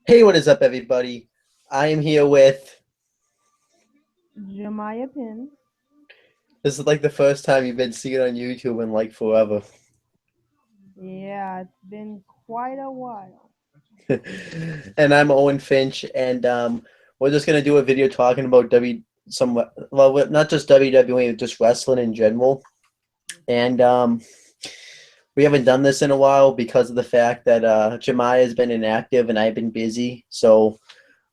Hey, what is up, everybody? I am here with. Jamaya Pin. This is like the first time you've been seeing it on YouTube in like forever. Yeah, it's been quite a while. And I'm Owen Finch, and we're just gonna do a video talking about not just WWE, just wrestling in general. And we haven't done this in a while because of the fact that Jamaya has been inactive and I've been busy. So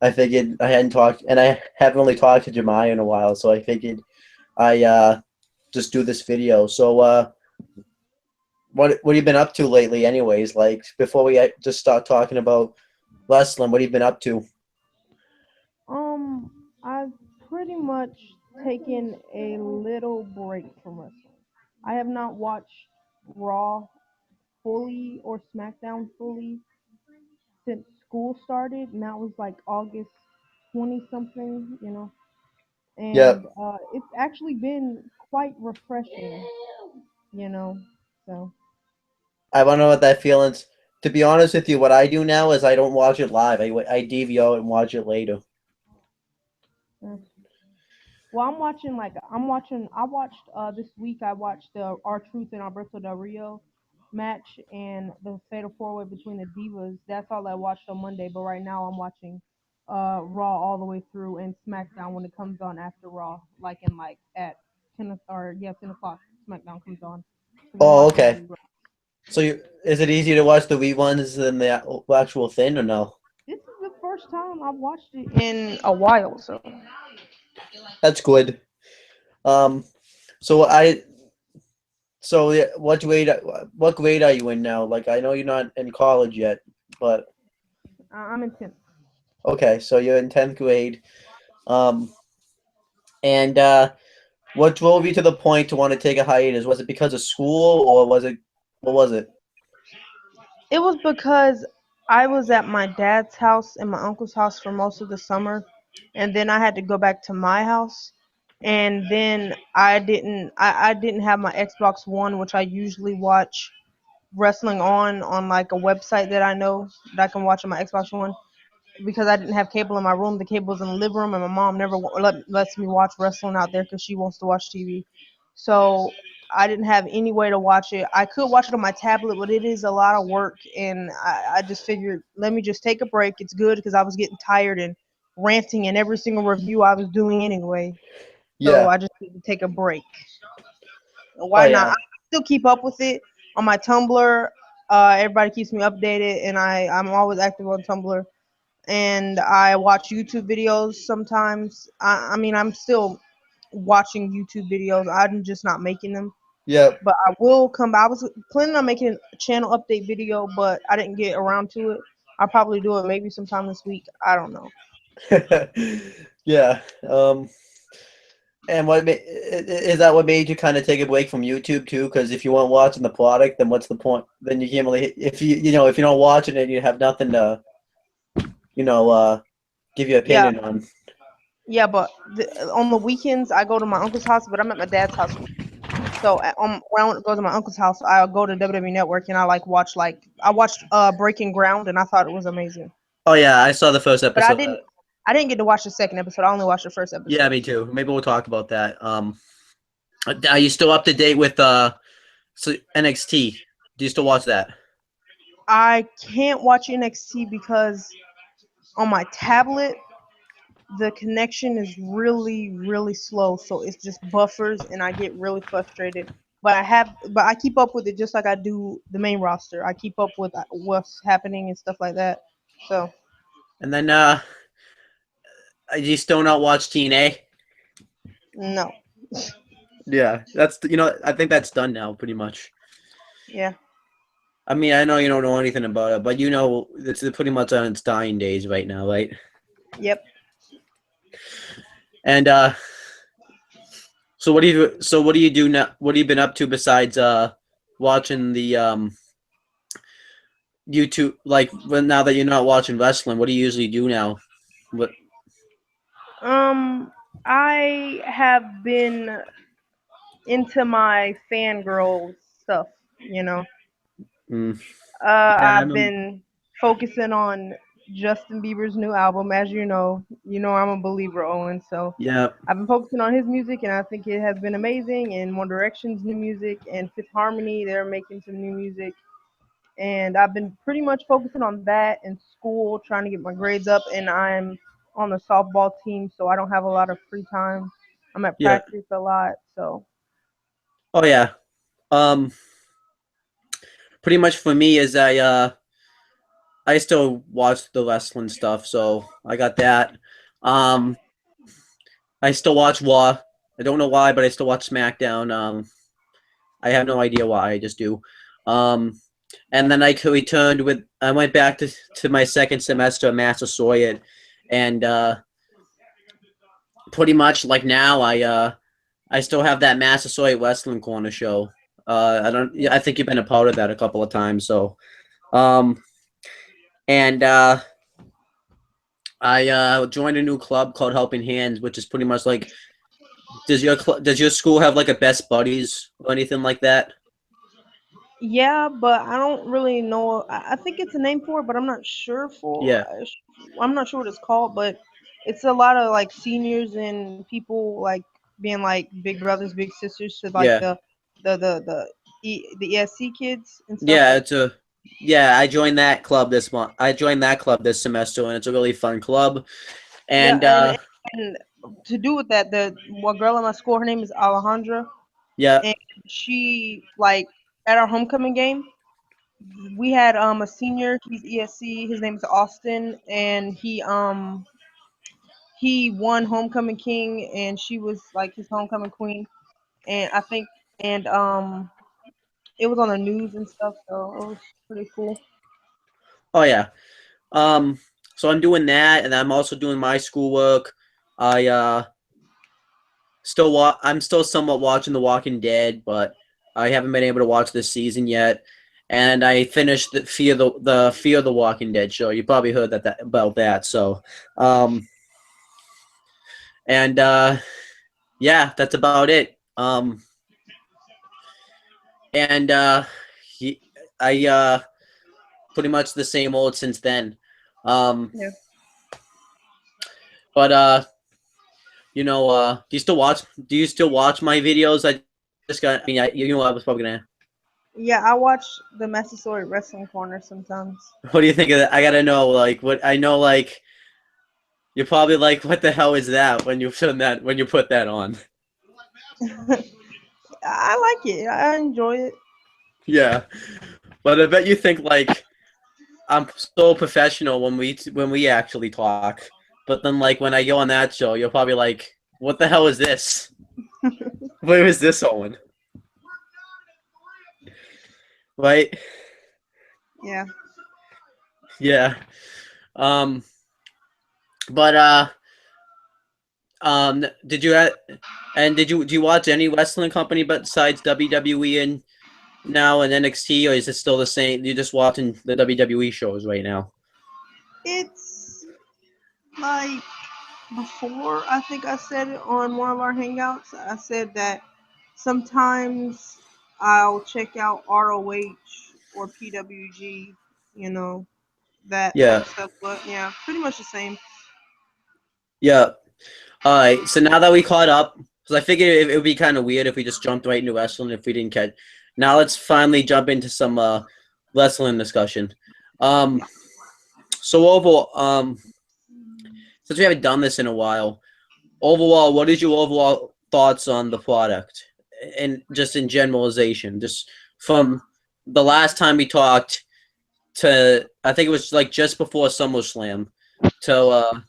I figured I hadn't talked, and I haven't really talked to Jamaya in a while. So I figured I just do this video. So what have you been up to lately, anyways? Like before we just start talking about wrestling, what have you been up to? I've pretty much taken a little break from wrestling. I have not watched Raw fully or SmackDown fully since school started, and that was like August 20 something, Yep, and it's actually been quite refreshing, you know. So, I don't know what that feeling's. To be honest with you, what I do now is I don't watch it live. I DVR and watch it later. uh, well, I watched this week. I watched the R Truth and Alberto Del Rio match and the Fatal Four Way between the Divas. That's all I watched on Monday. But right now I'm watching Raw all the way through and SmackDown when it comes on after Raw, like in like at 10 o'clock. SmackDown comes on because I'm Oh, watching the okay. reruns. So is it easier to watch the reruns than the actual thing, or no? This is the first time I've watched it in a while. So That's good. Um, so I so yeah, what grade are you in now? Like I know you're not in college yet, but I'm intense. okay, so you're in 10th grade. Um, and what drove you to the point to want to take a hiatus? Was it because of school, or was it what was it? It was because I was at my dad's house and my uncle's house for most of the summer, and then I had to go back to my house. And then I didn't have my Xbox One, which I usually watch wrestling on like a website that I know that I can watch on my Xbox One because I didn't have cable in my room. The cable was in the living room, and my mom never lets me watch wrestling out there because she wants to watch TV. So I didn't have any way to watch it. I could watch it on my tablet, but it is a lot of work, and I just figured let me just take a break. It's good because I was getting tired and ranting in every single review I was doing anyway. So Yeah. I just need to take a break. Oh Why not? I yeah. still keep up with it on my Tumblr. Everybody keeps me updated, and I'm always active on Tumblr and I watch YouTube videos sometimes. I mean, I'm still watching YouTube videos. I'm just not making them. Yep. But I will come back. I was planning on making a channel update video, but I didn't get around to it. I'll probably do it maybe sometime this week. I don't know. Yeah. And is that what made you kind of take a break from YouTube too? Because if you weren't watching the product, then what's the point? Then you can't really if if you're not watching it, you have nothing to you know give your Yeah, opinion on. yeah, but on the weekends I go to my uncle's house, but I'm at my dad's house. So when I go to my uncle's house, I'll go to WWE Network and I watched Breaking Ground and I thought it was amazing. Oh yeah, I saw the first But I episode. didn't I didn't get to watch the second episode. I only watched the first Yeah, episode. me too. Maybe we'll talk about that. Are you still up to date with NXT? Do you still watch that? I can't watch NXT because on my tablet the connection is really really slow, so it just buffers and I get really frustrated. But I keep up with it just like I do the main roster. I keep up with what's happening and stuff like that. So And then you still not watch TNA? no, Yeah, I think that's done now pretty much. yeah, I mean, I know you don't know anything about it, but you know it's pretty much on its dying days right now, right? yep. And what do you do now? What have you been up to besides watching the YouTube? Like, well, now that you're not watching wrestling, what do you usually do now? What? Um, I have been into my fangirl stuff, you know. Mm, yeah, I I've remember. been focusing on Justin Bieber's new album. As you know I'm a believer, Owen. So Yeah, I've been focusing on his music, and I think it has been amazing. And One Direction's new music, and Fifth Harmony, they're making some new music. And I've been pretty much focusing on that in school, trying to get my grades up. And I'm on the softball team, so I don't have a lot of free time. I'm at yeah. practice a lot, so Oh yeah. Um, Pretty much for me is I still watch the wrestling stuff, so I got that. Um, I still watch Raw. I don't know why, but I still watch SmackDown. I have no idea why. I just do. Um, and then returned with. I went back to my second semester at Massasoit, and pretty much like now I still have that Massasoit Wrestling Corner show. I don't. yeah. I think you've been a part of that a couple of times. So, um, and I joined a new club called Helping Hands, which is pretty much like. Does your school have like a best buddies or anything like that? Yeah, but I don't really know. I think it's a name for it, but I'm not sure Yeah, I'm not sure what it's called, but it's a lot of like seniors and people like being like big brothers, big sisters to like yeah, the ESC kids and stuff yeah. like. It's a yeah. I joined that club this month. I joined that club this semester, and it's a really fun club. Yeah, And and to do with that, the one girl in my school, her name is Alejandra, yeah, and she like at our homecoming game, we had a senior. He's ESC. His name is Austin, and he won homecoming king, and she was like his homecoming queen. And I think and it was on the news and stuff, so it was pretty cool. oh yeah. Um, so I'm doing that, and I'm also doing my schoolwork. I I'm still somewhat watching The Walking Dead, but I haven't been able to watch this season yet. And I finished the Fear the Walking Dead show. You probably heard that about that. So, um, and yeah, that's about it. And he, I pretty much the same old since then. Um, Yeah. but do you still watch? Do you still watch my videos? I just got. I mean, you know, I was probably gonna. Yeah, I watch the Massasoit Wrestling Corner sometimes. What do you think of that? I gotta know. Like, what I know, like you're probably like, what the hell is that when you put that on? I like it. I enjoy it. Yeah, but I bet you think like I'm so professional when we actually talk. But then like when I go on that show, you're probably like, what the hell is this? Where is this, Owen? Right? Yeah. Yeah. Um. But did you and did you watch any wrestling company besides WWE and now and NXT, or is it still the same? You're just watching the WWE shows right now. It's like before, I think I said it on one of our hangouts. I said that sometimes I'll check out ROH or PWG, you know, that type Yeah. of stuff. But yeah, pretty much the same. Yeah. All right. So now that we caught up, because I figured it would be kind of weird if we just jumped right into wrestling if we didn't catch. Now let's finally jump into some wrestling discussion. Um. So overall, since we haven't done this in a while, overall, what is your overall thoughts on the product, and just in generalization, just from the last time we talked to I think it was like just before SummerSlam to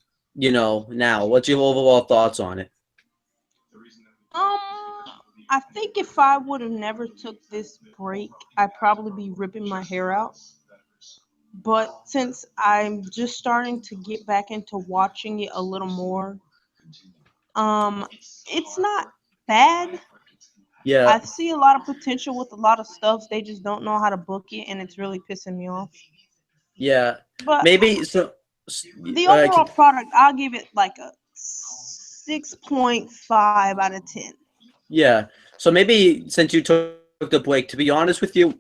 now. What's your overall thoughts on it? Um, I think if I would have never took this break, I'd probably be ripping my hair out. But since I'm just starting to get back into watching it a little more, um, it's not bad. Yeah, I see a lot of potential with a lot of stuff. They just don't know how to book it, and it's really pissing me off. yeah. But Maybe so. the I overall can, product, I'll give it like a 6.5 out of 10. yeah. So maybe since you took the break, to be honest with you,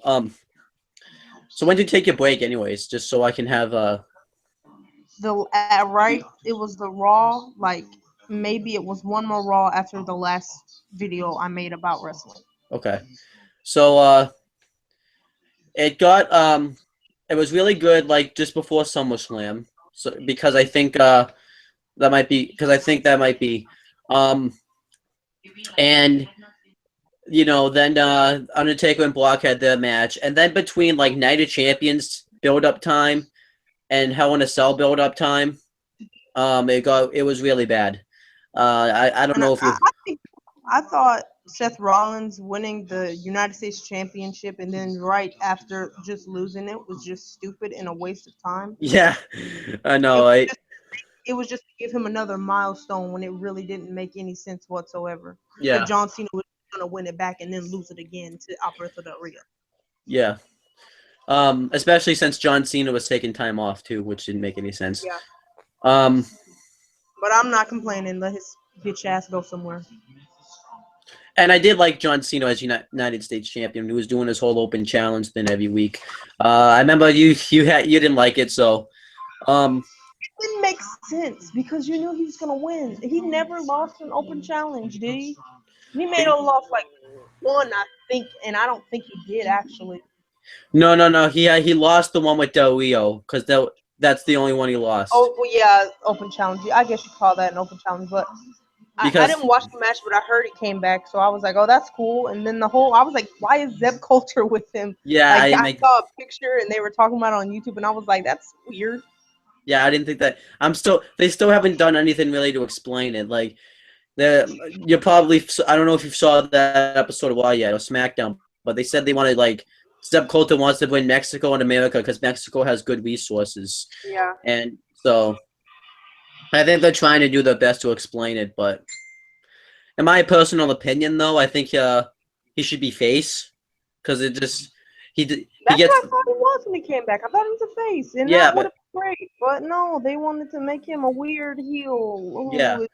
so when did you take your break, anyways? Just so I can have it was the Raw. Like maybe it was one more Raw after the last video I made about wrestling. Okay. So it got it was really good like just before SummerSlam. So because I think that might be um and then Undertaker and Brock had their match, and then between like Night of Champions build up time and Hell in a Cell build up time, it was really bad. I don't And know if you. I thought Seth Rollins winning the United States Championship and then right after just losing it was just stupid and a waste of time. Yeah, I It know. was just it was just to give him another milestone when it really didn't make any sense whatsoever. That Yeah, John Cena was gonna win it back and then lose it again to Alberto Del Rio. yeah. Especially since John Cena was taking time off too, which didn't make any sense. Yeah. Um, But I'm not complaining. Let his bitch ass go somewhere. and I did like John Cena as United States champion. He was doing his whole open challenge thing every week. I remember you didn't like it, so um, It didn't make sense because you knew he was gonna win. He never lost an open challenge, did he? He may have lost like one, I think, and I don't think he did actually. no. He lost the one with Del Rio because that's the only one he lost. Oh, well, yeah, open challenge. I guess you call that an open challenge, but I Because didn't watch the match, but I heard he came back, so I was like, oh, that's cool. And then I was like, why is Zeb Coulter with him? yeah, Like, I saw a picture and they were talking about it on YouTube, and I was like, that's weird. I didn't think that. They still haven't done anything really to explain it. Like you're probably I don't know if you saw that episode of Raw yet or SmackDown, but they said they wanted like Zeb Coulter wants to win Mexico and America because Mexico has good resources, Yeah. and so I think they're trying to do their best to explain it. But in my personal opinion, though, I think he should be face because it just he That's gets what I thought he was when he came back. I thought he was a face, and yeah, that would but have been great. But no, they wanted to make him a weird heel yeah, who is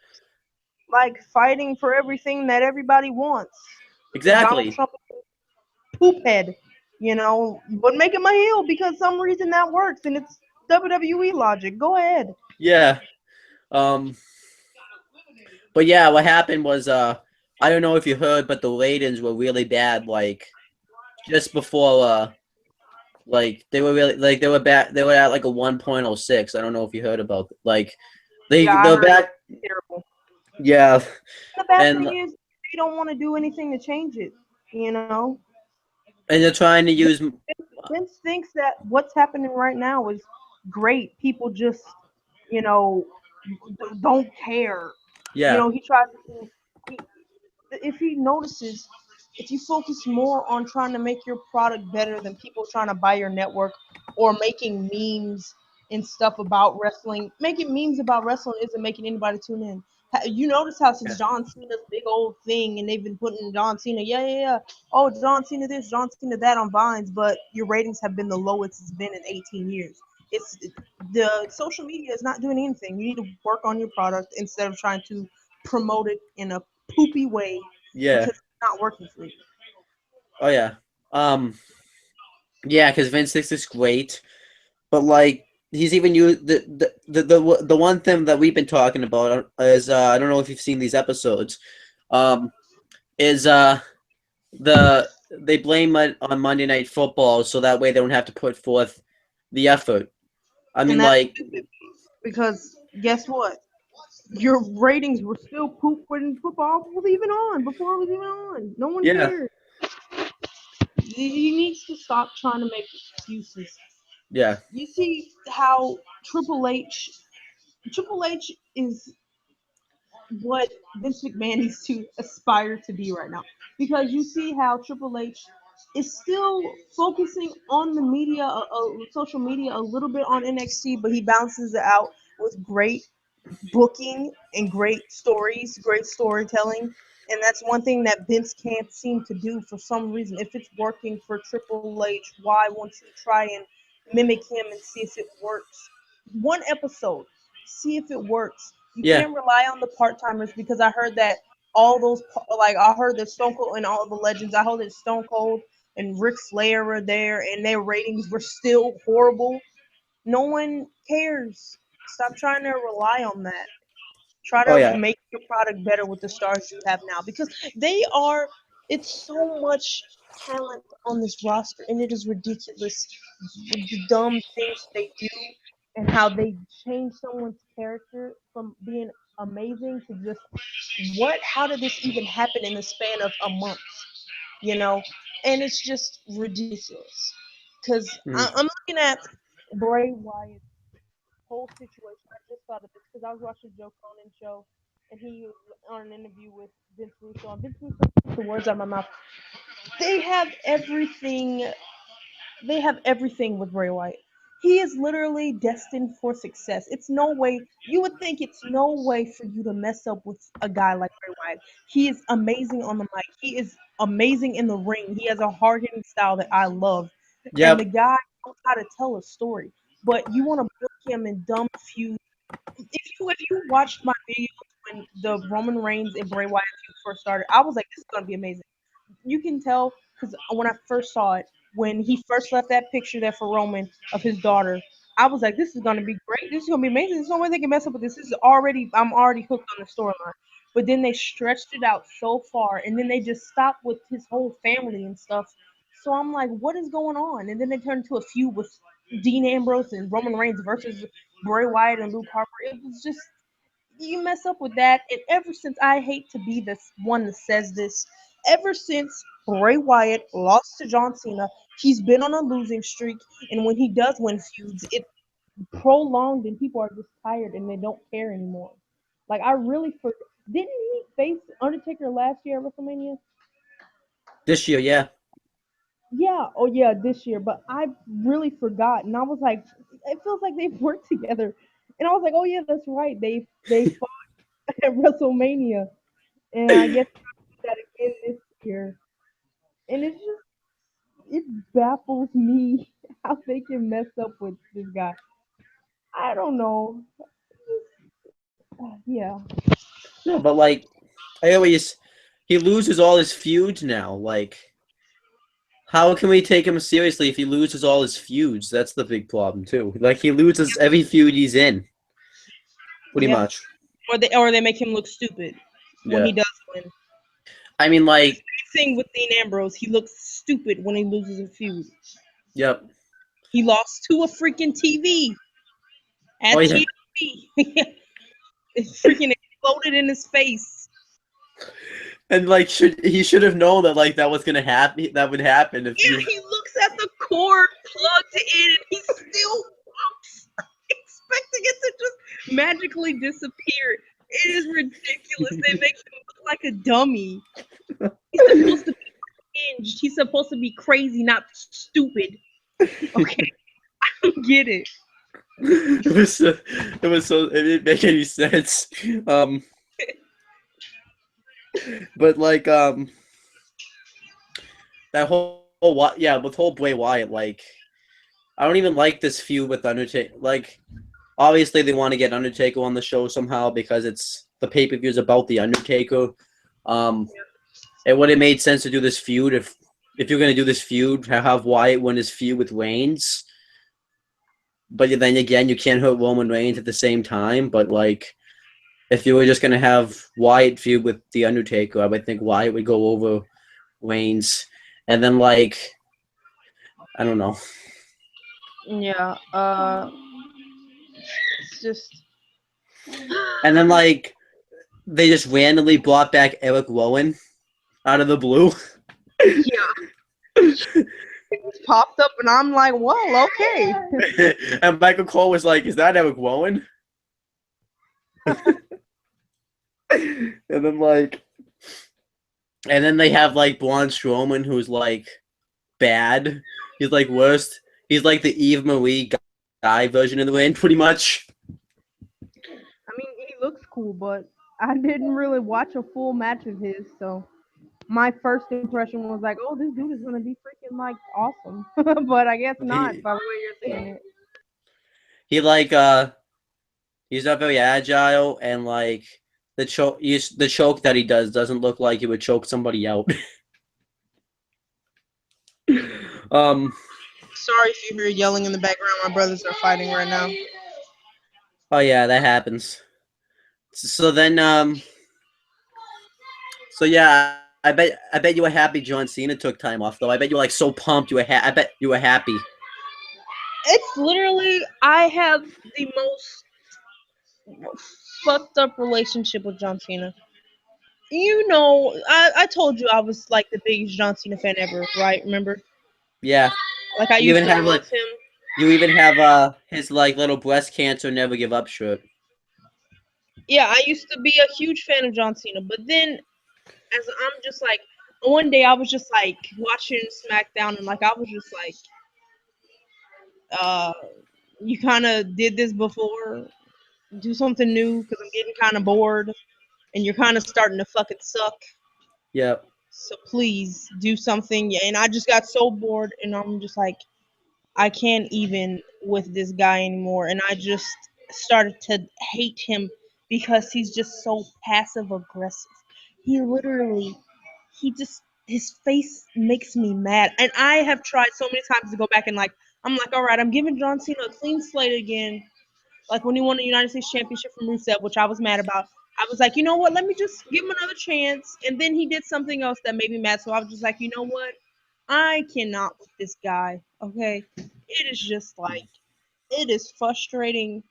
like fighting for everything that everybody wants. Donald exactly, Trump poop head, but make him a heel because some reason that works and it's WWE logic. Go ahead. yeah. Um, but yeah, what happened was I don't know if you heard, but the ratings were really bad. Like just before like they were really like they were at like a 1.06. I don't know if you heard about like Yeah, I they're heard it back. was terrible. Yeah, The bad and thing is they don't want to do anything to change it. You know, they're trying to use Vince thinks that what's happening right now is great. People just, you know, don't care. yeah, He tries to. He, if he notices, if you focus more on trying to make your product better than people trying to buy your network or making memes and stuff about wrestling, making memes about wrestling isn't making anybody tune in. You notice how since yeah, John Cena's big old thing and they've been putting John Cena, yeah. Oh, John Cena this, John Cena that on Vines, but your ratings have been the lowest it's been in 18 years. It's the social media is not doing anything. You need to work on your product instead of trying to promote it in a poopy way yeah. because it's not working for you. Oh yeah, um, yeah, because Vince thinks it's great, but like he's even used the one thing that we've been talking about is I don't know if you've seen these episodes, um, is they blame it on Monday Night Football so that way they don't have to put forth the effort. I And mean, that's like, stupid because guess what? Your ratings were still poop when football was even on, before it was even on. No one yeah, cared. He needs to stop trying to make excuses. yeah, You see how Triple H is what Vince McMahon needs to aspire to be right now. Because you see how Triple H is still focusing on the media, social media, a little bit on NXT, but he balances it out with great booking and great stories, great storytelling. And that's one thing that Vince can't seem to do for some reason. If it's working for Triple H, why won't you try and mimic him and see if it works? One episode, see if it works. You yeah, can't rely on the part timers because I heard that all those, like, I heard that Stone Cold and all the legends, I heard that Stone Cold and Ric Flair were there and their ratings were still horrible. No one cares. Stop trying to rely on that. Try Oh to yeah. make your product better with the stars you have now because they are. It's so much talent on this roster, and it is ridiculous the dumb things they do and how they change someone's character from being amazing to just what? How did this even happen in the span of a month? You know, and it's just ridiculous. Because Mhm. I'm looking at Bray Wyatt's whole situation. I just thought of this because I was watching Joe Conan show, and he was on an interview with Vince Russo. And Vince Russo took the words out of my mouth. They have everything. They have everything with Bray Wyatt. He is literally destined for success. It's no way you would think it's no way for you to mess up with a guy like Bray Wyatt. He is amazing on the mic. He is amazing in the ring. He has a hard hitting style that I love. And the Yep. guy knows how to tell a story. But you want to book him in dumb feuds. If you watched my videos when the Roman Reigns and Bray Wyatt feud first started, I was like, this is gonna be amazing. You can tell because when I first saw it, when he first left that picture there for Roman of his daughter, I was like, this is gonna be great. This is gonna be amazing. There's no way they can mess up with this. I'm already hooked on the storyline. But then they stretched it out so far, and then they just stopped with his whole family and stuff. So I'm like, what is going on? And then they turned into a feud with Dean Ambrose and Roman Reigns versus Bray Wyatt and Luke Harper. It was just you mess up with that. And ever since I hate to be the one that says this, ever since Bray Wyatt lost to John Cena, he's been on a losing streak. And when he does win feuds, it prolonged, and people are just tired and they don't care anymore. Like I really for didn't he face Undertaker last year at WrestleMania? This year, yeah. Yeah, oh yeah, this year. But I really forgot, and I was like, it feels like they've worked together. And I was like, oh yeah, that's right. They fought at WrestleMania. And I guess that again this year. And it's just it baffles me how they can mess up with this guy. I don't know. Yeah. No, but like I always he loses all his feuds now. Like how can we take him seriously if he loses all his feuds? That's the big problem too. Like he loses every feud he's in, pretty Yep. much. Or they make him look stupid when Yeah. he does win. I mean, like, Same thing with Dean Ambrose. He looks stupid when he loses a feud. yep. He lost to a freaking TV Oh at yeah. TNT. It freaking exploded in his face. And like, should have known that like that was gonna happen. That would happen if Yeah, you. he looks at the cord plugged in and he still walks, expecting it to just magically disappear. It is ridiculous. They make him look like a dummy. He's supposed to be hinged. He's supposed to be crazy, not stupid. Okay, I don't get it. It was so, it was so it didn't make any sense. Um, but like that yeah, with whole Bray Wyatt, like I don't even like this feud with Undertaker. Like obviously they want to get Undertaker on the show somehow because it's the pay-per-view is about the Undertaker. Um, it would have made sense to do this feud if you're gonna do this feud, have Wyatt win his feud with Reigns. But then again, you can't hurt Roman Reigns at the same time. But like, if you were just gonna have Wyatt feud with the Undertaker, I would think Wyatt would go over Reigns, and then like, I don't know. Yeah, it's just And then like, they just randomly brought back Eric Rowan out of the blue. yeah, it just popped up, and I'm like, well, okay. And Michael Cole was like, "Is that Eric Rowan?" And then like, and then they have like Braun Strowman, who's like bad. He's like worst. He's like the Eve Marie guy version of the ring, pretty much. I mean, he looks cool, but I didn't really watch a full match of his, so my first impression was like, oh, this dude is gonna be freaking like awesome, but I guess not He by the way you're saying it. he like he's not very agile, and like the choke that he doesn't look like he would choke somebody out. um Sorry if you hear yelling in the background. My brothers are fighting right now. Oh yeah, that happens. So then, so yeah, I bet you were happy John Cena took time off, though. I bet you were like so pumped. I bet you were happy. It's literally I have the most fucked up relationship with John Cena. You know, I told you I was like the biggest John Cena fan ever, right? Remember? Yeah, Like I you used even to have love like him. you even have his like little breast cancer never give up shirt. Yeah, I used to be a huge fan of John Cena, but then as I'm just like one day I was just like watching SmackDown and like I was just like, uh, you kind of did this before. Do something new because I'm getting kind of bored and you're kind of starting to fucking suck. Yep. So please do something. Yeah, and I just got so bored and I'm just like, I can't even with this guy anymore. And I just started to hate him because he's just so passive aggressive. He literally, he just, his face makes me mad. And I have tried so many times to go back and like, I'm like, all right, I'm giving John Cena a clean slate again. Like when he won the United States Championship from Rusev, which I was mad about. I was like, you know what? Let me just give him another chance. And then he did something else that made me mad. So I was just like, you know what? I cannot with this guy. Okay, it is just like it is frustrating.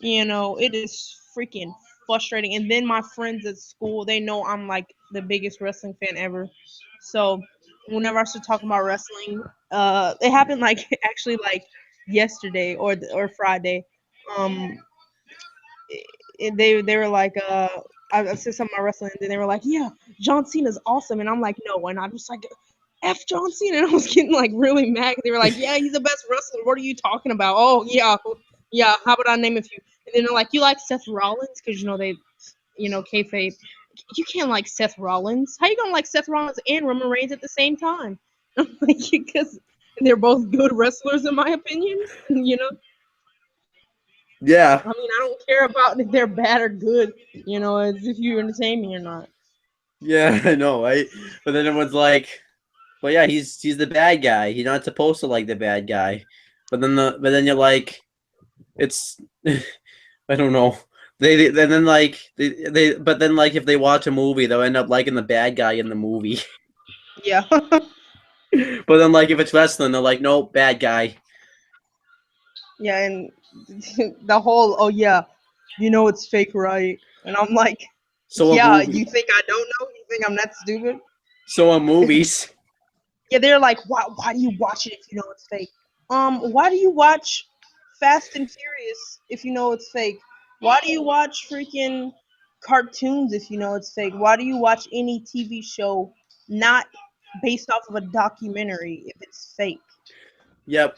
You know, it is freaking frustrating. And then my friends at school, they know I'm like the biggest wrestling fan ever. So whenever I start talking about wrestling, it happened like actually like yesterday or Friday. Um, they were like, I said something about wrestling, and then they were like, yeah, John Cena's awesome, and I'm like, no, and I'm just like, F John Cena, and I was getting like really mad. They were like, yeah, he's the best wrestler. What are you talking about? Oh yeah, yeah. How about I name a few? And then they're like, you like Seth Rollins because you know they, kayfabe. You can't like Seth Rollins. How you gonna like Seth Rollins and Roman Reigns at the same time? I'm like, because they're both good wrestlers in my opinion. You know, Yeah. I mean, I don't care about if they're bad or good. You know, it's if you entertain me or not. Yeah, I know, right? But then everyone's like, well, yeah, he's the bad guy. He's not supposed to like the bad guy. But then you're like, it's I don't know. They and then like they but then like if they watch a movie, they'll end up liking the bad guy in the movie. Yeah, But then like if it's wrestling, they're like, no, bad guy. yeah, and the whole oh yeah, you know it's fake, right? And I'm like, So a yeah, movie. you think I don't know? You think I'm that stupid? So a movies. Yeah, they're like, why do you watch it if you know it's fake? Why do you watch Fast and Furious if you know it's fake? Why do you watch freaking cartoons if you know it's fake? Why do you watch any TV show not based off of a documentary if it's fake? Yep.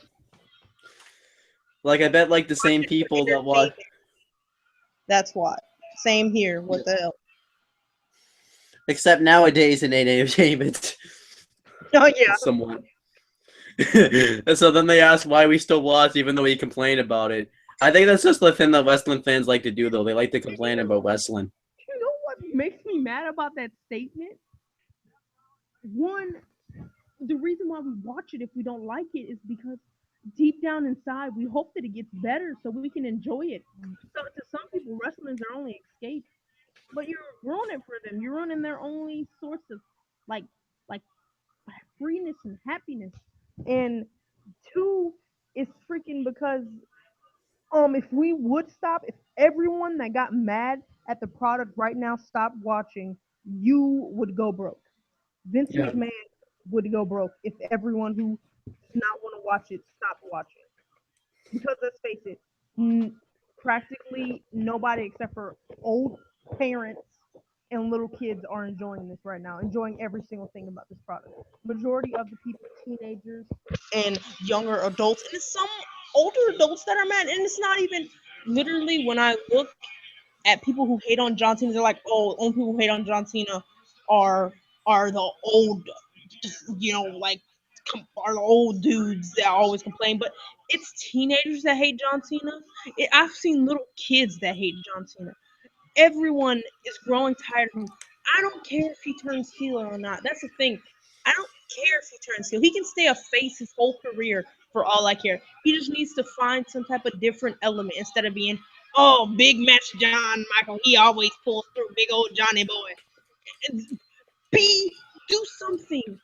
Like I bet like the Watch same it for people that watch, entertainment. That's why. Same here. What the hell? except nowadays in entertainment, Oh yeah, somewhat. And so then they ask why we still watch, even though we complain about it. I think that's just the thing that wrestling fans like to do, though. They like to complain about wrestling. you know what makes me mad about that statement? One, the reason why we watch it if we don't like it is because deep down inside we hope that it gets better so we can enjoy it. So to some people, wrestling is their only escape, but you're ruining it for them. You're ruining their only source of like like freeness and happiness. And two, is freaking because if we would stop, if everyone that got mad at the product right now stopped watching, you would go broke. Vince Yeah. McMahon would go broke if everyone who does not want to watch it stopped watching. Because let's face it, practically nobody except for old parents and little kids are enjoying this right now, enjoying every single thing about this product. Majority of the people, teenagers and younger adults, and it's some older adults that are mad. And it's not even literally when I look at people who hate on John Cena, they're like, oh, only people who hate on John Cena are are the old, like are the old dudes that always complain. But it's teenagers that hate John Cena. I've seen little kids that hate John Cena. Everyone is growing tired of him. I don't care if he turns heel or not. That's the thing. I don't care if he turns heel. He can stay a face his whole career for all I care. He just needs to find some type of different element instead of being Oh, big match, John Michael. He always pulls through, big old Johnny boy. And B, do something.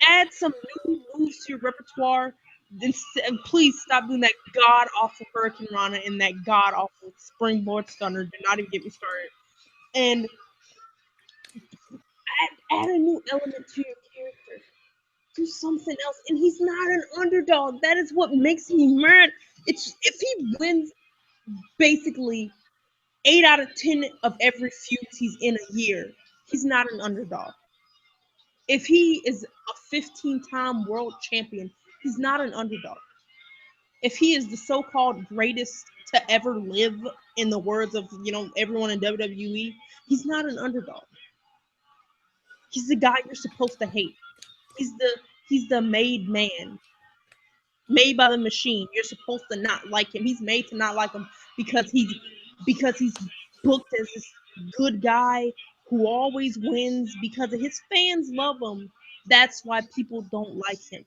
Add some new moves to your repertoire. And please stop doing that god awful Hurricane Rana and that god awful Springboard Stunner. Do not even get me started. And add a new element to your character. Do something else. And he's not an underdog. That is what makes me mad. It's if he wins basically 8 out of 10 of every feud he's in a year, he's not an underdog. If he is a 15-time world champion, he's not an underdog. If he is the so-called greatest to ever live, in the words of everyone in WWE, he's not an underdog. He's the guy you're supposed to hate. He's the made man, made by the machine. You're supposed to not like him. He's made to not like him because he's booked as this good guy who always wins because his fans love him. That's why people don't like him.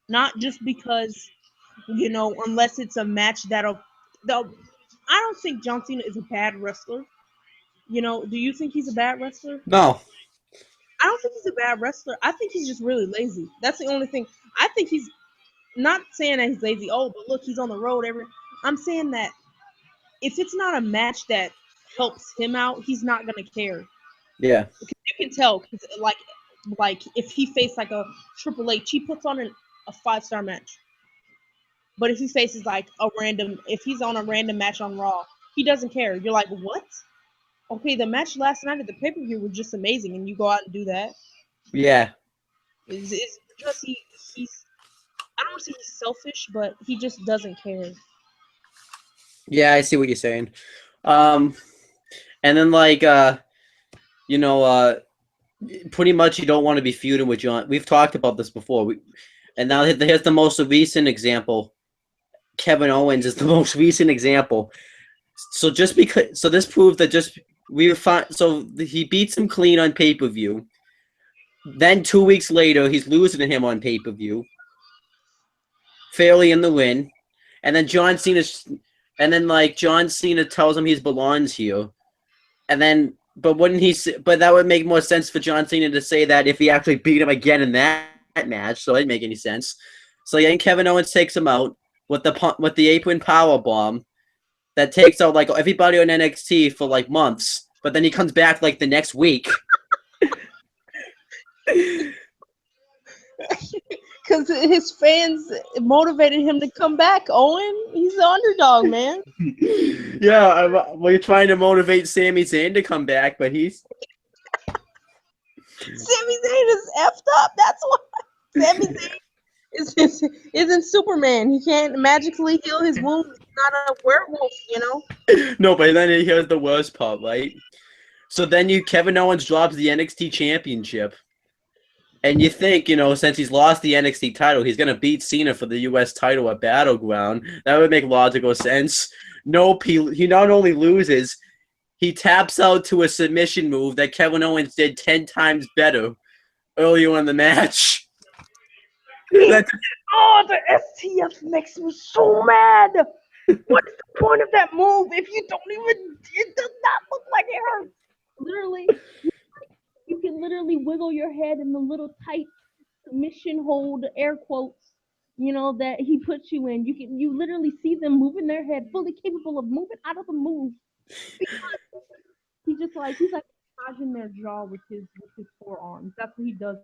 Not just because, unless it's a match that'll. Though I don't think John Cena is a bad wrestler. Do you think he's a bad wrestler? No. I don't think he's a bad wrestler. I think he's just really lazy. That's the only thing. I think he's not saying that he's lazy. Oh, but look, he's on the road every. I'm saying that if it's not a match that helps him out, he's not gonna care. Yeah. Because you can tell, because like if he faced like a Triple H, he puts on a 5-star match. But if he faces if he's on a random match on Raw, he doesn't care. You're like, what? Okay, the match last night at the pay-per-view was just amazing, and you go out and do that. Yeah. It's because he's I don't want to say he's selfish, but he just doesn't care. Yeah, I see what you're saying. And then pretty much you don't want to be feuding with John. We've talked about this before. And now here's the most recent example. Kevin Owens is the most recent example. So this proves that he beats him clean on pay-per-view. Then 2 weeks later, he's losing to him on pay-per-view. Fairly in the win. And then John Cena tells him he belongs here. And then but that would make more sense for John Cena to say that if he actually beat him again in that match, so it didn't make any sense. So yeah, and Kevin Owens takes him out with the apron power bomb that takes out everybody on NXT for months, but then he comes back the next week. Because his fans motivated him to come back, Owen. He's the underdog, man. Yeah, we're trying to motivate Sami Zayn to come back, but he's... Sami Zayn is effed up. That's why Sami Zayn isn't Superman. He can't magically heal his wounds. He's not a werewolf, No, but then here's the worst part, right? So then Kevin Owens drops the NXT championship. And you think, since he's lost the NXT title, he's going to beat Cena for the U.S. title at Battleground. That would make logical sense. Nope, he not only loses, he taps out to a submission move that Kevin Owens did 10 times better earlier in the match. Oh, the STF makes me so mad. What is the point of that move if you don't even... It does not look like it hurts. Literally... You can literally wiggle your head in the little tight submission hold, air quotes, that he puts you in. You literally see them moving their head, fully capable of moving out of the move. Because he's massaging their jaw with his forearms. That's what he does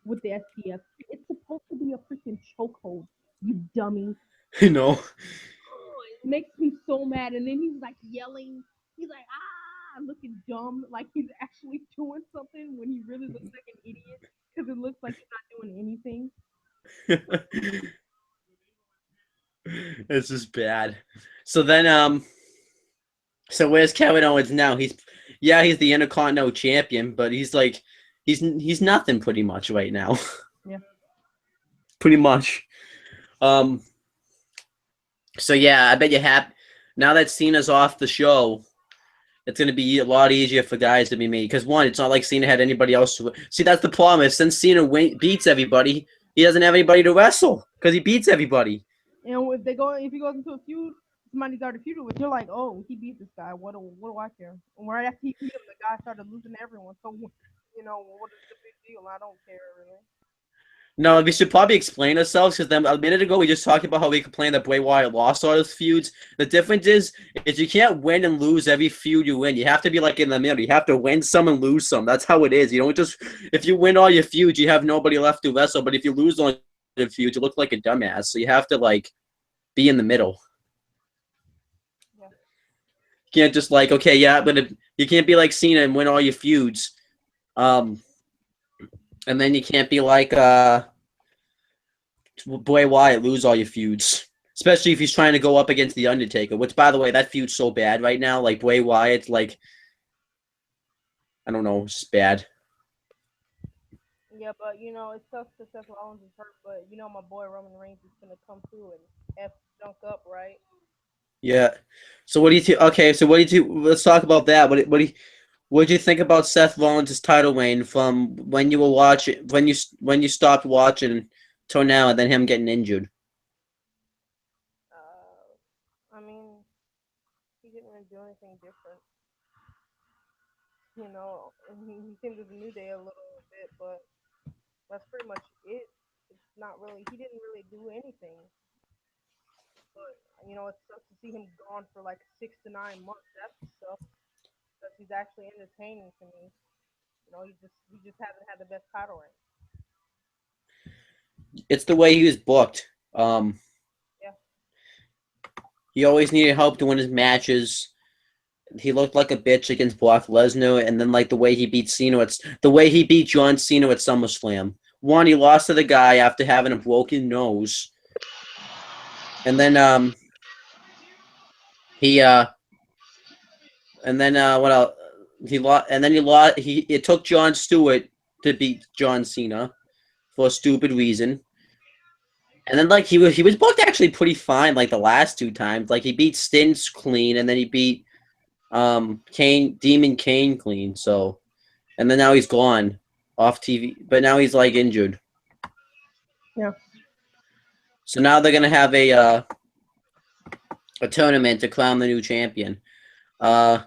with the STF. It's supposed to be a freaking chokehold, you dummy. I know. Oh, it makes me so mad. And then he's yelling. He's like, looking dumb, like he's actually doing something when he really looks like an idiot because it looks like he's not doing anything. This is bad. So then, so where's Kevin Owens now? He's the Intercontinental Champion, but he's nothing pretty much right now. Yeah. Pretty much. So yeah, I bet you happy now that Cena's off the show. It's going to be a lot easier for guys to be made. Because, one, it's not like Cena had anybody else to... See, that's the problem. Since Cena beats everybody, he doesn't have anybody to wrestle. Because he beats everybody. And if he goes into a feud, somebody's already feuded with, you're like, oh, he beat this guy. What do I care? And right after he beat him, the guy started losing to everyone. So what is the big deal? I don't care really. No, we should probably explain ourselves because then a minute ago we just talked about how we complained that Bray Wyatt lost all his feuds. The difference is you can't win and lose every feud you win. You have to be like in the middle. You have to win some and lose some. That's how it is. You don't just if you win all your feuds, you have nobody left to wrestle. But if you lose all your feuds, you look like a dumbass. So you have to like be in the middle. Yeah. You can't just like okay, yeah, but you can't be like Cena and win all your feuds. And then you can't be like Bray Wyatt lose all your feuds. Especially if he's trying to go up against The Undertaker. Which, by the way, that feud's so bad right now. Like, Bray Wyatt, like, I don't know, it's bad. Yeah, but it sucks that Seth Rollins is hurt, but my boy Roman Reigns is gonna come through and f junk up, right? Yeah. So what do you think? Okay, so what do you think? Let's talk about that. What do you think about Seth Rollins' title reign from when you were watching when you stopped watching till now, and then him getting injured? I mean, he didn't really do anything different. He seemed to the New Day a little bit, but that's pretty much it. It's not really. He didn't really do anything. But it sucks to see him gone for like 6 to 9 months. That sucks because he's actually entertaining to me. He just hasn't had the best title reign. It's the way he was booked. Yeah. He always needed help to win his matches. He looked like a bitch against Brock Lesnar, and then like the way he beat Cena, it's the way he beat John Cena at SummerSlam. One, he lost to the guy after having a broken nose, and then he and then what else? He lost, and then he lost. It took Jon Stewart to beat John Cena for a stupid reason. And then like he was booked actually pretty fine like the last two times. Like he beat Stinch clean, and then he beat Demon Kane clean. So and then now he's gone off TV, but now he's like injured. Yeah. So now they're gonna have a tournament to crown the new champion. Uh,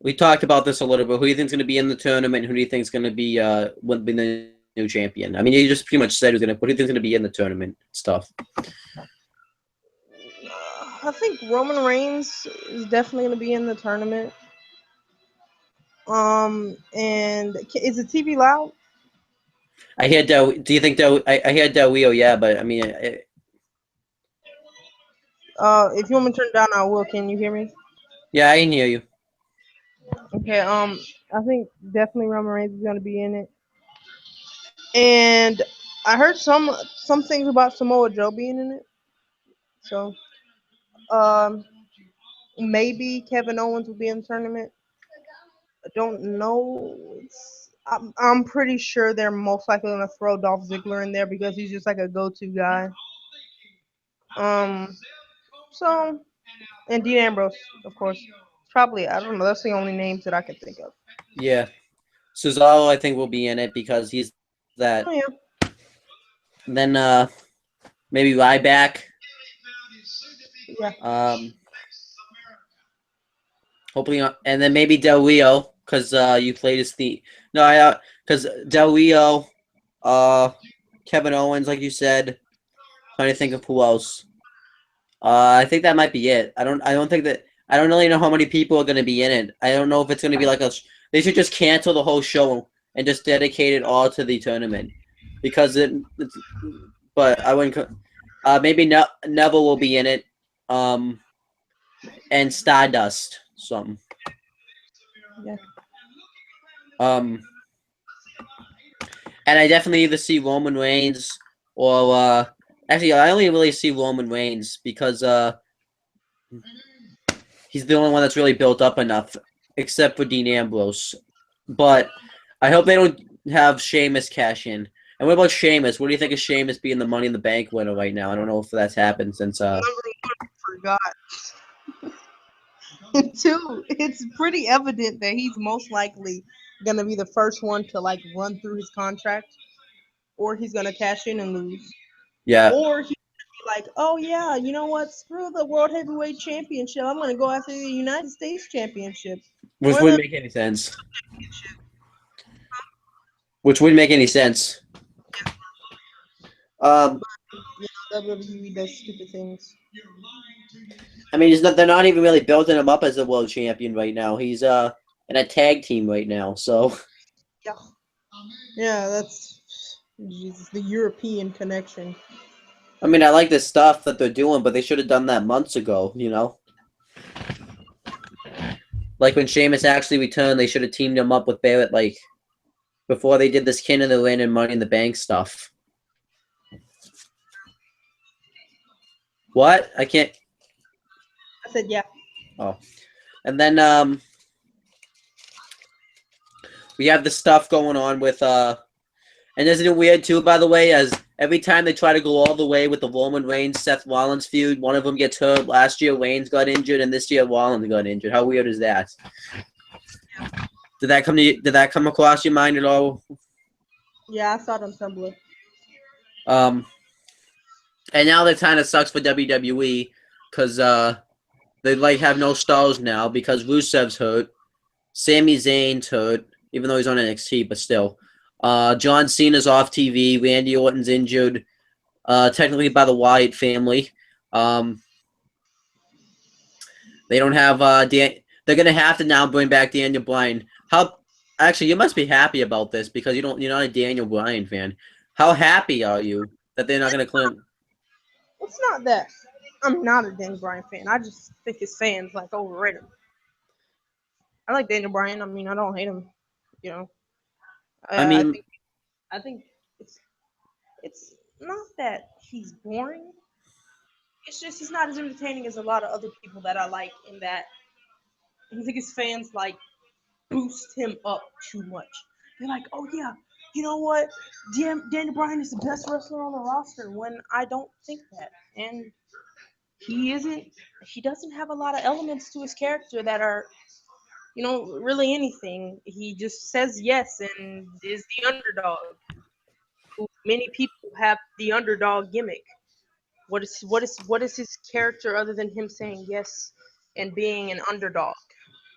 we talked about this a little bit. Who do you think's gonna be in the tournament? Who do you think's gonna be will be the new champion? I mean, you just pretty much said who's gonna. What do you think's gonna be in the tournament stuff? I think Roman Reigns is definitely going to be in the tournament. And is the TV loud? I hear Del. Do you think Del? I hear Del Rio, yeah, but I mean, If you want me to turn it down, I will. Can you hear me? yeah, I can hear you. Okay. I think definitely Roman Reigns is going to be in it. And I heard some things about Samoa Joe being in it. So, um, maybe Kevin Owens will be in the tournament. I don't know. I'm pretty sure they're most likely gonna throw Dolph Ziggler in there because he's just like a go-to guy. Um. So and Dean Ambrose, of course. Probably I don't know. That's the only names that I can think of. Yeah, Cesaro, I think will be in it because he's that. Oh yeah. Then maybe Ryback. Yeah. Hopefully not. And then maybe Del Rio because you played his theme. No, I because Del Rio, Kevin Owens, like you said. Trying to think of who else. I think that might be it. I don't think that. I don't really know how many people are going to be in it. I don't know if it's going to be like a. They should just cancel the whole show and just dedicate it all to the tournament, because it's. But I wouldn't. Maybe Neville will be in it. And Stardust. Something. Yeah. And I definitely either see Roman Reigns or actually I only really see Roman Reigns because he's the only one that's really built up enough, except for Dean Ambrose. But I hope they don't have Sheamus cash in. And what about Sheamus? What do you think of Sheamus being the Money in the Bank winner right now? I don't know if that's happened since Number one, forgot. And two, it's pretty evident that he's most likely gonna be the first one to like run through his contract, or he's gonna cash in and lose, yeah. or he like, oh yeah, you know what? Screw the World Heavyweight Championship. I'm gonna go after the United States Championship Which or the wouldn't make any sense. Which wouldn't make any sense. Um, WWE does stupid things. I mean, they're not even really building him up as a world champion right now. He's in a tag team right now, so. Yeah, yeah, that's Jesus, the European connection. I mean, I like the stuff that they're doing, but they should have done that months ago, you know? Like when Sheamus actually returned, they should have teamed him up with Barrett, like, before they did this King of the Ring and Money in the Bank stuff. What? I can't. I said, yeah. Oh. And then, we have the stuff going on with, and isn't it weird too, by the way, as every time they try to go all the way with the Roman Reigns, Seth Rollins feud, one of them gets hurt. Last year, Reigns got injured, and this year, Rollins got injured. How weird is that? Did that come across your mind at all? Yeah, I saw it on Tumblr. And now that kind of sucks for WWE because they like have no stars now because Rusev's hurt, Sami Zayn's hurt, even though he's on NXT, but still. John Cena's off TV. Randy Orton's injured, technically by the Wyatt family. They don't have they're gonna have to now bring back Daniel Bryan. Actually, you must be happy about this because you're not a Daniel Bryan fan. How happy are you that they're not gonna claim? It's not that I'm not a Daniel Bryan fan. I just think his fans like overrate him. I like Daniel Bryan. I mean, I don't hate him. You know, I I mean, think it's not that he's boring. It's just he's not as entertaining as a lot of other people that I like. In that I think his fans like boost him up too much. They're like, oh yeah, you know what? Daniel Bryan is the best wrestler on the roster. When I don't think that, and he isn't. He doesn't have a lot of elements to his character that are, really anything. He just says yes and is the underdog. Many people have the underdog gimmick. What is his character other than him saying yes and being an underdog?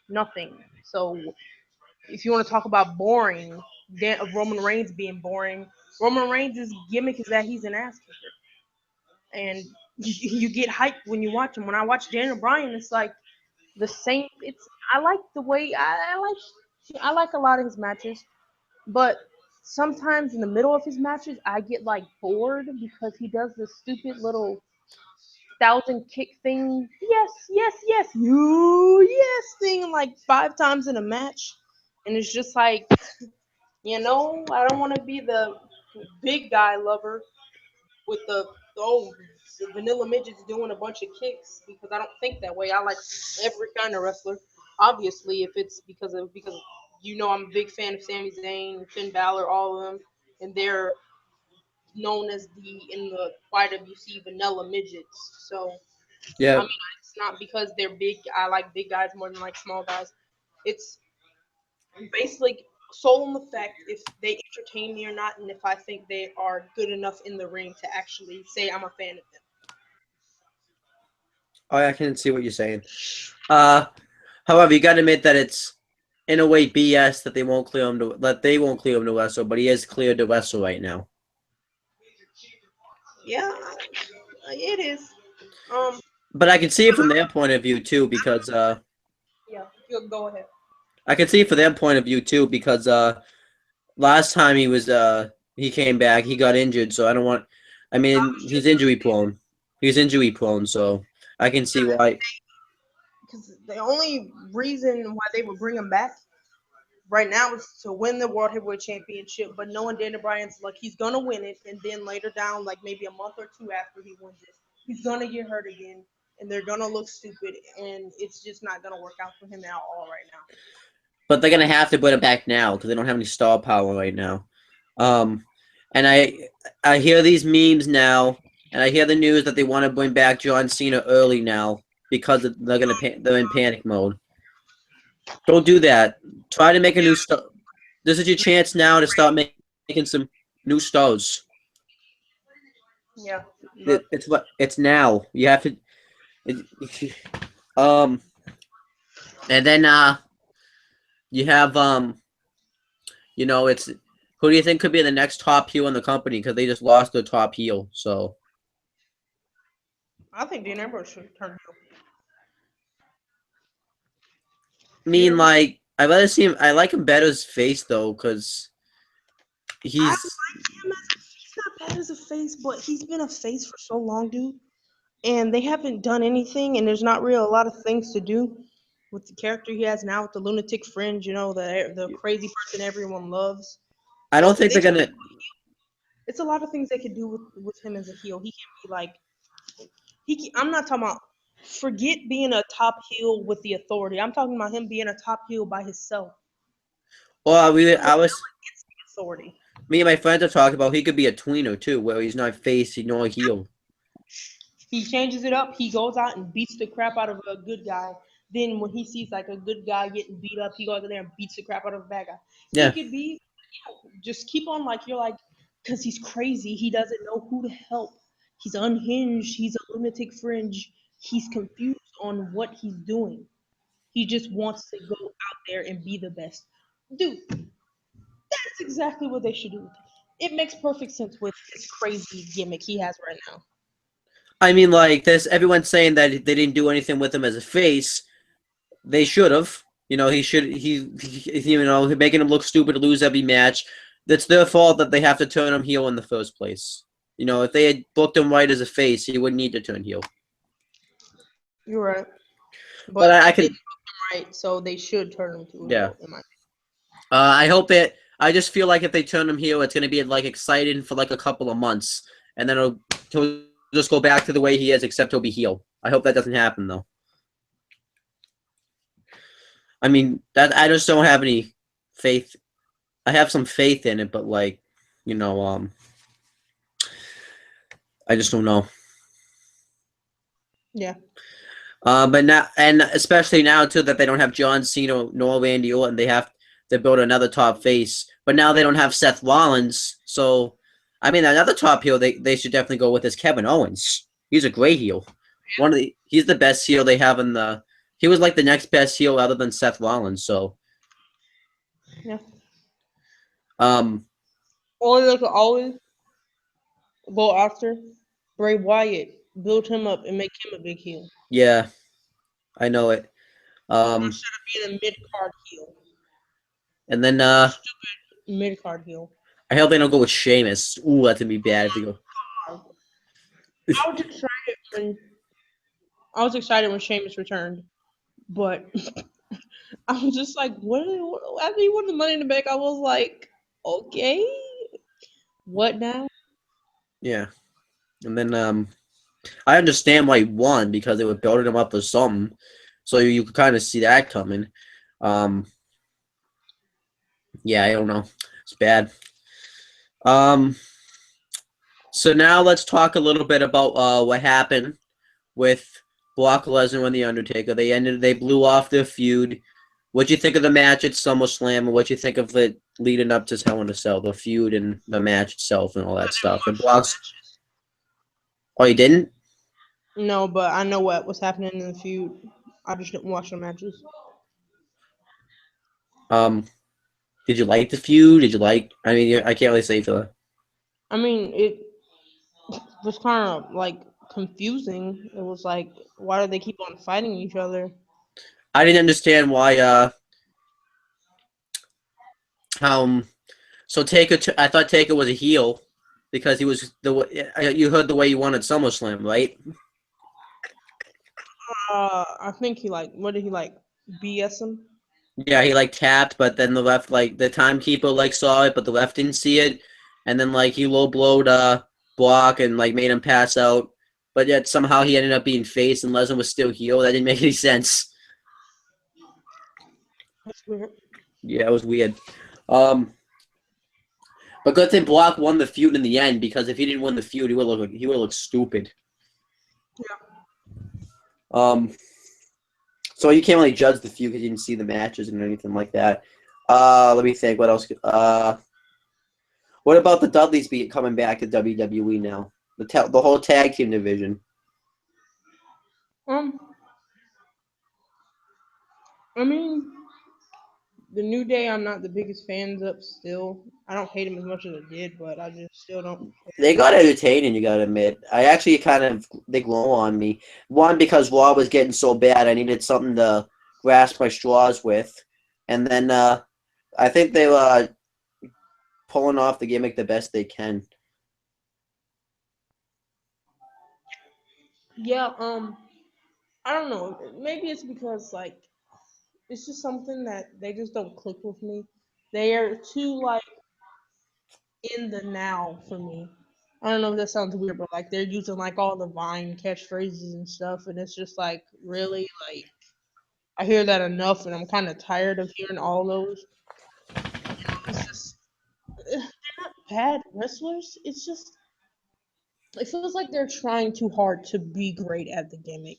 Nothing. So if you want to talk about boring, Roman Reigns being boring, Roman Reigns' gimmick is that he's an ass kicker, and you get hyped when you watch him. When I watch Daniel Bryan, it's like the same. I like the way I like a lot of his matches, but sometimes in the middle of his matches, I get like bored because he does this stupid little thousand kick thing. Yes, yes, yes, you yes thing like 5 times in a match, and it's just like I don't want to be the big guy lover with the vanilla midgets doing a bunch of kicks because I don't think that way. I like every kind of wrestler. Obviously, if it's because I'm a big fan of Sami Zayn, Finn Balor, all of them, and they're known as in the YWC vanilla midgets. So I yeah. mean, it's not because they're big. I like big guys more than like small guys. It's basically soul in the fact if they entertain me or not, and if I think they are good enough in the ring to actually say I'm a fan of them. Oh, I can see what you're saying. However, you got to admit that it's in a way BS that they won't clear him to wrestle, but he is cleared to wrestle right now. Yeah, it is. But I can see it from their point of view too, because Yeah, you go ahead. I can see it from their point of view too, because last time he came back, he got injured, so I don't want. I mean, he's injury prone. He's injury prone, so I can see why. Because the only reason why they would bring him back right now is to win the World Heavyweight Championship, but knowing Daniel Bryan's like he's gonna win it, and then later down, like maybe a month or two after he wins it, he's gonna get hurt again, and they're gonna look stupid, and it's just not gonna work out for him at all right now. But they're gonna have to put him back now because they don't have any star power right now. And I hear these memes now, and I hear the news that they want to bring back John Cena early now because they're in panic mode. Don't do that. Try to make a new star. This is your chance now to start making some new stars. Yeah. But It's now. You have to. It, um, and then you have it's who do you think could be the next top heel in the company because they just lost their top heel. So I think Dean Ambrose should turn heel. I You mean, know, like I rather see him. I like him better as face though because I he's. like him as he's not bad as a face, but he's been a face for so long, dude. And they haven't done anything, and there's not real a lot of things to do with the character he has now with the lunatic fringe, the crazy person everyone loves. I don't So think they they're could, gonna. it's a lot of things they could do with him as a heel. He can be like I'm not talking about forget being a top heel with the authority. I'm talking about him being a top heel by himself Well, with I was the authority. me and my friends are talking about he could be a tweener too, where he's not face, he's not heel. He changes it up. He goes out and beats the crap out of a good guy. Then when he sees like a good guy getting beat up, he goes in there and beats the crap out of a bad guy. He Yeah, could be just keep on like you're like because he's crazy. He doesn't know who to help. He's unhinged. He's a lunatic fringe. He's confused on what he's doing. He just wants to go out there and be the best. Dude, that's exactly what they should do. It makes perfect sense with his crazy gimmick he has right now. I mean, like this. Everyone's saying that they didn't do anything with him as a face. They should have. He should. Making him look stupid to lose every match. That's their fault that they have to turn him heel in the first place. If they had booked him right as a face, he wouldn't need to turn heel. You're right. But But I they can. didn't book him right, so they should turn him to a Yeah. heel, in my I hope it. I just feel like if they turn him heel, it's gonna be like exciting for like a couple of months, and then he'll just go back to the way he is, except he'll be heel. I hope that doesn't happen though. I mean, that I just don't have any faith. I have some faith in it, but like, you know, I just don't know. Yeah. But now, and especially now too, that they don't have John Cena nor Randy Orton, they have to build another top face. But now they don't have Seth Rollins, so I mean, another top heel they should definitely go with is Kevin Owens. He's a great heel. He's the best heel they have in the. He was like the next best heel other than Seth Rollins. So, Yeah. um, Or they could always go after Bray Wyatt, build him up, and make him a big heel yeah, I know it. Um, instead of being a mid card heel. and then Stupid mid card heel. I hope they don't go with Sheamus. Ooh, that's gonna be bad if they go. I was excited when Sheamus returned, but I was just like, what? After he won the Money in the Bank, I was like, okay, what now? Yeah, and then I understand why he won because they were building him up for something, so you could kind of see that coming. Um, yeah, I don't know. It's bad. Um, so now let's talk a little bit about what happened with Brock Lesnar and the Undertaker. They blew off their feud. What'd you think of the match at SummerSlam, and what'd you think of it leading up to Hell in a Cell, the feud and the match itself and all that stuff? And Brock's, oh, you didn't? No, but I know what was happening in the feud. I just didn't watch the matches. Um, did you like the feud? Did you like? I mean, I can't really say for that. I mean, it was kind of like confusing. It was like, why do they keep on fighting each other? I didn't understand why. Um. So Taker, I thought Taker was a heel because he was you heard the way he won at SummerSlam, right? I think he like, what did he like? BS him? Yeah, he like tapped, but then the left like the timekeeper like saw it, but the left didn't see it, and then like he low blowed Brock and like made him pass out, but yet somehow he ended up being face and Lesnar was still heel. That didn't make any sense. That's weird. Yeah, it was weird. But good thing Brock won the feud in the end because if he didn't win the feud, he would look stupid. Yeah. So you can't really judge the feud because you didn't see the matches and anything like that. Let me think. What else? What about the Dudleys coming back to WWE now? The whole tag team division. Um, I mean, the New Day, I'm not the biggest fans of still. I don't hate him as much as I did, but I just still don't care. They got entertaining, you gotta admit. I actually they glow on me. One, because Raw was getting so bad, I needed something to grasp my straws with, and then I think they were pulling off the gimmick the best they can. Yeah, I don't know. Maybe it's because like it's just something that they just don't click with me. They are too like in the now for me. I don't know if that sounds weird, but like they're using like all the Vine catchphrases and stuff, and it's just like really like I hear that enough, and I'm kind of tired of hearing all those. It's just they're not bad wrestlers. It's just it feels like they're trying too hard to be great at the gimmick.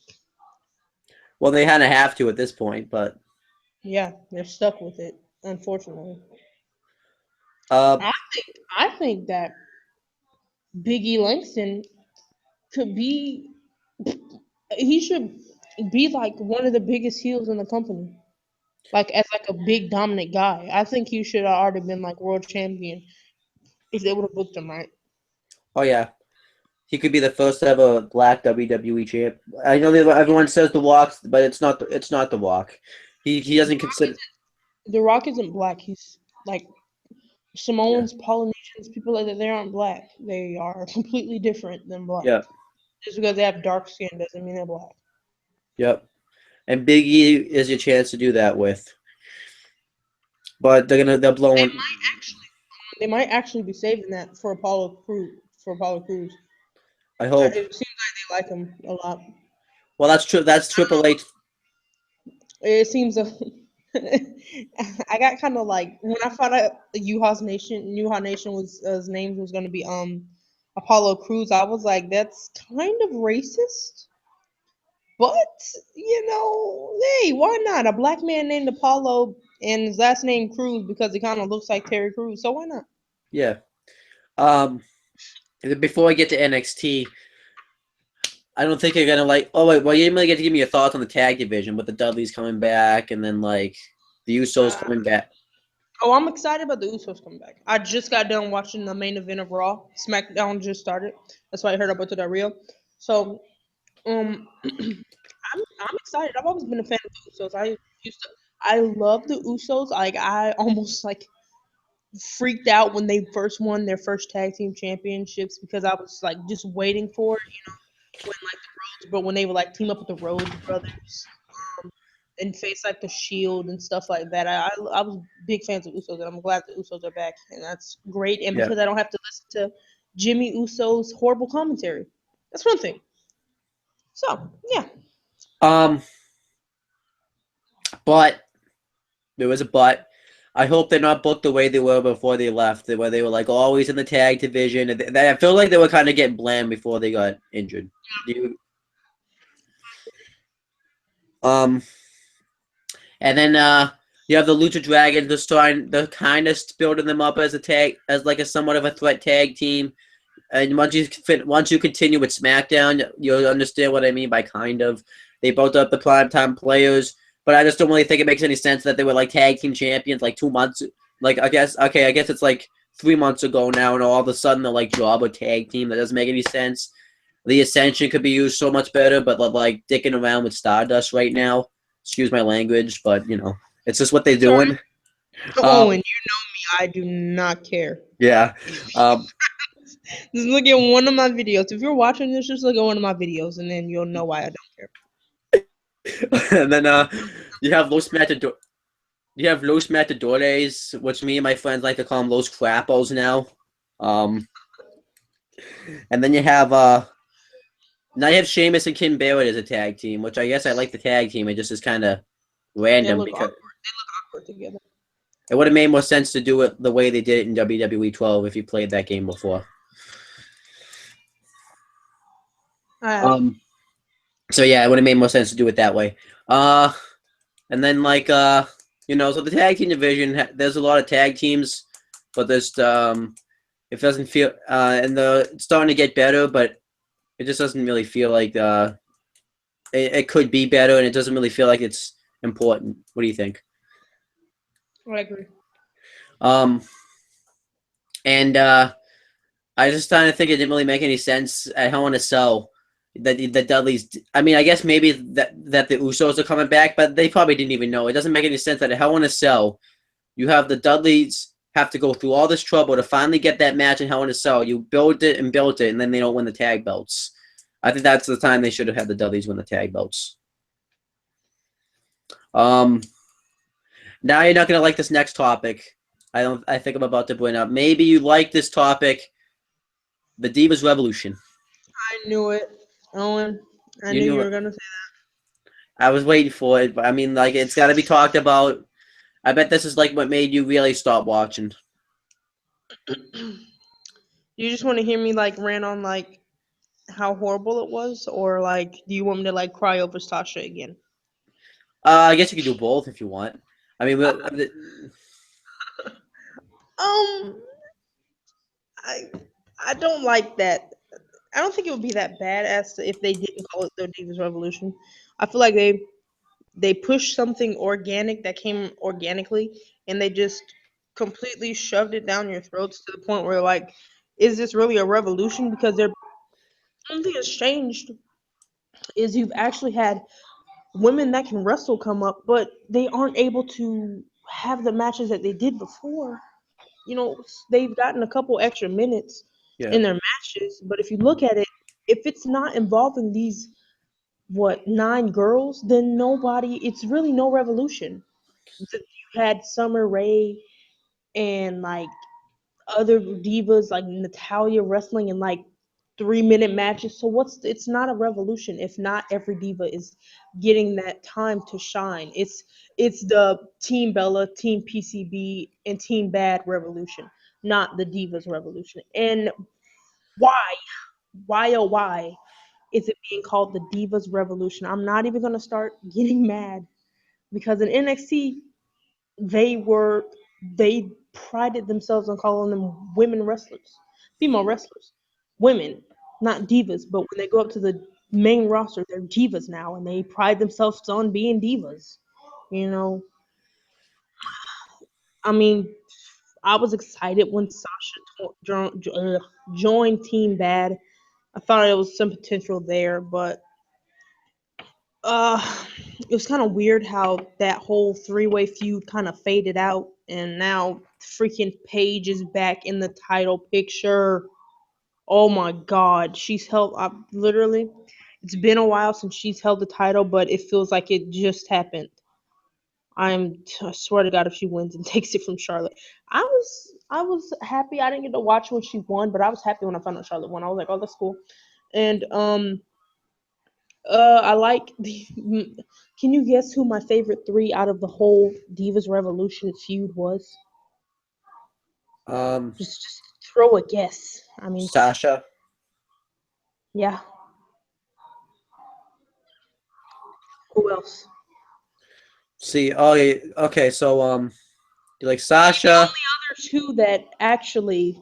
Well, they kind of have to at this point, but Yeah, they're stuck with it, unfortunately. uh, I think that Biggie Langston could be he should be like one of the biggest heels in the company. Like as like a big dominant guy. I think he should have already been like world champion if they would have booked him right. oh yeah, he could be the first ever Black WWE champ. I know that everyone says the Walk, but it's not the Walk. He doesn't consider. The Rock isn't black. He's like Yeah, Samoans, Polynesians, people like that. They aren't black. They are completely different than black. yeah, Just because they have dark skin doesn't mean they're black. yep. And Big E is your chance to do that with, but they're blowing. They might actually be saving that for Apollo Crews. For Apollo Crews, I hope. it seems like they like him a lot. Well, that's true. That's Triple H. It seems I got kind of like when I found out the Yuha Nation was his name was going to be Apollo Crews. I was like, that's kind of racist, but hey, why not? A black man named Apollo and his last name Cruz because he kind of looks like Terry Crews, so why not? Yeah. Um. Before I get to NXT, I don't think you're gonna like. Oh wait, well you didn't really get to give me your thoughts on the tag division with the Dudleys coming back, and then like the Usos Uh, coming back. oh, I'm excited about the Usos coming back. I just got done watching the main event of Raw. SmackDown just started. That's why I heard about that real. So, I'm excited. I've always been a fan of the Usos. I love the Usos. Like I almost like freaked out when they first won their first tag team championships because I was like just waiting for it, when like but when they would like team up with the Rhodes brothers and face like the Shield and stuff like that. I was big fans of Usos, and I'm glad the Usos are back, and that's great. And Yeah. because I don't have to listen to Jimmy Uso's horrible commentary, that's one thing. So yeah, Um. But there was a but. I hope they're not booked the way they were before they left, where they were like always in the tag division. And I feel like they were kind of getting bland before they got injured. You, um, and then you have the Lucha Dragons. They're kind of building them up as as like a somewhat of a threat tag team. And once you continue with SmackDown, you'll understand what I mean by kind of. They built up the primetime players, but I just don't really think it makes any sense that they were like tag team champions like 2 months. Like I guess it's like 3 months ago now, and all of a sudden they're like job or tag team. That doesn't make any sense. The Ascension could be used so much better, but like dicking around with Stardust right now. Excuse my language, but it's just what they're sorry, doing. Owen, you know me. I do not care. Yeah. Um, Just look at one of my videos. If you're watching this, just look at one of my videos, and then you'll know why I don't care. and then you have Los Matador. You have Los Matadores, which me and my friends like to call them Los Crappos now. Um, and then you have now you have Sheamus and Kim Barrett as a tag team, which I guess I like the tag team. It just is kind of They random look because awkward. They look awkward together. it would have made more sense to do it the way they did it in WWE 12 if you played that game before. I have. Um, so yeah, it would have made more sense to do it that way. And then like so the tag team division, there's a lot of tag teams, but there's It doesn't feel, and it's starting to get better, but it just doesn't really feel like it could be better, and it doesn't really feel like it's important. What do you think? I agree. Um, and I just kind of think it didn't really make any sense at Hell in a Cell that the Dudleys. I mean, I guess maybe that the Usos are coming back, but they probably didn't even know. It doesn't make any sense that at Hell in a Cell you have the Dudleys have to go through all this trouble to finally get that match in Hell in a Cell. You build it and built it, and then they don't win the tag belts. I think that's the time they should have had the Dudleys win the tag belts. Um, Now you're not gonna like this next topic. I don't. I think I'm about to bring up. Maybe you like this topic, the Divas Revolution. I knew it, Owen. I You knew knew you it. were gonna say I was waiting for it, but I mean, like, it's got to be talked about. I bet this is like what made you really stop watching. that. You just want to hear me like rant on like how horrible it was, or like do you want me to like cry over Sasha again? I guess you could do both if you want. I mean, Um, I I don't like that. I don't think it would be that bad as to if they didn't call it the Divas Revolution. I feel like they pushed something organic that came organically, and they just completely shoved it down your throats to the point where like, is this really a revolution? Because the only thing that's changed is you've actually had women that can wrestle come up, but they aren't able to have the matches that they did before. You know, they've gotten a couple extra minutes yeah, in their matches, but if you look at it, if it's not involving these what 9 girls, then nobody. It's really no revolution. You had Summer Rae and like other divas like Natalia wrestling in like 3 minute matches. So it's not a revolution if not every diva is getting that time to shine. It's the Team Bella, Team PCB, and Team Bad revolution, not the divas revolution. And why? Why oh why is it being called the divas revolution? I'm not even gonna start getting mad because in NXT they were they prided themselves on calling them women wrestlers, female wrestlers, women, not divas. But when they go up to the main roster, they're divas now, and they pride themselves on being divas. You know, I mean, I was excited when Sasha joined Team Bad. I thought there was some potential there, but it was kind of weird how that whole three-way feud kind of faded out, and now freaking Paige is back in the title picture. Oh my God, she's held up literally. It's been a while since she's held the title, but it feels like it just happened. I swear to God, if she wins and takes it from Charlotte, I was happy. I didn't get to watch when she won, but I was happy when I found out Charlotte won. I was like, oh, that's cool. And I like the. Can you guess who my favorite three out of the whole Divas Revolution feud was? um, Just throw a guess. I mean, Sasha. yeah. Who else? See, oh, yeah, okay, so you like The Sasha? other two that actually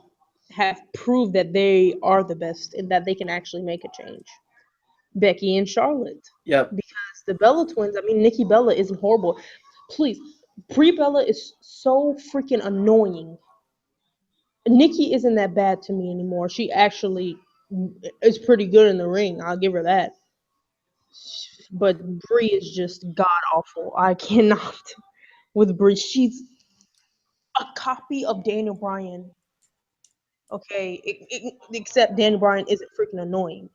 have proved that they are the best and that they can actually make a change. Becky and Charlotte. Yep. Because the Bella twins, I mean, Nikki Bella isn't horrible. Please, Brie Bella is so freaking annoying. Nikki isn't that bad to me anymore. She actually is pretty good in the ring. I'll give her that. But Brie is just god awful. I cannot with Brie. She's a copy of Daniel Bryan. Okay, except Daniel Bryan isn't freaking annoying.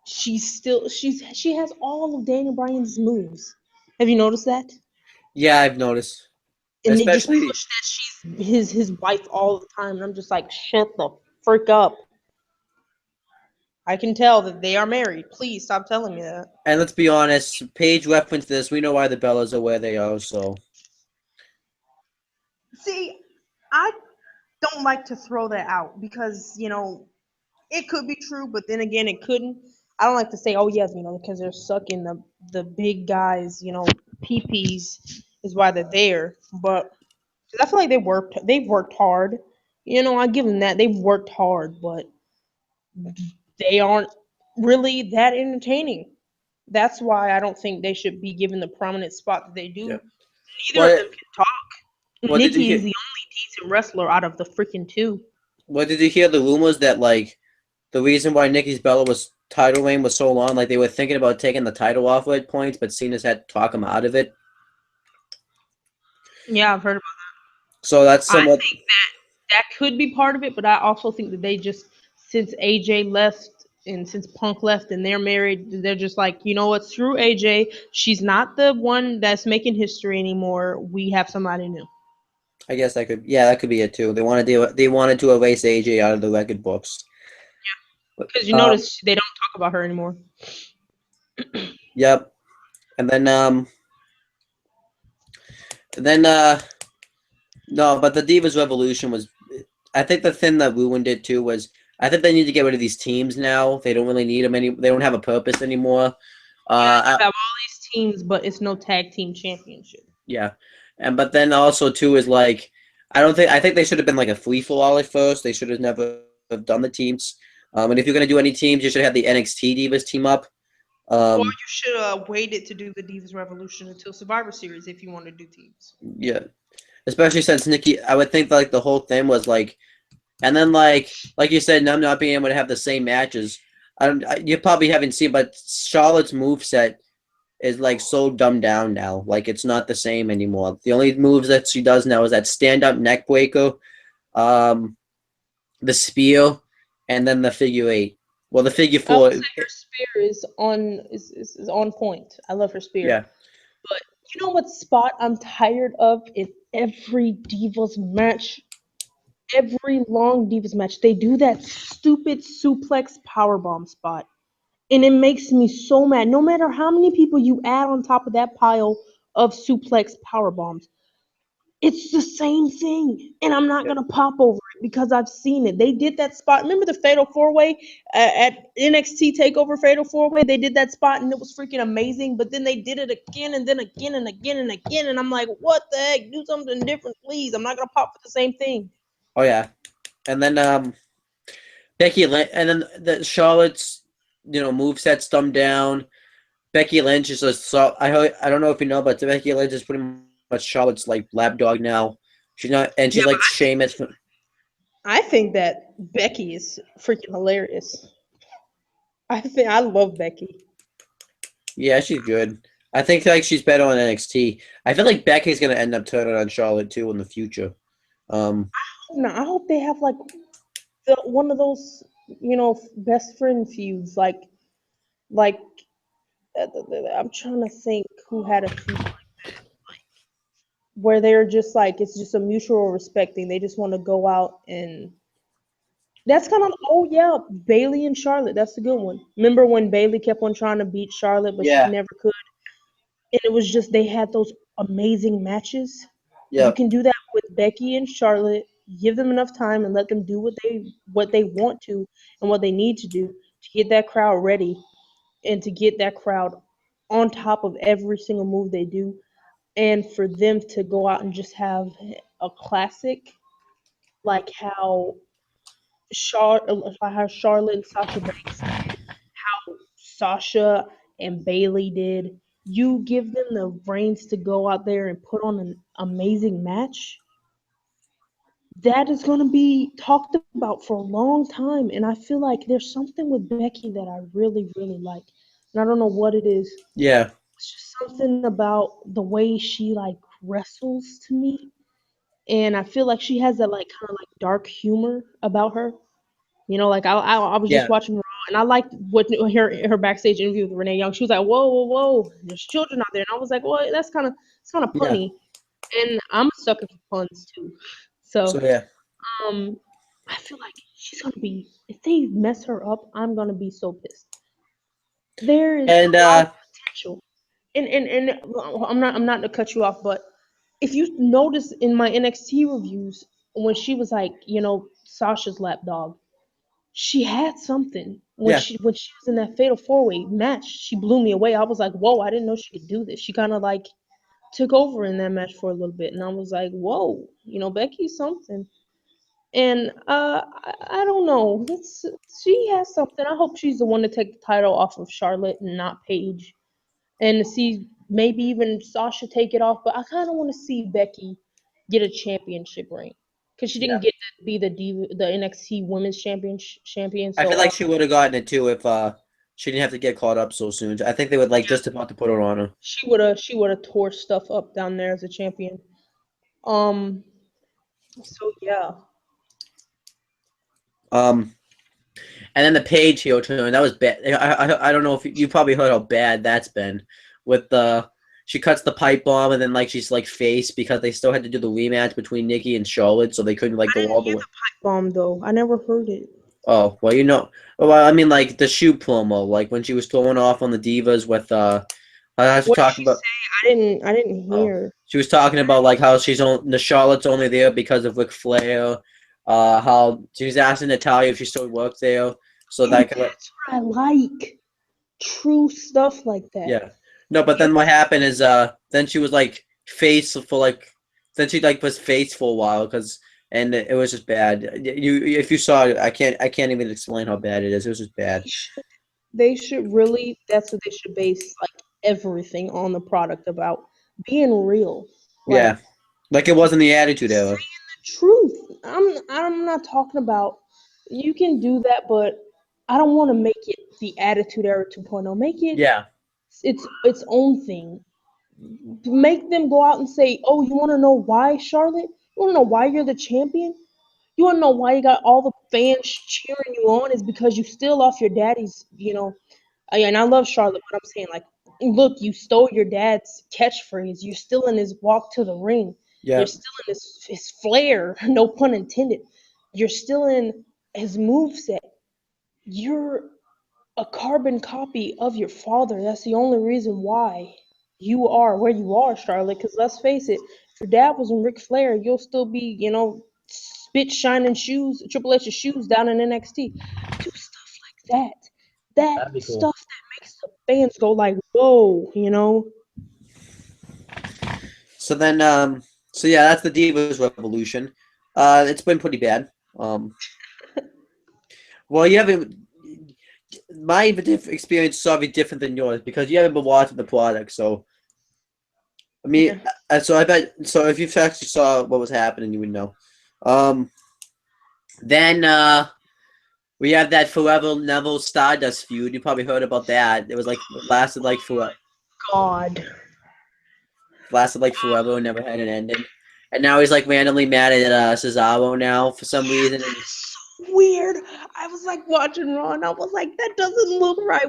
She has all of Daniel Bryan's moves. Have you noticed that? Yeah, I've noticed. And they just Especially, push that she's his wife all the time. And I'm just like, shut the frick up. I can tell that they are married. Please stop telling me that. and let's be honest, Paige referenced this. We know why the Bellas are where they are, so. See, I don't like to throw that out because, it could be true, but then again, it couldn't. I don't like to say, oh, yes, because they're sucking the big guys, PPs is why they're there. But 'cause I feel like they've worked hard. I give them that. They've worked hard, but they aren't really that entertaining. That's why I don't think they should be given the prominent spot that they Yeah. do. Neither of them What can talk. what did you Nikki is hear? the only decent wrestler out of the freaking two. What did you hear the rumors that like the reason why Nikki's Bella was title reign was so long, like they were thinking about taking the title off at points, but Cena's had to talk him out of it. Yeah, I've heard about. So that's I somewhat. think that could be part of it, but I also think that they just, since AJ left and since Punk left and they're married, they're just like, you know what, screw AJ. She's not the one that's making history anymore. We have somebody new. I guess that could, yeah, that could be it too. They wanted to erase AJ out of the record books. But, Because you notice they don't talk about her anymore. yep. And then no, but the Divas Revolution was. I think the thing that ruined it too was I think they need to get rid of these teams now. They don't really need them any. They don't have a purpose anymore. Yeah, Uh, you have all these teams, but it's no tag team championship. yeah, and but then also too is like I think they should have been like a free for all at first. They should have never have done the teams. And if you're gonna do any teams, you should have the NXT Divas team up. Or Um, you should have waited to do the Divas Revolution until Survivor Series if you want to do teams. yeah, especially since Nikki, I would think like the whole thing was like, and then like you said, them not being able to have the same matches. You probably haven't seen, but Charlotte's move set is like so dumbed down now. Like it's not the same anymore. The only moves that she does now is that stand up neck breaker, um, the spear, and then the figure eight. Well, the figure I would four, say her spear is on point. I love her spear. yeah, But you know what spot I'm tired of in every Divas match? Every long Divas match, they do that stupid suplex powerbomb spot. And it makes me so mad. No matter how many people you add on top of that pile of suplex power bombs, it's the same thing. And I'm not yeah. gonna pop over it because I've seen it. They did that spot. Remember the Fatal Four Way at NXT Takeover Fatal Four Way? They did that spot and it was freaking amazing. But then they did it again and then again and again and again. And I'm like, what the heck? Do something different, please. I'm not gonna pop for the same thing. Oh yeah, and then Becky Lynch, and then the Charlotte's move sets dumbed down. Becky Lynch is I don't know if you know, but Becky Lynch is pretty much Charlotte's like lapdog now. She's not, and Yeah, she's like Sheamus. I think that Becky is freaking hilarious. I love Becky. Yeah, she's good. I think like she's better on NXT. I feel like Becky's gonna end up turning on Charlotte too in the future. Um, No, I hope they have like one of those, best friend feuds. Like I'm trying to think who had a feud where they're just like it's just a mutual respecting. They just want to go out and that's kind of, oh yeah, Bailey and Charlotte. That's a good one. Remember when Bailey kept on trying to beat Charlotte, but she yeah, never could, and it was just they had those amazing matches. You yeah, can do that with Becky and Charlotte. Give them enough time and let them do what they want to and what they need to do to get that crowd ready and to get that crowd on top of every single move they do, and for them to go out and just have a classic like how Charlotte and Sasha Banks did, how Sasha and Bailey did. You give them the reins to go out there and put on an amazing match. That is going to be talked about for a long time. And I feel like there's something with Becky that I really, really like. And I don't know what it is. yeah, It's just something about the way she like wrestles to me. And I feel like she has that like kind of like dark humor about her. Like I was just yeah, watching Raw, and I liked what her backstage interview with Renee Young. She was like, "Whoa, whoa, whoa! There's children out there," and I was like, "Well, it's kind of yeah. punny," and I'm a sucker for puns too. So So, yeah, um, I feel like she's gonna be. If they mess her up, I'm gonna be so pissed. There is and a lot of potential, and I'm not to cut you off, but if you notice in my NXT reviews when she was like, Sasha's lapdog, she had something when yeah, she was in that fatal four way match. She blew me away. I was like, whoa, I didn't know she could do this. She kind of like took over in that match for a little bit, and I was like, whoa, Becky's something. And I don't know. She has something. I hope she's the one to take the title off of Charlotte and not Paige. And to see maybe even Sasha take it off. But I kind of want to see Becky get a championship ring because she Yeah. didn't get to be the NXT Women's Champion. I So feel like she would have gotten it too if she didn't have to get caught up so soon. I think they would like just about to put her on her. she would have tore stuff up down there as a champion. Um. So yeah. Um, and then the Paige heel turn, that was bad. I don't know if you probably heard how bad that's been. With the she cuts the pipe bomb and then like she's like face because they still had to do the rematch between Nikki and Charlotte, so they couldn't like I go didn't all the hear way. the pipe bomb though. I never heard it. Oh well, well I mean like the shoe promo, like when she was throwing off on the divas with I was What did talking she about. say? I didn't Oh, hear. she was talking about like how the Charlotte's only there because of Ric Flair. How she was asking Natalia if she still worked there, so And that could that's what I like. True stuff like that. yeah. No, but then what happened is then she was like face for like then she like was face for a while and it was just bad. You if you saw it, I can't even explain how bad it is. It was just bad. They should really. That's what they should base like everything on the product about being real. Like Yeah, like it wasn't the Attitude Era. truth. I'm not talking about you can do that, but I don't want to make it the Attitude Era 2.0. Make it Yeah, its own thing. Make them go out and say, "Oh, you want to know why, Charlotte? You want to know why you're the champion? You want to know why you got all the fans cheering you on is because you still off your daddy's, and I love Charlotte, but I'm saying like, look, you stole your dad's catchphrase. You're still in his walk to the ring. You're yeah. still in his flair, no pun intended. You're still in his moveset. You're a carbon copy of your father. That's the only reason why you are where you are, Charlotte. Because let's face it, if your dad was in Ric Flair, you'll still be, spit shining shoes, Triple H's shoes down in NXT. Do stuff like that. That That'd be cool. stuff that makes the fans go like, whoa. So then, so yeah, that's the Divas Revolution. It's been pretty bad. Well, you haven't. My experience is obviously different than yours because you haven't been watching the product. So, I Yeah. mean, so I bet. So if you actually saw what was happening, you would know. Um, then we have that Forever Neville Stardust feud. You probably heard about that. It was like God. lasted like forever and never had an ending. And now he's like randomly mad at Cesaro now for some reason. And Weird. I was like watching Raw and I was like, that doesn't look right.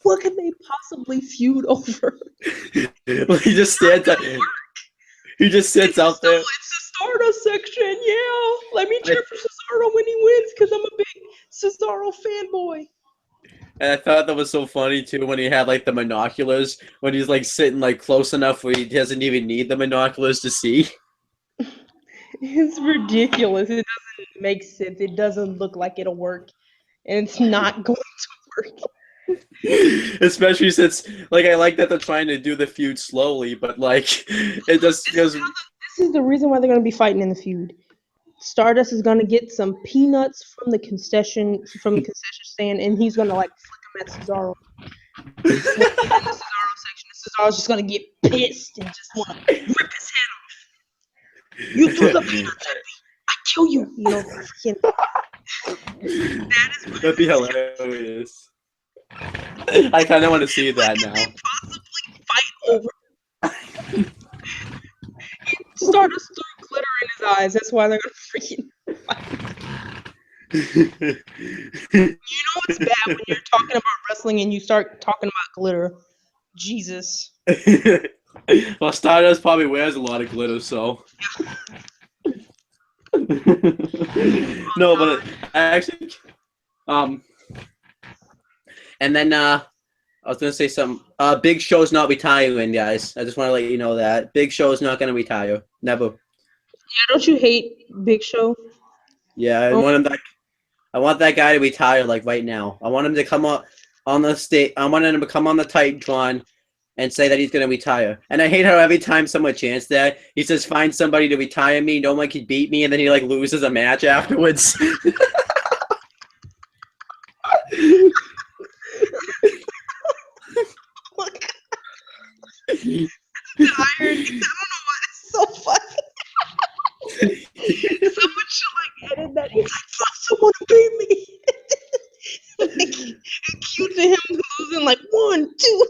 What could they possibly feud over? he just stands up. He just sits out there. It's the Stardust section, yeah. Let me cheer for Cesaro when he wins because I'm a big Cesaro fanboy. And I thought that was so funny too when he had like the binoculars when he's like sitting like close enough where he doesn't even need the binoculars to see. It's ridiculous. It doesn't make sense. It doesn't look like it'll work. And it's not going to work. Especially since like I like that they're trying to do the feud slowly, but like it just goes. This is the reason why they're going to be fighting in the feud. Stardust is going to get some peanuts from the concession stand, and he's going to like flick them at Cesaro. In the Cesaro section, Cesaro's just going to get pissed and just want to rip his head off. You threw the peanuts at me. I kill you. That'd be hilarious. I kind of want to see that now. Possibly fight over. Stardust threw glitter in his eyes. That's why they're gonna freaking fight. It's bad when you're talking about wrestling and you start talking about glitter. Jesus. Well, Stardust probably wears a lot of glitter, so. No, but I actually, and then I was gonna say something. Big Show's not retiring, guys. I just want to let you know that Big Show's not gonna retire. Never. Yeah, don't you hate Big Show? Yeah, I want that guy to retire like right now. I want him to come on the stage. I want him to come on the Titantron and say that he's gonna retire. And I hate how every time someone chants that, he says, "Find somebody to retire me. No one can beat me," and then he like loses a match afterwards. I heard. I don't know why it's so funny. Someone should like edit that. He's like, "Fuck, someone to beat me." Like, cute to him losing like 1, 2.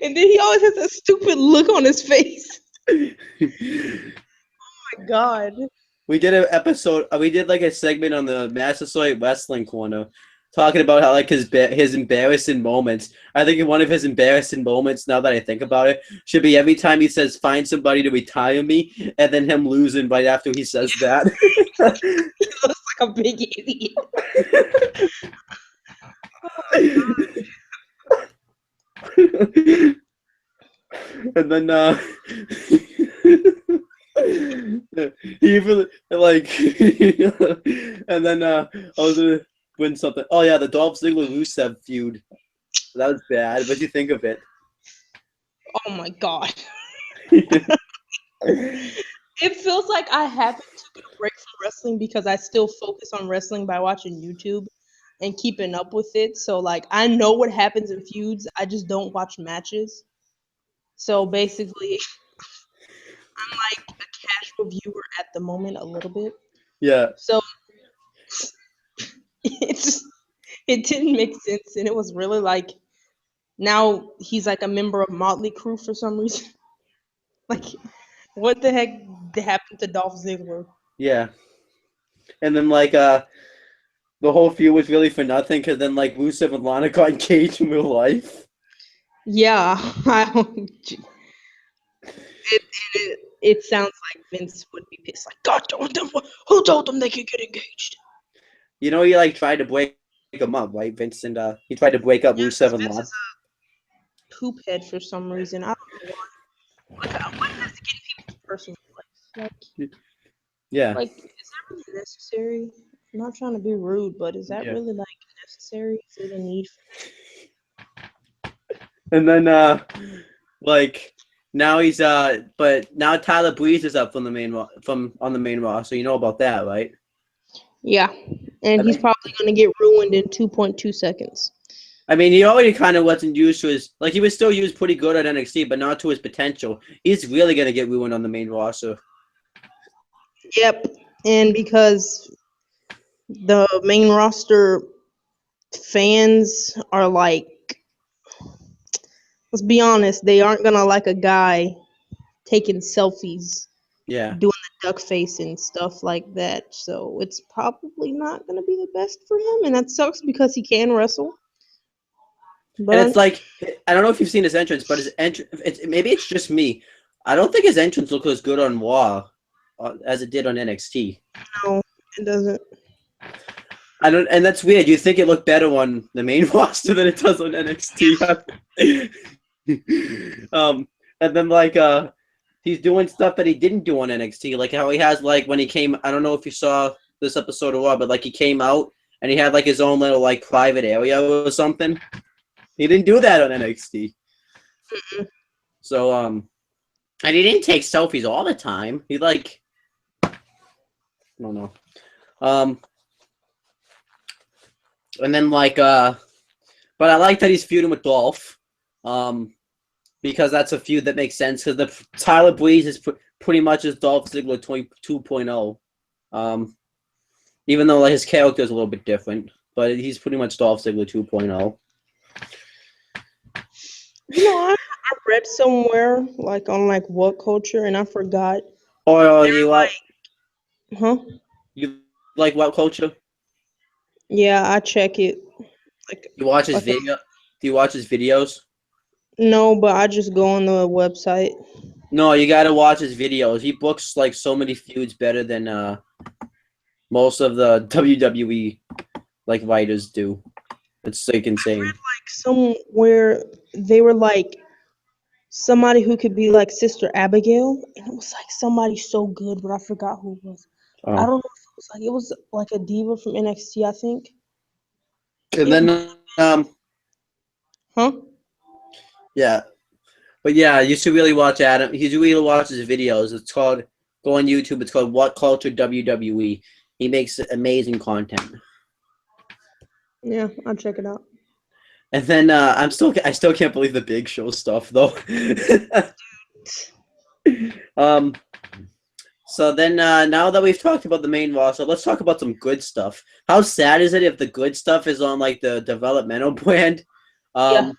And then he always has a stupid look on his face. Oh my god. We did an episode. We did like a segment on the Massasoit Wrestling Corner, talking about how like his embarrassing moments. I think one of his embarrassing moments, now that I think about it, should be every time he says, "Find somebody to retire me," and then him losing right after he says that. He looks like a big idiot. And then he even like and then I was gonna win something. Oh yeah, the Dolph Ziggler Rusev feud. That was bad. What'd you think of it? Oh my god. It feels like I haven't taken a break from wrestling because I still focus on wrestling by watching YouTube and keeping up with it. So like I know what happens in feuds. I just don't watch matches. So basically I'm like a casual viewer at the moment a little bit. Yeah. So it didn't make sense and it was really like now he's like a member of Motley Crue for some reason. Like what the heck happened to Dolph Ziggler? Yeah. And then like the whole feud was really for nothing because then like Rusev and Lana got engaged in real life. Yeah, it sounds like Vince would be pissed. Like, God, who told them they could get engaged? You know, he like tried to break them up, right? Vince and he tried to break up Yeah, Rusev and Vince Lana. is a poop head for some reason. I don't know why. Like, what has to get in people's personal life? Yeah. Like, is that really necessary? I'm not trying to be rude, but is that Yeah. really like necessary? Is it a need? And then like now he's but now Tyler Breeze is up from the main on the main roster. You know about that, right? Yeah, and he's probably gonna get ruined in 2.2 seconds. I mean, he already kind of wasn't used to his he was still used pretty good at NXT, but not to his potential. He's really gonna get ruined on the main roster. Yep, and because the main roster fans are like, let's be honest, they aren't gonna like a guy taking selfies, Yeah. doing the duck face and stuff like that. So it's probably not gonna be the best for him, and that sucks because he can wrestle. But And it's like I don't know if you've seen his entrance, but his entrance maybe it's just me. I don't think his entrance looked as good on Raw as it did on NXT. no, it doesn't. I don't, and that's weird. You think it looked better on the main roster than it does on NXT. And then like he's doing stuff that he didn't do on NXT, like how he has like when he came. I don't know if you saw this episode of Raw, but like he came out and he had like his own little like private area or something. He didn't do that on NXT. So and he didn't take selfies all the time. He like I don't know. And then like but I like that he's feuding with Dolph. Because that's a feud that makes sense. Because the Tyler Breeze is pretty much as Dolph Ziggler 2.0. Even though like, his character is a little bit different, but he's pretty much Dolph Ziggler 2.0. You know, I read somewhere like on like What Culture, and I forgot. Oh, you like? Huh? You like What Culture? Yeah, I check it. Like You watch his video? Do you watch his videos? no, but I just go on the website. No, you gotta watch his videos. He books like so many feuds better than most of the WWE like writers do. It's like insane. I read like somewhere they were like somebody who could be like Sister Abigail, and it was like somebody so good, but I forgot who it was. I don't know if it was like a diva from NXT, I think. And then Huh? Yeah. But yeah, you should really watch Adam. You should really watch his videos. It's called, go on YouTube. It's called What Culture WWE. He makes amazing content. Yeah, I'll check it out. And then I still can't believe the Big Show stuff though. um. So then now that we've talked about the main roster, let's talk about some good stuff. How sad is it if the good stuff is on like the developmental brand? Yeah.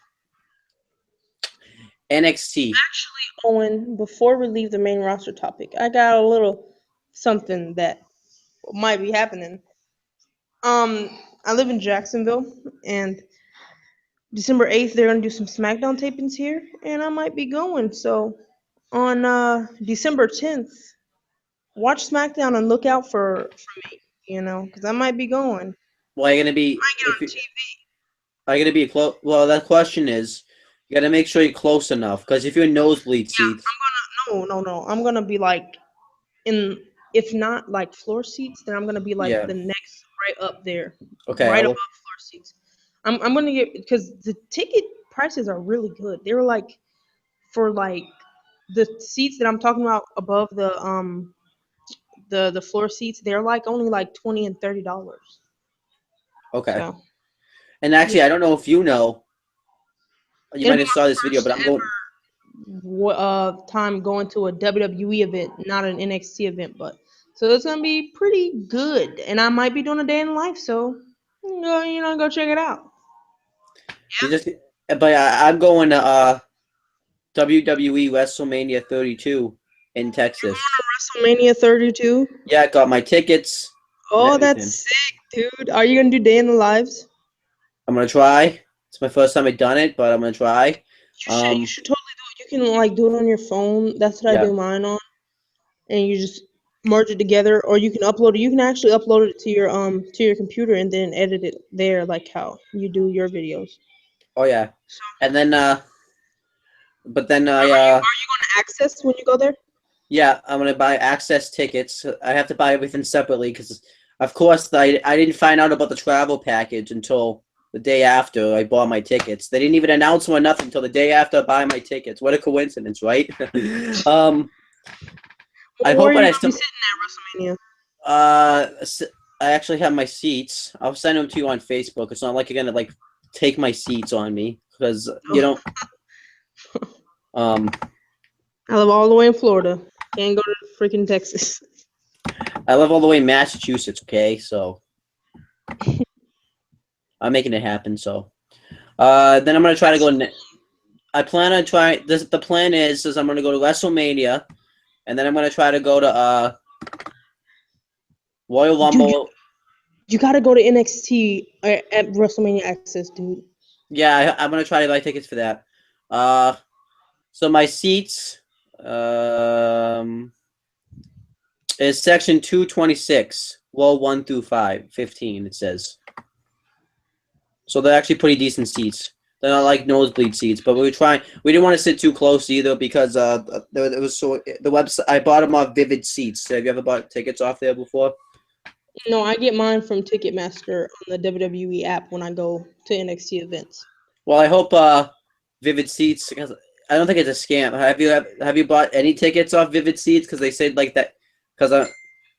NXT. Actually, Owen, before we leave the main roster topic, I got a little something that might be happening. I live in Jacksonville, and December 8th they're gonna do some SmackDown tapings here, and I might be going. So on December 10th, watch SmackDown and look out for me. Because I might be going. Well, are you gonna be I get if on you TV. are you gonna be close? Well, that question is, you gotta make sure you're close enough because if you're in nosebleed Yeah, seats, no. I'm gonna be like in, if not like floor seats, then I'm gonna be like yeah. the next right up there, Okay. right above floor seats. I'm gonna get, because the ticket prices are really good. They're like, for like the seats that I'm talking about above the floor seats, they're like only like $20 and $30. Okay. So And actually, yeah, I don't know if you know, you it'll might be have saw this my video, first but I'm going. time going to a WWE event, not an NXT event, but so it's gonna be pretty good, and I might be doing a day in life, so go check it out. You just, but I'm going to WWE WrestleMania 32 in Texas. WrestleMania 32. Yeah, I got my tickets and Oh, everything. that's sick, dude. Are you gonna do day in the lives? I'm gonna try. It's my first time I've done it, but I'm gonna try. You should totally do it. You can like do it on your phone. That's what I Yeah. do mine on, and you just merge it together, or you can upload it. You can actually upload it to your computer and then edit it there, like how you do your videos. Oh yeah. So, And then but then are you going to Access when you go there? yeah, I'm gonna buy access tickets. I have to buy everything separately because, of course, I didn't find out about the travel package until the day after I bought my tickets. They didn't even announce them or nothing until the day after I buy my tickets. What a coincidence, right? I Where hope are when you I going to be still sitting at WrestleMania? I actually have my seats. I'll send them to you on Facebook. It's not like you're gonna like take my seats on me because you don't. Um, I live all the way in Florida. Can't go to freaking Texas. I live all the way in Massachusetts. Okay, so I'm making it happen. So, then I'm gonna try to go. I plan on trying this. The plan is I'm gonna go to WrestleMania, and then I'm gonna try to go to Royal Dude, Rumble. you got to go to NXT at WrestleMania Access, dude. Yeah, I'm gonna try to buy tickets for that. Uh, so my seats is section 226, row 1 through 15. It says. So they're actually pretty decent seats. They're not like nosebleed seats, but we were trying. We didn't want to sit too close either because it was so the website. I bought them off Vivid Seats. Have you ever bought tickets off there before? No, I get mine from Ticketmaster on the WWE app when I go to NXT events. Well, I hope Vivid Seats, because I don't think it's a scam. Have you bought any tickets off Vivid Seats? Because they said like that. Because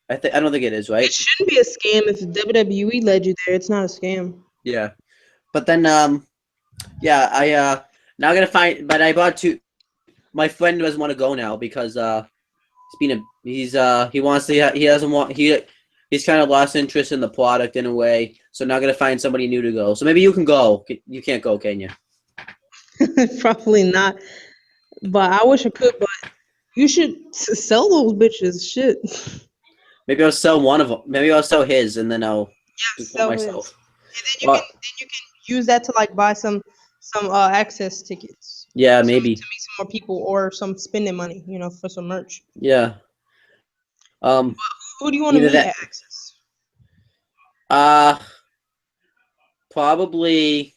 I don't think it is, right? It shouldn't be a scam if WWE led you there. It's not a scam. Yeah, but then yeah, I now gonna find. But I bought two. My friend doesn't want to go now because he wants to, he doesn't want, he's kind of lost interest in the product in a way. So now gonna find somebody new to go. So maybe you can go. You can't go, can you? Probably not. But I wish I could. But you should sell those bitches. Shit. Maybe I'll sell one of them. Maybe I'll sell his, and then I'll just go Sell his. myself. And then Well, you can use that to like buy some access tickets. yeah, To maybe. meet some more people, or some spending money, for some merch. Yeah. Who do you want to Either meet that. at Access? Probably.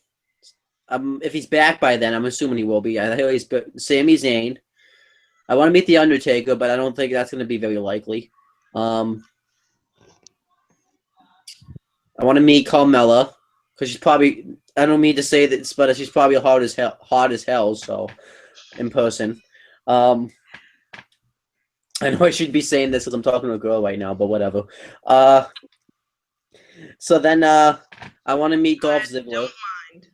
If he's back by then, I'm assuming he will be. I think he's Sami Zayn. I want to meet the Undertaker, but I don't think that's going to be very likely. I want to meet Carmella because she's probably. I don't mean to say this, but she's probably hot as hell. So in person, um, I know I should be saying this because I'm talking to a girl right now, but whatever. Uh, so then I want to meet Dolph Ziggler, Mind.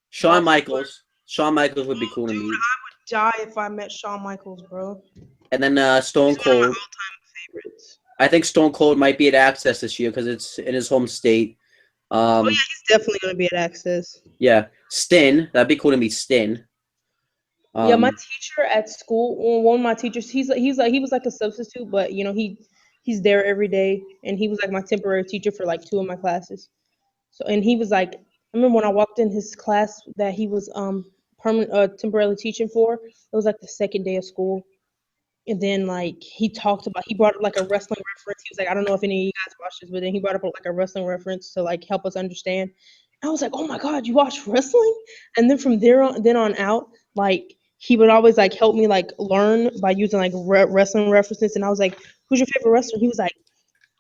Shawn Dolph Ziggler. Michaels. Shawn Michaels would be Oh, cool to dude, meet, I would die if I met Shawn Michaels, bro. and then Stone He's one of my Cold. all-time favorites. I think Stone Cold might be at Access this year because it's in his home state. Oh yeah, he's definitely gonna be at Access. Yeah, Stin. That'd be cool to meet Stin. Yeah, my Um, teacher at school, well, one of my teachers, he was like a substitute, but he's there every day, and he was like my temporary teacher for like two of my classes. So, and he was like, I remember when I walked in his class that he was permanent temporarily teaching for. It was like the second day of school, and then like he brought up like a wrestling reference. He was like, I don't know if any of you guys watched this, but then he brought up like a wrestling reference to like help us understand. I was like, oh my god, you watch wrestling? And then from then on out, like he would always like help me like learn by using like wrestling references. And I was like, who's your favorite wrestler? He was like,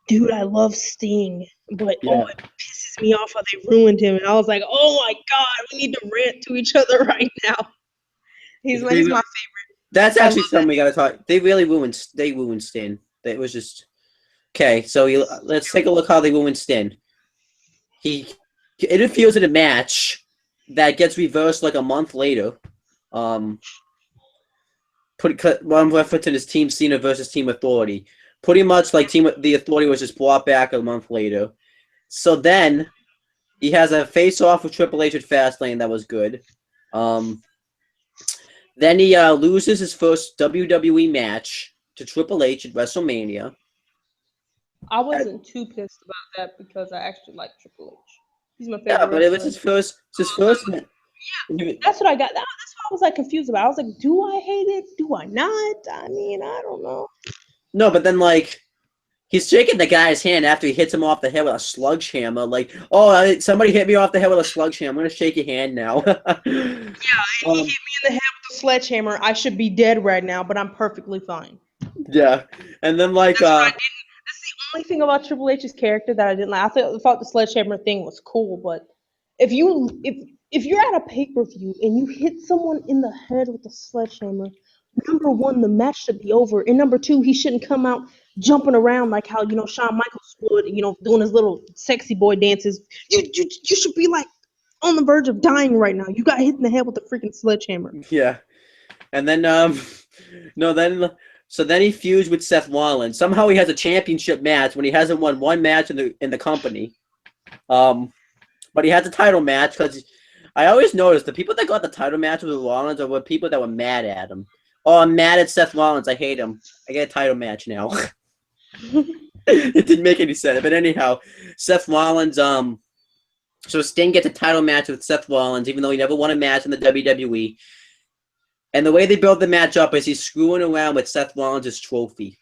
dude, I love Sting, but oh, yeah, it pisses me off how they ruined him. And I was like, oh my god, we need to rant to each other right now. they, He's my favorite. that's I love actually that something we gotta talk. They ruined Stin. It was just okay. So let's take a look how they ruined Stin. He interferes in a match that gets reversed like a month later. Um, one reference to his Team Cena versus Team Authority. Pretty much like the Authority was just brought back a month later. So then he has a face off with Triple H at Fastlane that was good. Then he loses his first WWE match to Triple H at WrestleMania. I wasn't too pissed about that because I actually like Triple H. He's my Yeah, favorite but it was wrestler. his first. It's his first. That's what I got. That's what I was like confused about. I was like, do I hate it? Do I not? I mean, I don't know. No, but then like he's shaking the guy's hand after he hits him off the head with a sledgehammer. Like, oh, somebody hit me off the head with a sledgehammer. I'm gonna shake your hand now. Yeah, he hit me in the head with a sledgehammer. I should be dead right now, but I'm perfectly fine. Yeah, and then like That's what I didn't. That's the only thing about Triple H's character that I didn't like. I thought the sledgehammer thing was cool, but if you're at a pay per view and you hit someone in the head with a sledgehammer, number one, the match should be over, and number two, he shouldn't come out jumping around like how Shawn Michaels would, doing his little sexy boy dances. You should be like on the verge of dying right now. You got hit in the head with a freaking sledgehammer. yeah, and then no so then he feuds with Seth Rollins. Somehow he has a championship match when he hasn't won one match in the company. But he has a title match because I always noticed the people that got the title match with Rollins were people that were mad at him. Oh, I'm mad at Seth Rollins. I hate him. I get a title match now. It didn't make any sense. But anyhow, Seth Rollins, so Sting gets a title match with Seth Rollins, even though he never won a match in the WWE. And the way they build the match up is he's screwing around with Seth Rollins' trophy.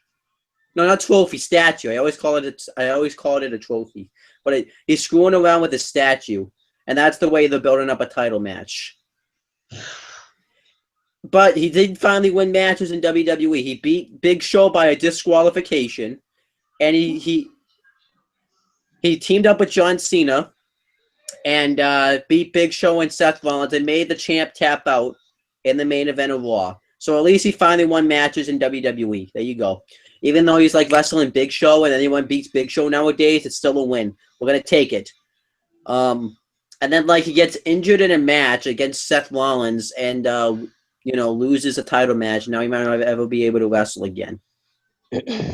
No, not trophy, statue. I always call it a trophy. But he's screwing around with his statue. And that's the way they're building up a title match. But he did finally win matches in WWE. He beat Big Show by a disqualification. And he teamed up with John Cena and beat Big Show and Seth Rollins and made the champ tap out in the main event of Raw. So at least he finally won matches in WWE. There you go. Even though he's like wrestling Big Show and anyone beats Big Show nowadays, it's still a win. We're gonna take it. And then like he gets injured in a match against Seth Rollins and loses a title match. Now he might not ever be able to wrestle again.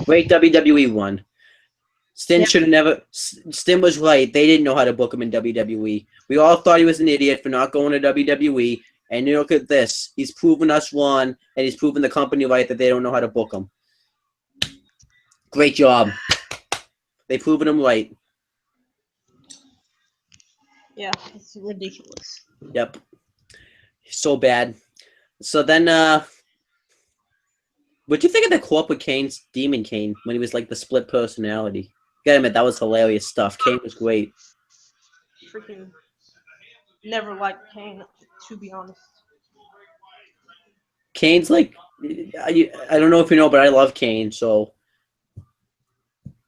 Great WWE run. Yeah. Stin was right. They didn't know how to book him in WWE. We all thought he was an idiot for not going to WWE. And you look at this. He's proven us wrong, and he's proven the company right that they don't know how to book him. Great job. They've proven him right. Yeah, it's ridiculous. Yep. So bad. So then, what'd you think of the Corporate Kane's Demon Kane when he was like the split personality? Gotta admit, that was hilarious stuff. Kane was great. Freaking never liked Kane, to be honest. Kane's like, I don't know if you know, but I love Kane, so.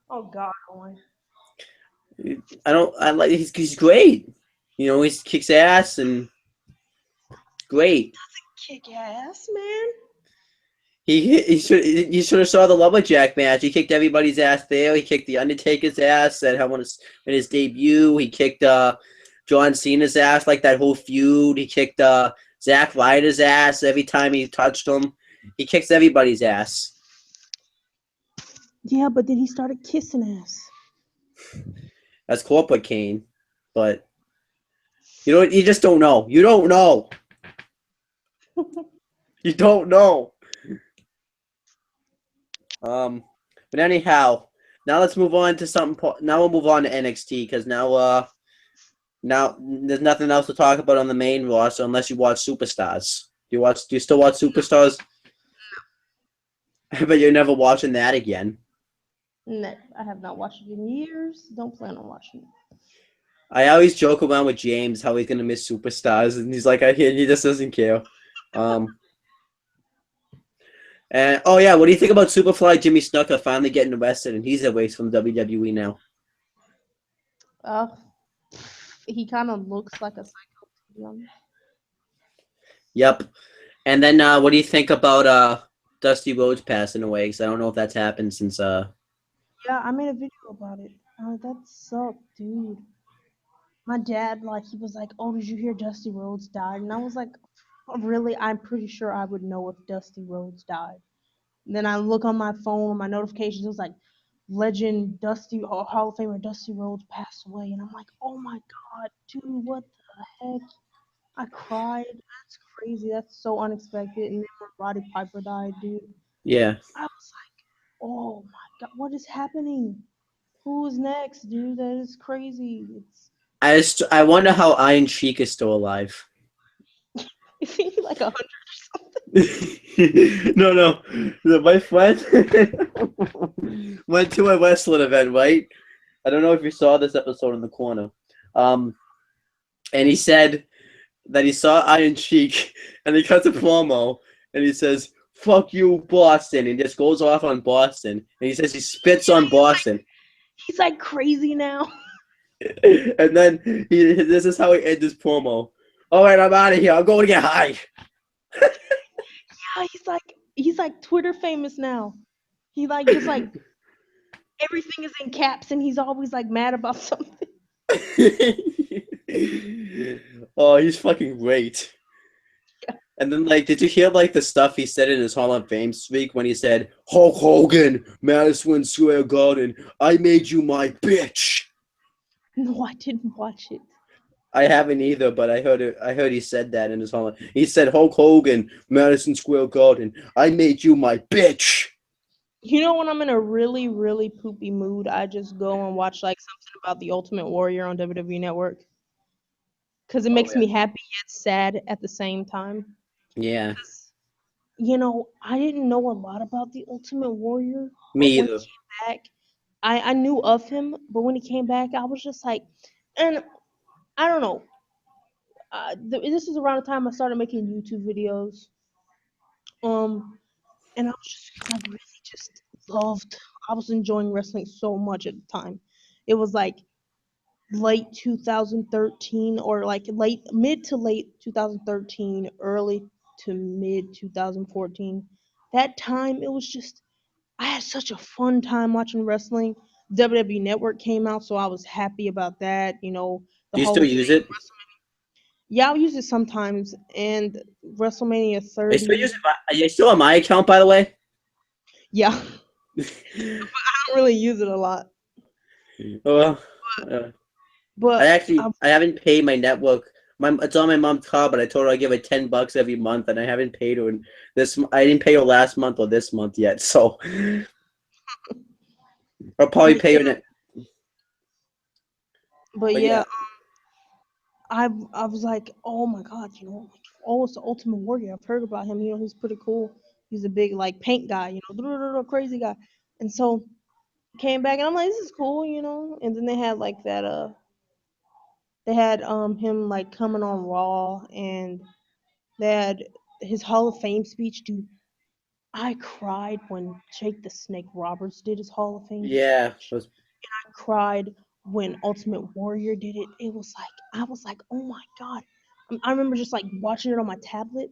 Oh God, Owen. I like he's great. You know, he kicks ass and great. Kick ass, man. He should have saw the lumberjack match. He kicked everybody's ass there. He kicked the Undertaker's ass at how in his debut. He kicked John Cena's ass like that whole feud. He kicked Zack Ryder's ass every time he touched him. He kicks everybody's ass. Yeah, but then he started kissing ass. That's corporate Kane, but you just don't know. You don't know. You don't know. But anyhow, now let's move on to something. Now we'll move on to NXT because now there's nothing else to talk about on the main roster unless you watch Superstars. Do you still watch Superstars? But you're never watching that again. No, I have not watched it in years. Don't plan on watching it. I always joke around with James how he's gonna miss Superstars, and he's like, he just doesn't care. And oh yeah, what do you think about Superfly Jimmy Snuka finally getting arrested and he's away from WWE now? Uh, he kind of looks like a psycho, to be honest. Yep. And then what do you think about Dusty Rhodes passing away? Because I don't know if that's happened since Yeah, I made a video about it. That sucked, dude. My dad, like, he was like, "Oh, did you hear Dusty Rhodes died?" And I was like, "Really? I'm pretty sure I would know if Dusty Rhodes died." And then I look on my phone, my notifications, it was like, legend Dusty, Hall of Famer Dusty Rhodes passed away. And I'm like, oh my God, dude, what the heck? I cried. That's crazy. That's so unexpected. And then when Roddy Piper died, dude, yeah. I was like, oh my God, what is happening? Who is next, dude? That is crazy. I wonder how Iron Sheik is still alive. Is he like 100 or something? No. My friend went to a wrestling event, right? I don't know if you saw this episode in the corner. Um, and he said that he saw Iron Sheik, and he cuts a promo, and he says, "Fuck you, Boston," and just goes off on Boston, and he says he spits on Boston, He's like crazy now. and then this is how he ends his promo. All right, I'm out of here. I'm going to get high. Yeah, he's like Twitter famous now. He like just like everything is in caps and he's always like mad about something. Oh, he's fucking great. And then, like, did you hear like the stuff he said in his Hall of Fame speak when he said, "Hulk Hogan, Madison Square Garden, I made you my bitch." No, I didn't watch it. I haven't either, but I heard it. I heard he said that in his Hall. He said, "Hulk Hogan, Madison Square Garden, I made you my bitch." You know when I'm in a really, really poopy mood, I just go and watch like something about the Ultimate Warrior on WWE Network. Because it Oh makes yeah. me happy yet sad at the same time. Yeah, I didn't know a lot about the Ultimate Warrior, me but when he either. came back, I knew of him, but when he came back, I was just like, and I don't know. This is around the time I started making YouTube videos. Um, and I was just, I really just loved, I was enjoying wrestling so much at the time. It was like late 2013 or like mid to late 2013, early to mid 2014. That time, it was just, I had such a fun time watching wrestling. WWE Network came out, so I was happy about that. The Do you Hall still of use Fame. it? Yeah, I'll use it sometimes. And WrestleMania I still 30. use it. Are you still on my account, by the way? Yeah, I don't really use it a lot. Well, uh, But I haven't paid my network. It's on my mom's card, but I told her I give her $10 every month, and I haven't paid her. And I didn't pay her last month or this month yet, so I'll probably but pay yeah, her. but But yeah, yeah, I was like, oh my god, oh, it's the Ultimate Warrior. I've heard about him. He's pretty cool. He's a big like paint guy, crazy guy. And so came back and I'm like, this is cool. And then they had like that they had him like coming on Raw and they had his Hall of Fame speech, dude. I cried when Jake the Snake Roberts did his Hall of Fame yeah, speech. I cried when Ultimate Warrior did it, it was like I was like, oh my god. I remember just like watching it on my tablet,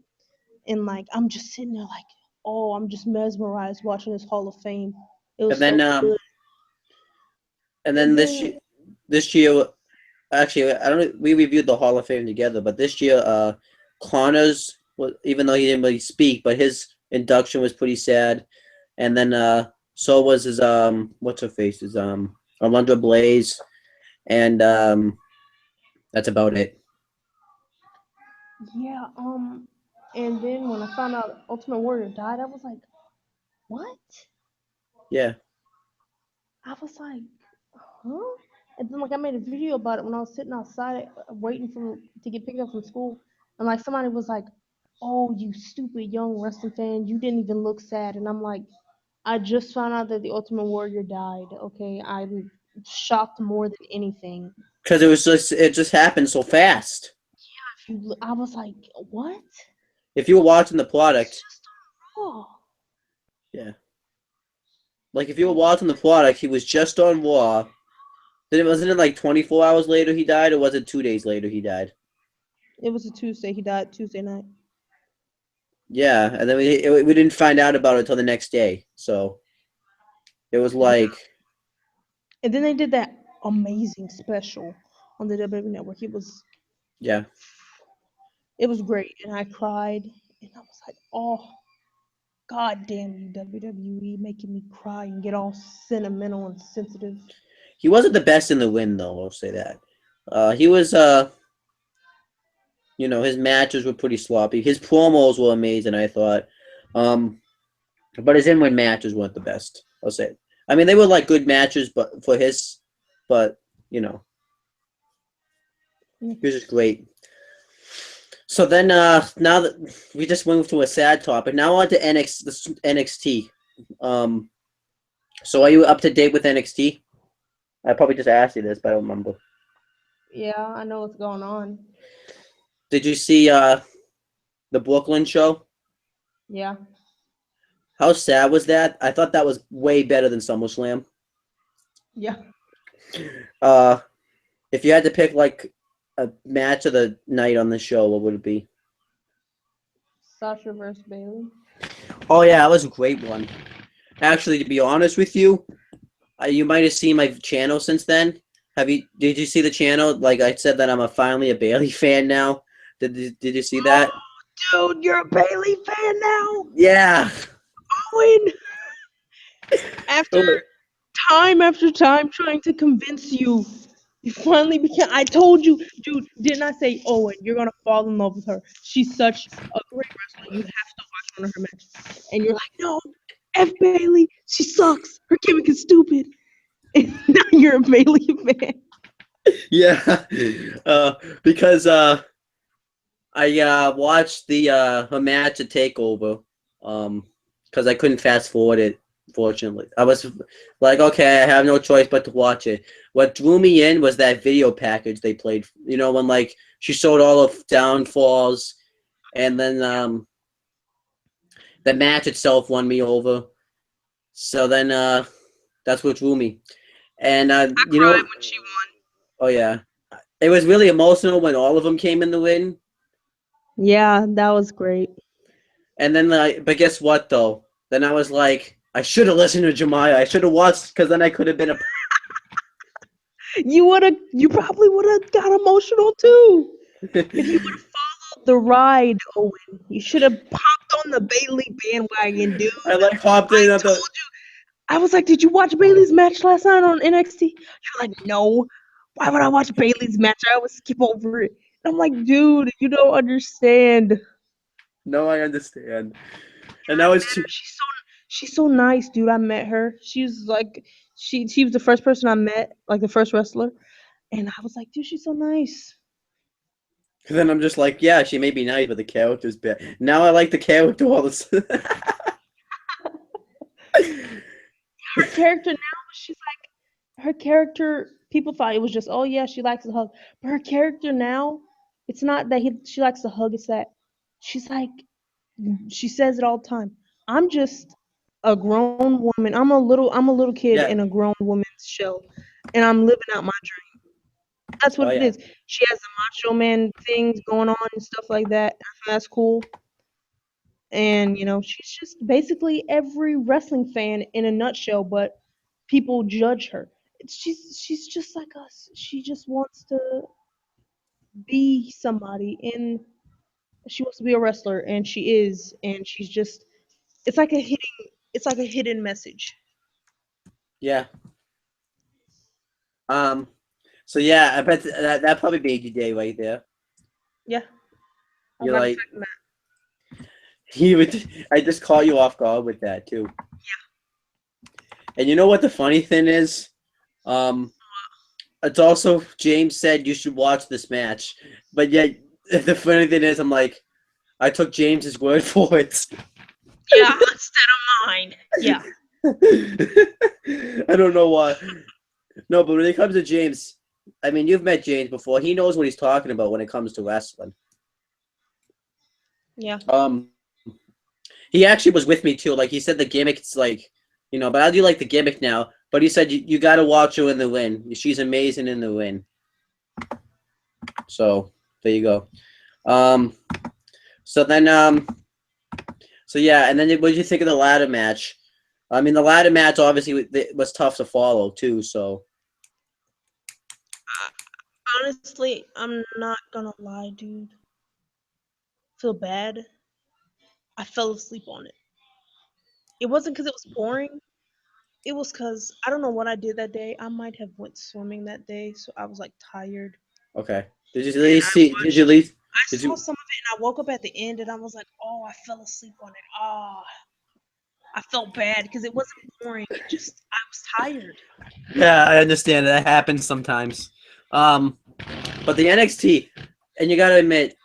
and like I'm just sitting there like, oh, I'm just mesmerized watching this Hall of Fame. It And was so then good. And then this year actually I don't we reviewed the Hall of Fame together, but this year Connors even though he didn't really speak, but his induction was pretty sad. And then so was his what's her face his Alundra Blaze, and that's about it. yeah, and then when I found out Ultimate Warrior died, I was like, what? Yeah, I was like, huh? And then like I made a video about it when I was sitting outside waiting for to get picked up from school, and like somebody was like, "Oh, you stupid young wrestling fan, you didn't even look sad." And I'm like, I just found out that the Ultimate Warrior died. Okay, I'm shocked more than anything. because it just happened so fast. I was like, what? If you were watching the He was product, just on Raw. yeah, like if you were watching the product, he was just on Raw. Then it wasn't it like 24 hours later he died, or was it 2 days later he died? It was a Tuesday. He died Tuesday night. Yeah, and then we didn't find out about it until the next day. So it was Yeah. like, And then they did that amazing special on the WWE Network. yeah, It was great, and I cried, and I was like, "Oh, God damn you, WWE, making me cry and get all sentimental and sensitive." he wasn't the best in the win though. I'll say that. He was his matches were pretty sloppy. His promos were amazing, I thought. Um, but his in-ring matches weren't the best. I'll say it. I mean, they were like good matches, but but you know, Yeah. he was just great. So then, now that we just moved to a sad topic, now on to NXT. Um, so are you up to date with NXT? I probably just asked you this, but I don't remember. Yeah, I know what's going on. Did you see the Brooklyn show? Yeah. How sad was that? I thought that was way better than SummerSlam. Yeah. Uh, if you had to pick like a match of the night on the show, what would it be? Sasha versus Bailey. Oh yeah, that was a great one. Actually, to be honest with you, you might have seen my channel since then. Did you see the channel? Like I said that I'm finally a Bailey fan now. Did you see that? Dude, you're a Bailey fan now? Yeah. Owen, after Oh, after time trying to convince you, you finally became. I told you, dude, didn't I say, Owen, you're gonna fall in love with her? She's such a great wrestler. You have to watch one of her matches. And you're like, no, F Bailey, she sucks. Her gimmick is stupid. And now you're a Bailey fan. yeah. Because I watched the her match at Takeover, because I couldn't fast forward it. Fortunately, I was like, okay, I have no choice but to watch it. What drew me in was that video package they played. You know, when like she showed all of downfalls, and then the match itself won me over. So then that's what drew me. And I cried when she oh yeah, it was really emotional when all of them came in the win. won. Yeah, that was great. And then, but guess what though? Then I was like, I should have listened to Jamaya. I should have watched because then I could have been a. You probably would have got emotional too. If you would have followed the ride, Owen, you should have popped on the Bailey bandwagon, dude. I like hopped I in at the. told you. I was like, did you watch Bailey's match last night on NXT? You're like, no. Why would I watch Bailey's match? I always skip over it. I'm like, dude, you don't understand. No, I understand. And I that was met too. her. She's so nice, dude. I met her. She was like, she was the first person I met, like the first wrestler, and I was like, dude, she's so nice. Then I'm just like, yeah, she may be nice, but the character's bad. Now I like the character all this. Her character now, she's like, her character. People thought it was just, oh yeah, she likes to hug, but her character now, it's not that she likes to hug. It's that she's like, she says it all the time. I'm just a grown woman. I'm a little kid Yeah, in a grown woman's show. and I'm living out my dream. That's Oh what it yeah. is. She has the macho man things going on and stuff like that. I think that's cool. And she's just basically every wrestling fan in a nutshell, but people judge her. She's just like us. She just wants to be somebody, and she wants to be a wrestler, and she is, and she's just it's like a hidden message. Yeah. Um. So yeah, I bet that probably made your day right there. Yeah, I You're gotta like, second that. he would. I just caught you off guard with that too. And you know what the funny thing is? Um, it's also James said you should watch this match, but yet the funny thing is, I'm like, I took James's word for it. Yeah, instead of mine. Yeah. I don't know why. No, but when it comes to James, I mean, you've met James before. He knows what he's talking about when it comes to wrestling. Yeah. He actually was with me too. Like he said, the gimmick. It's like, but I do like the gimmick now. But he said you got to watch her in the win. She's amazing in the win. So there you go. Um, so then, so yeah, and then what did you think of the ladder match? I mean, the ladder match obviously was tough to follow too. So Honestly, I'm not gonna lie, dude. Feel bad. I fell asleep on it. It wasn't because it was boring. It was because I don't know what I did that day. I might have went swimming that day, so I was like tired. okay, did you at And least I see? Did you at watched. least? I Did saw you? some of it, and I woke up at the end, and I was like, "Oh, I fell asleep on it. Oh, I felt bad because it wasn't boring. It just I was tired." Yeah, I understand that happens sometimes. Um, but the NXT, and you got to admit,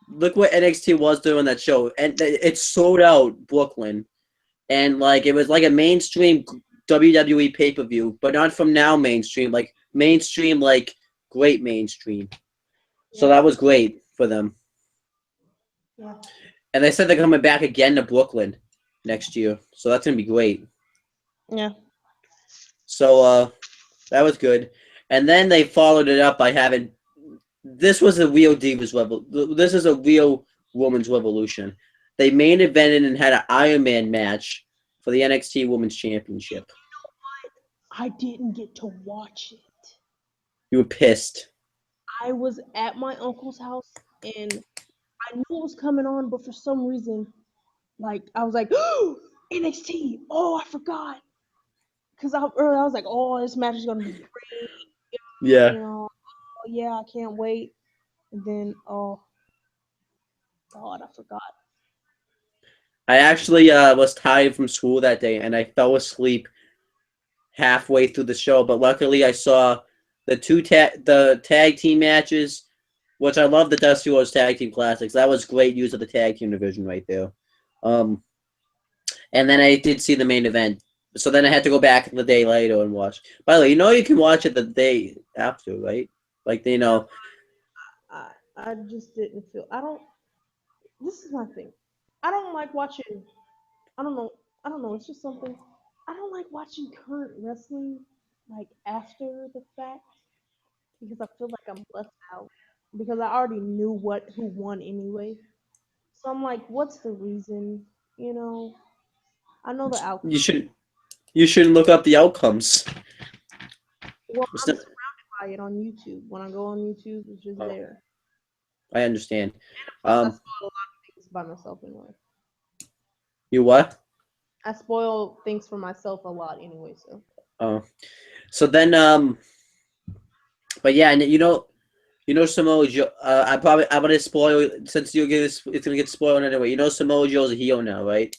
look what NXT was doing that show, and it sold out Brooklyn, and like it was like a mainstream WWE pay per view, but not from now mainstream, like mainstream, like great mainstream. So Yeah, that was great for them, yeah, and they said they're coming back again to Brooklyn next year, so that's gonna be great. yeah, So that was good, and then they followed it up by having this was a real Divas Revolution. This is a real Women's Revolution. They main evented and had an Iron Man match for the NXT Women's Championship. I didn't get to watch it. You were pissed. I was at my uncle's house, and I knew it was coming on, but for some reason, like I was like, "Oh, NXT! Oh, I forgot." Because I was like, "Oh, this match is gonna be great." Yeah. You know, oh yeah, I can't wait. And then, oh God, I forgot. I actually was tired from school that day and I fell asleep halfway through the show, but luckily I saw the tag team matches, which I love the Dusty Rhodes Tag Team Classics. That was great use of the tag team division right there. Um, and then I did see the main event. So then I had to go back the day later and watch. By the way, you can watch it the day after, right? Like I just didn't feel. I don't. This is my thing. I don't like watching. I don't know. I don't know. It's just something. I don't like watching current wrestling like after the fact because I feel like I'm left out because I already knew who won anyway. So I'm like, what's the reason? You know, I know the you outcome. should you shouldn't look up the outcomes. Well, It's I'm not, surrounded by it on YouTube. When I go on YouTube, it's just oh, there. I understand. Plus, I Um, spoil a lot of things by myself anyway. you what? I spoil things for myself a lot anyway. So Oh, so then but yeah, and Samoa Joe. I'm gonna spoil since it's gonna get spoiled anyway. Samoa Joe's a heel now, right?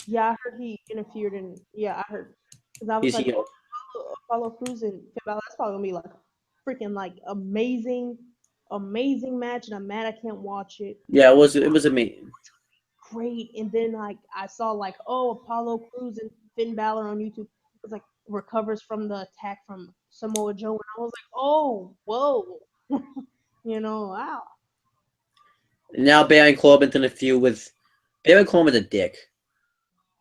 yeah, I heard he interfered, and yeah, I heard because I was He's like, heel. oh, Apollo Cruz and Finn Balor, that's probably gonna be like a freaking like amazing match, and I'm mad I can't watch it. Yeah, it was amazing. Great, and then like I saw like Apollo Cruz and Finn Balor on YouTube. It was like recovers from the attack from Samoa Joe, and I was like, oh, whoa, wow. Now Baron Corbin's in a feud with Baron Corbin's a dick.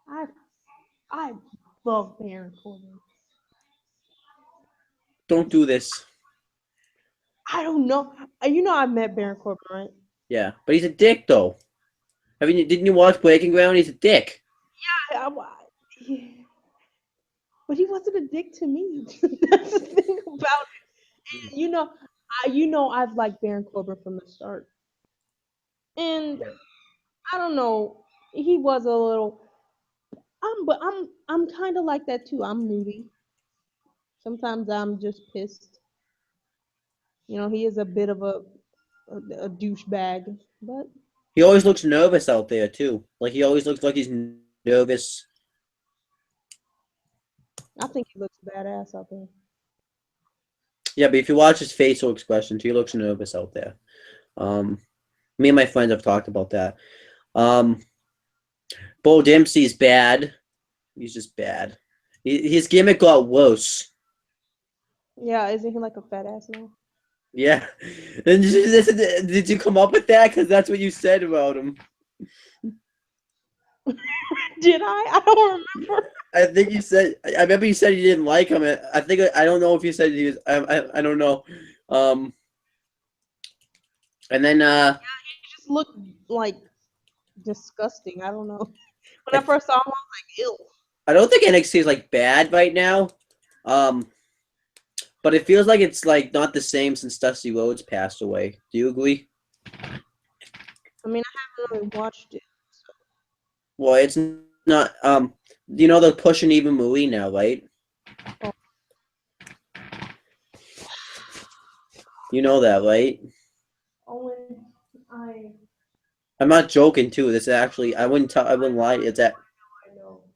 I I love Baron Corbin. Don't do this. I don't know. You know, I met Baron Corbin, right? Yeah, but he's a dick though. Didn't you watch Breaking Ground? He's a dick. Yeah, but he wasn't a dick to me. That's the thing about it. You know, I've liked Baron Corbin from the start, and Yeah. I don't know. He was a little. But I'm kind of like that too. I'm moody. Sometimes I'm just pissed. You know, he is a bit of a douchebag, but He always looks nervous out there too. Like he always looks like he's nervous. I think he looks badass out there. Yeah, but if you watch his facial expressions, he looks nervous out there. Um, Me and my friends have talked about that. Um, Bo Dempsey's bad. He's just bad. His gimmick got worse. Yeah, isn't he like a fat ass now? Yeah. And did you come up with that? Because that's what you said about him. Did I? I don't remember. I think you said. I remember you said you didn't like him. I think I don't know if you said he was. I don't know. And then He just looked like disgusting. I don't know. When I I first saw him, I was like, ew. I don't think NXT is like bad right now. Um, but it feels like it's like not the same since Dusty Rhodes passed away. Do you agree? I mean, I haven't really watched it. So. Well, it's not. They're pushing Eva Marie now, right? Oh, You know that, right? Owen, I I'm not joking too. This is actually. I wouldn't tell. I wouldn't lie. It's that.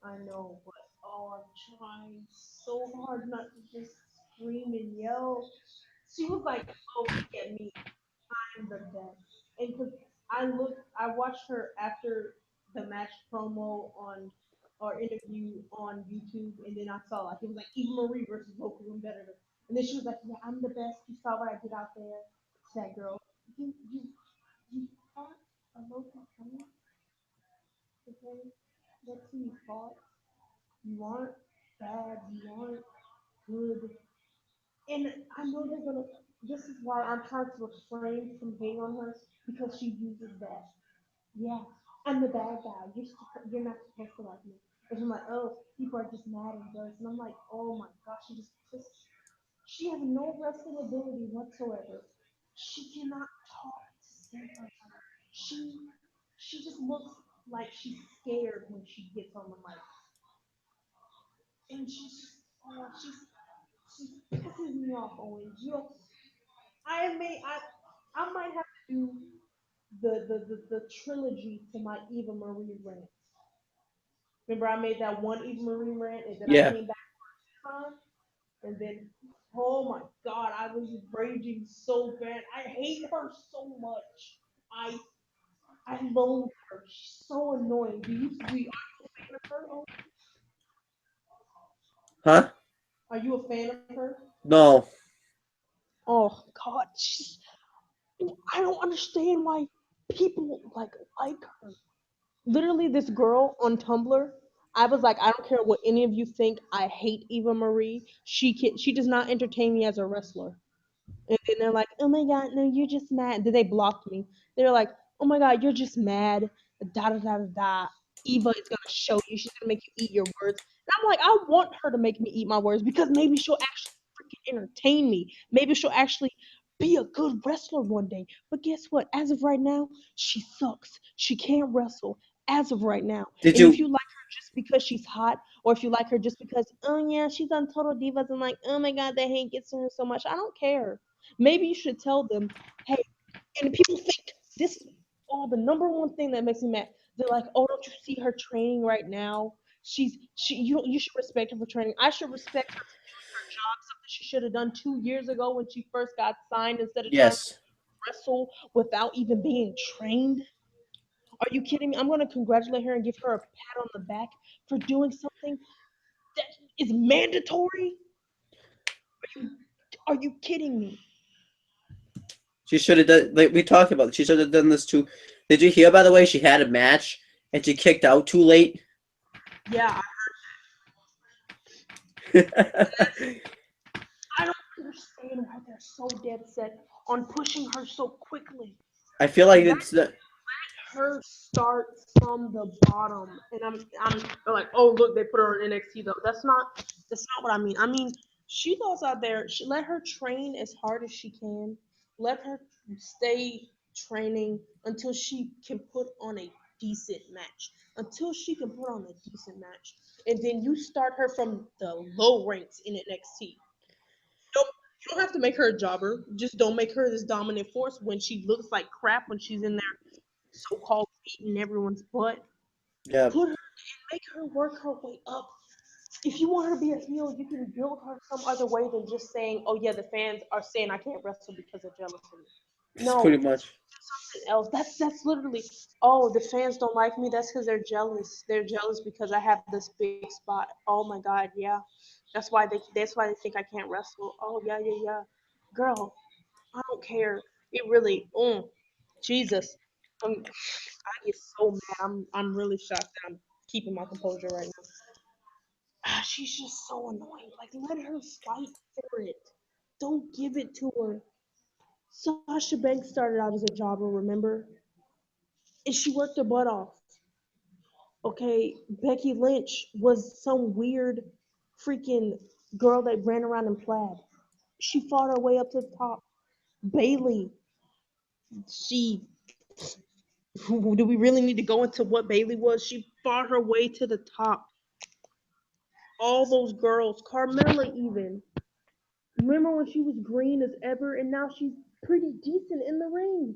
I know, but oh, I'm trying so hard not to just scream and yell. She was like, "Oh, look at me, I'm the best." And because I watched her after the match promo on or interview on YouTube, and then I saw like it was like Eva Marie versus local competitor, and then she was like, "Yeah, I'm the best. You saw what I did out there." It's that girl. You aren't a local competitor. Okay, that's who you fought. You aren't bad. You aren't good. And I know they're gonna. This is why I'm trying to refrain from hating on her because she uses that. Yeah, I'm the bad guy. You're not supposed to like me. And I'm like, oh, people are just mad and jealous. And I'm like, oh my gosh, she has no wrestling ability whatsoever. She cannot talk to save her. She she just looks like she's scared when she gets on the mic. And she pisses me off, Owen. I might have to do the trilogy to my Eva Marie rant. Remember, I made that one Eva Marie rant, and then I Yeah. came back time, and then oh my god, I was raging so bad. I hate her so much. I I loathe her. She's so annoying. Are you a fan of her? Oh, Huh? are you a fan of her? No. Oh god, I don't understand why people like her. Literally, this girl on Tumblr. I was like, I don't care what any of you think. I hate Eva Marie. She does not entertain me as a wrestler. And then they're like, oh my god, no, you're just mad. Then they blocked me. They're like, oh my god, you're just mad. Da da da da da. Eva is gonna show you. She's gonna make you eat your words. And I'm like, I want her to make me eat my words because maybe she'll actually freaking entertain me. Maybe she'll actually be a good wrestler one day. But guess what? As of right now, she sucks. She can't wrestle. As of right now. Did And if you? you like her just because she's hot, or if you like her just because, oh yeah, she's on Total Divas and like, oh my god, that hate gets to her so much. I don't care. Maybe you should tell them, hey, and people think this is the number one thing that makes me mad. They're like, oh, don't you see her training right now? You should respect her for training. I should respect her for doing her job, something she should have done 2 years ago when she first got signed instead of trying to Yes. wrestle without even being trained. Are you kidding me? I'm gonna congratulate her and give her a pat on the back for doing something that is mandatory. Are you kidding me? She should have done. Like we talked about. She should have done this too. Did you hear? By the way, she had a match and she kicked out too late. Yeah, I don't They're staying right there so dead set on pushing her so quickly. I feel like Let it's the her start from the bottom. And they're like, oh look, they put her on NXT though. That's not what I mean. I mean, she goes out there, let her train as hard as she can. Let her stay training until she can put on a decent match. Until she can put on a decent match. And then you start her from the low ranks in NXT. Don't you don't have to make her a jobber. Just don't make her this dominant force when she looks like crap when she's in there so-called beating everyone's butt. yeah. Put her and make her work her way up. If you want her to be a heel, you can build her some other way than just saying, "Oh yeah, the fans are saying I can't wrestle because they're jealous of me." It's pretty No, much. something else. That's literally. Oh, the fans don't like me. That's because they're jealous. They're jealous because I have this big spot. Oh my God, yeah. That's why they think I can't wrestle. Oh yeah, yeah, yeah. Girl, I don't care. It really. Jesus. I get so mad. I'm really shocked that I'm keeping my composure right now. She's just so annoying. Like let her fight for it. Don't give it to her. Sasha Banks started out as a jobber, remember? And she worked her butt off. Okay, Becky Lynch was some weird freaking girl that ran around in plaid. She fought her way up to the top. Bailey, she do we really need to go into what Bailey was? She fought her way to the top. All those girls, Carmella even. Remember when she was green as ever, and now she's pretty decent in the ring.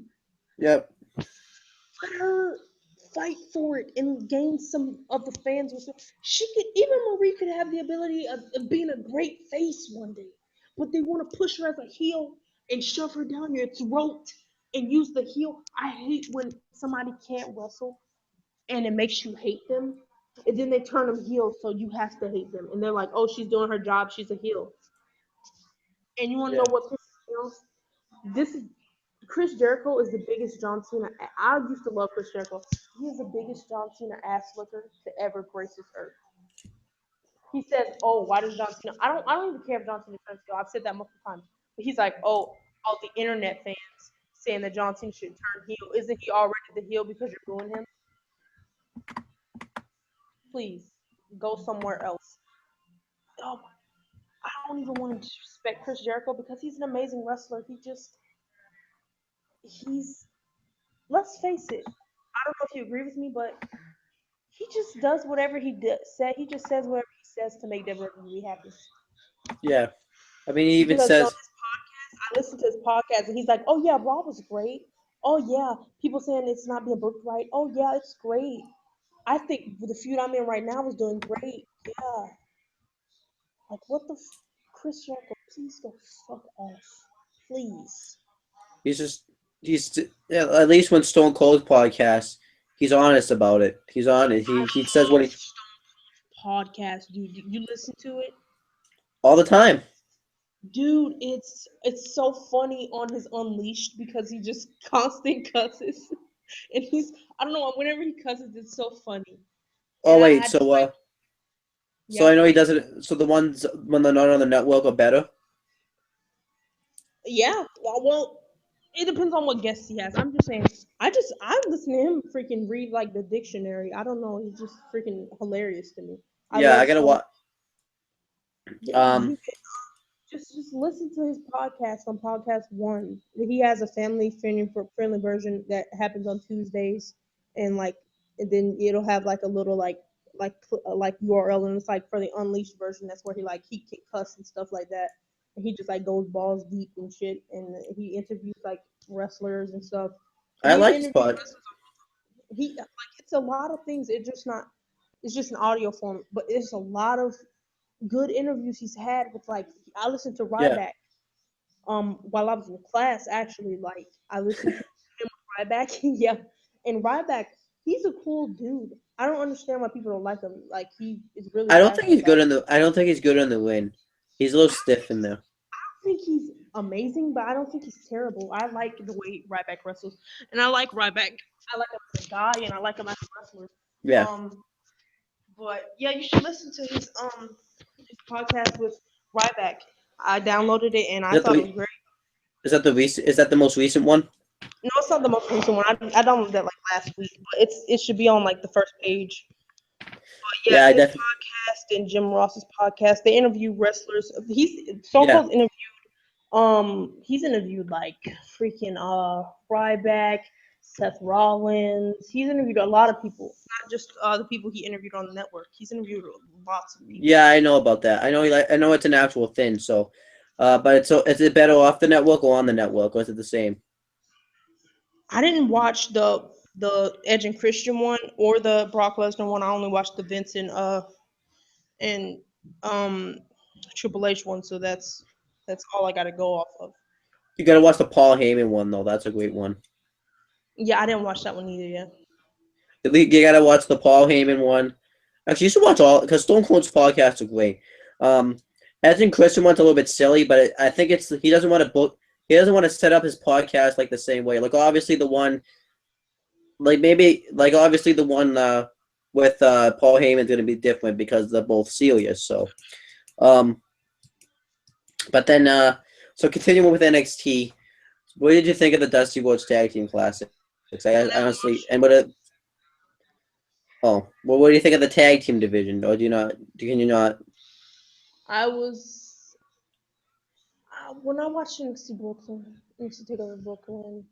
Yep. Let her fight for it and gain some of the fans. She could, even Marie could have the ability of being a great face one day, but they want to push her as a heel and shove her down your throat and use the heel. I hate when somebody can't wrestle and it makes you hate them. And then they turn them heel, so you have to hate them. And they're like, "Oh, she's doing her job. She's a heel." And you want to Yeah. know what pisses me off? This is Chris Jericho is the biggest John Cena. I used to love Chris Jericho. He is the biggest John Cena ass licker to ever grace this earth. He says, "Oh, why does John Cena?" I don't even care if John Cena turns heel. I've said that multiple times. But he's like, "Oh, all the internet fans saying that John Cena should turn heel. Isn't he already the heel because you're booing him? Please go somewhere else." Oh, I don't even want to disrespect Chris Jericho because he's an amazing wrestler. He's let's face it. I don't know if you agree with me, but he just does whatever he just says whatever he says to make WWE happy. Yeah. I mean, he even Because on says, his podcast, I listened to his podcast, and he's like, "Oh yeah, Raw was great. Oh yeah, people saying it's not being booked right. Oh yeah, it's great. I think the feud I'm in right now is doing great. Yeah, like what the Chris Jericho, please go fuck off, please." he's just, he's, yeah, at least when Stone Cold's podcast, he's honest about it. He's on it. He says what he, Podcast, dude. You listen to it? all the time. Dude, it's so funny on his Unleashed because he just constant cusses, and he's I don't know whenever he cusses, it's so funny. Oh, And I wait. had to find So I yep know he does it. So the ones when they're not on the network are better. yeah well it depends on what guests he has. I'm just saying I listen to him freaking read like the dictionary. I don't know, he's just freaking hilarious to me. I Yeah, I love gotta Stone. watch. Yeah, Um, you just listen to his podcast on podcast one. He has a friendly version that happens on Tuesdays, and like and then it'll have like a little like URL, and it's like for the unleashed version. That's where he can cuss and stuff like that. And he just like goes balls deep and shit, and he interviews like wrestlers and stuff. And I he's like his interviewed pod. wrestlers. He like it's a lot of things. It's just not. It's just an audio form, but it's a lot of good interviews he's had with like I listened to Yeah, Ryback while I was in class actually. Like I listened to him with Ryback. Yeah. And Ryback, he's a cool dude. I don't understand why people don't like him. Like he is really I don't think passionate he's about good it. in the. I don't think he's good in the win. He's a little stiff in there. I don't think he's amazing, but I don't think he's terrible. I like the way Ryback wrestles. And I like Ryback. I like him as a guy and I like him as a wrestler. Yeah, Um but yeah, you should listen to his podcast with Ryback. I downloaded it and I Is that thought it was the great. is that the most recent one? No, it's not the most recent one. I downloaded that like last week, but it should be on like the first page. But yeah, Yeah, I his definitely. podcast and Jim Ross's podcast, they interview wrestlers. Stone Yeah, Cold's he's interviewed like freaking Ryback, Seth Rollins. He's interviewed a lot of people, not just the people he interviewed on the network. He's interviewed lots of people. yeah, I know about that. I know it's an actual thing. So, but is it better off the network or on the network, or is it the same? I didn't watch the Edge and Christian one or the Brock Lesnar one. I only watched the Vince and um Triple H one. So that's all I got to go off of. You gotta watch the Paul Heyman one though. That's a great one. Yeah, I didn't watch that one either yet. You gotta watch the Paul Heyman one. Actually, you should watch all because Stone Cold's podcasts are great. Um, I think Christian one's a little bit silly, but I think it's he doesn't want to book. He doesn't want to set up his podcast like the same way. Like obviously the one, like maybe like obviously the one with Paul Heyman's gonna be different because they're both serious. So, um, but then so continuing with NXT, what did you think of the Dusty Rhodes Tag Team Classics? I never Honestly, watched and well, what do you think of the tag team division? Or do you not? Can you not? I was when I watched NXT Take Over Brooklyn,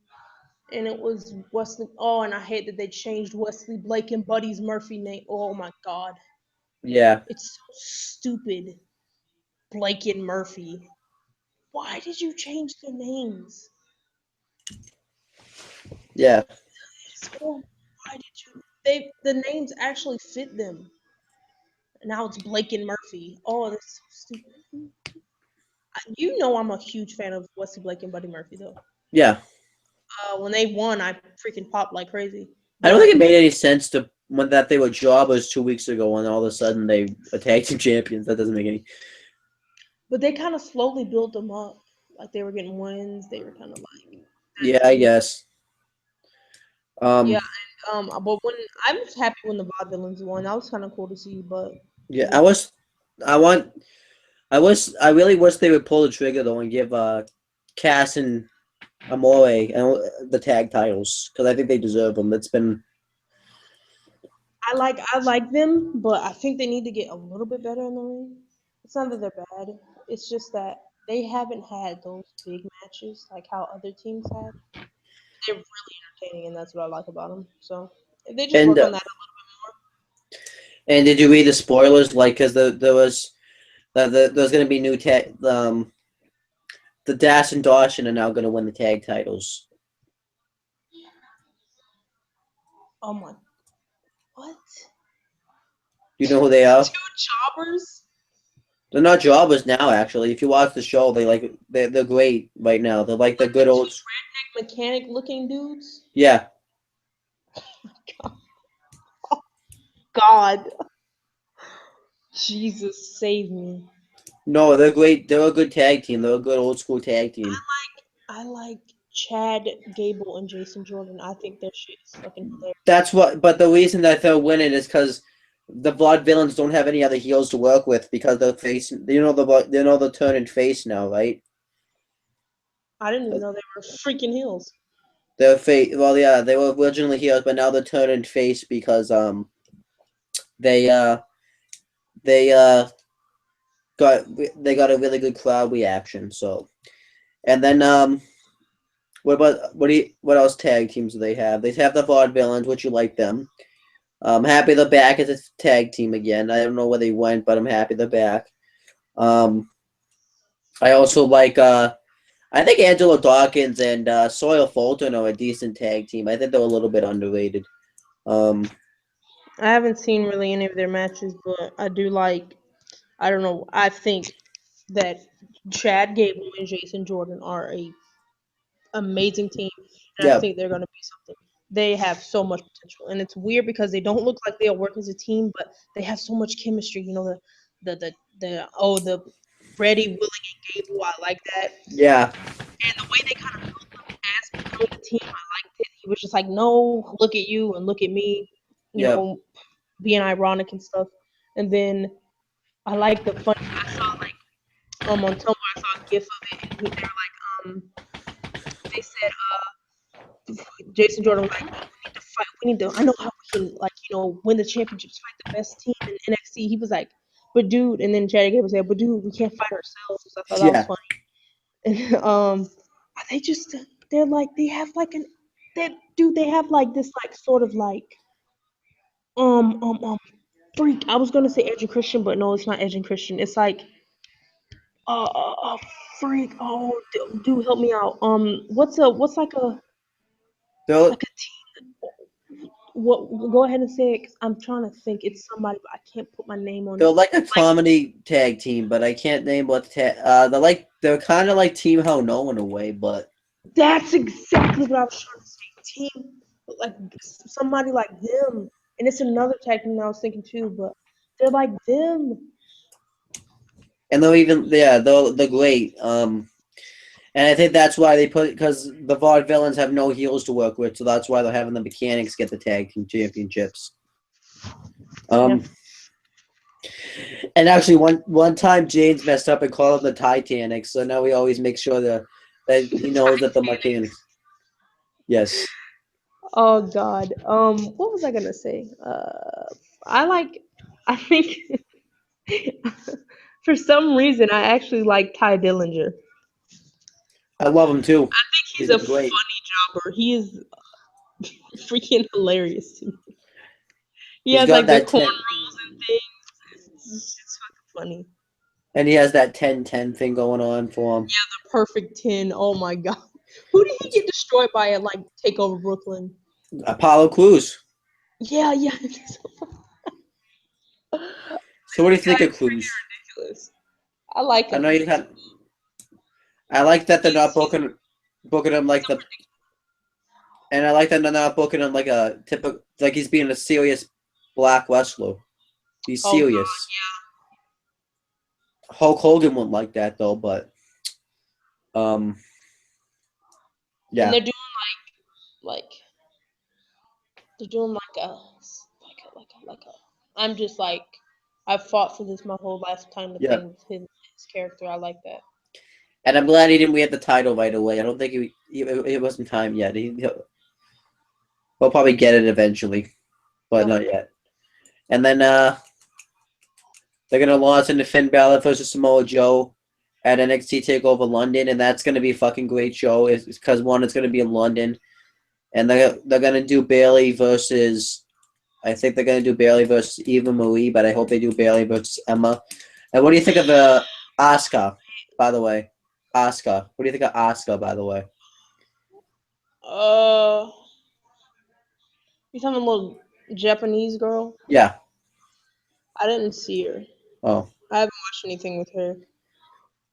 and it was Wesley. Oh, and I hate that they changed Wesley Blake and Buddy's Murphy name. Oh my God, Yeah, it's so stupid. Blake and Murphy. Why did you change their names? yeah, It's horrible. Why did you? The names actually fit them. Now it's Blake and Murphy. Oh, that's so stupid. You know I'm a huge fan of Wesley Blake and Buddy Murphy though. yeah. When they won, I freaking popped like crazy. I don't think But it made any sense to when that they were jobbers 2 weeks ago, and all of a sudden they were tag team champions. That doesn't make any. they kind of slowly built them up. Like they were getting wins. They were kind of like Yeah, that I team. guess. Yeah. Um, But when I was happy when the Vaudevillains won, that was kind of cool to see. But yeah, yeah, I want. I really wish they would pull the trigger though and give Cass and Amore the tag titles because I think they deserve them. It's been I like them, but I think they need to get a little bit better in the ring. It's not that they're bad. It's just that they haven't had those big matches like how other teams have. They're really entertaining, and that's what I like about them. So if they just and work on that a and did you read the spoilers? Like, because there was there's going to be new tag the Dash and Dawson are now going to win the tag titles. little more. Oh my, what? Do you know who they are? Two choppers? They're not jobbers now. Actually, if you watch the show, they're great right now. They're like the Like the good two old mechanic looking dudes? yeah. God, Jesus, save me. No, they're great. They're a good tag team. They're a good old school tag team. I like Chad Gable and Jason Jordan. I think their shit is fucking hilarious. That's what. But the reason that they're winning is because the Vaudevillains don't have any other heels to work with because they're facing. They're turning face now, right? I didn't even know they were freaking heels. They're face. Well, yeah, they were originally heels, but now they're turning face because they they got they got a really good crowd reaction. So and then what else tag teams do they have? They have the Vaudevillains, which you like them. I'm happy they're back as a tag team again. I don't know where they went, but I'm happy they're back. Um, I also like I think Angelo Dawkins and Sawyer Fulton are a decent tag team. I think they're a little bit underrated. Um, I haven't seen really any of their matches, but I do like. I don't know. I think that Chad Gable and Jason Jordan are a amazing team, and I yeah, think they're going to be something. They have so much potential, and it's weird because they don't look like they'll work as a team, but they have so much chemistry. You know the Freddie, Willie, and Gable. I like that, yeah, and the way they kind of built them as becoming a team. I liked it. He was just like, no, look at you and look at me. You yeah, know, being ironic and stuff. And then I like the fun. I saw like on Tumblr, I gif of it, and they were like, they said, Jason Jordan was like, oh, we need to fight. We need to. I know how we can, like, win the championships, fight the best team in NXT. He was like, but dude, and then Chad Gable said, but dude, we can't fight ourselves. I thought that was Yeah. funny. And they just, they're like, they have like they have like this like sort of like um um um freak. I was gonna say Edge and Christian, but no, it's not Edge and Christian. It's like freak. Oh, dude, help me out. What's They're, like a what? Go ahead and say it. 'Cause I'm trying to think. It's somebody, but I can't put my name on they're it. like a comedy tag team, but I can't name what they're kind of like Team Hell No in a way, but That's exactly what I was trying to say. Team, like somebody like them, and it's another tag team I was thinking too, but they're like them. and they're great. And I think that's why they put because the VOD villains have no heels to work with, so that's why they're having the mechanics get the tag team championships. Yeah. And actually, one time James messed up and called them the Titanic, so now we always make sure that he knows that the mechanics. Yes, Oh God. What was I gonna say? I like. I think for some reason I actually like Ty Dillinger. I love him too. I think he's He's a been great. funny jobber. He is freaking hilarious to me. He He's has got like the that 10, cornrows and things. It's fucking funny. and he has that 10-10 thing going on for him. Yeah, the perfect 10. Oh my God. Who did he get destroyed by at like Takeover Brooklyn? Apollo Crews. Yeah, yeah. So what do you This think guy of is Crews? freaking ridiculous. I like I know him. you had. I like that they're not He's booking him like the, and I like that they're not booking him like a typical like he's being a serious black wrestler. He's oh God, serious. Hulk Hogan wouldn't like that though, but um, and yeah, like they're doing like a. I'm just like I've fought for this my whole lifetime. The yeah. thing with his character, I like that. And I'm glad he didn't win the title right away. I don't think it wasn't time yet. He'll probably get it eventually, but Yeah. not yet. And then they're gonna launch into Finn Balor versus Samoa Joe at NXT Takeover London, and that's gonna be a fucking great show. It's because one, it's gonna be in London, and they're gonna do Bailey versus. I think they're gonna do Bailey versus Eva Marie, but I hope they do Bailey versus Emma. And what do you think of Asuka? By the way, Asuka. What do you think of Asuka? By the way, Uh, you talking a little Japanese girl? yeah. I didn't see her. Oh, I haven't watched anything with her.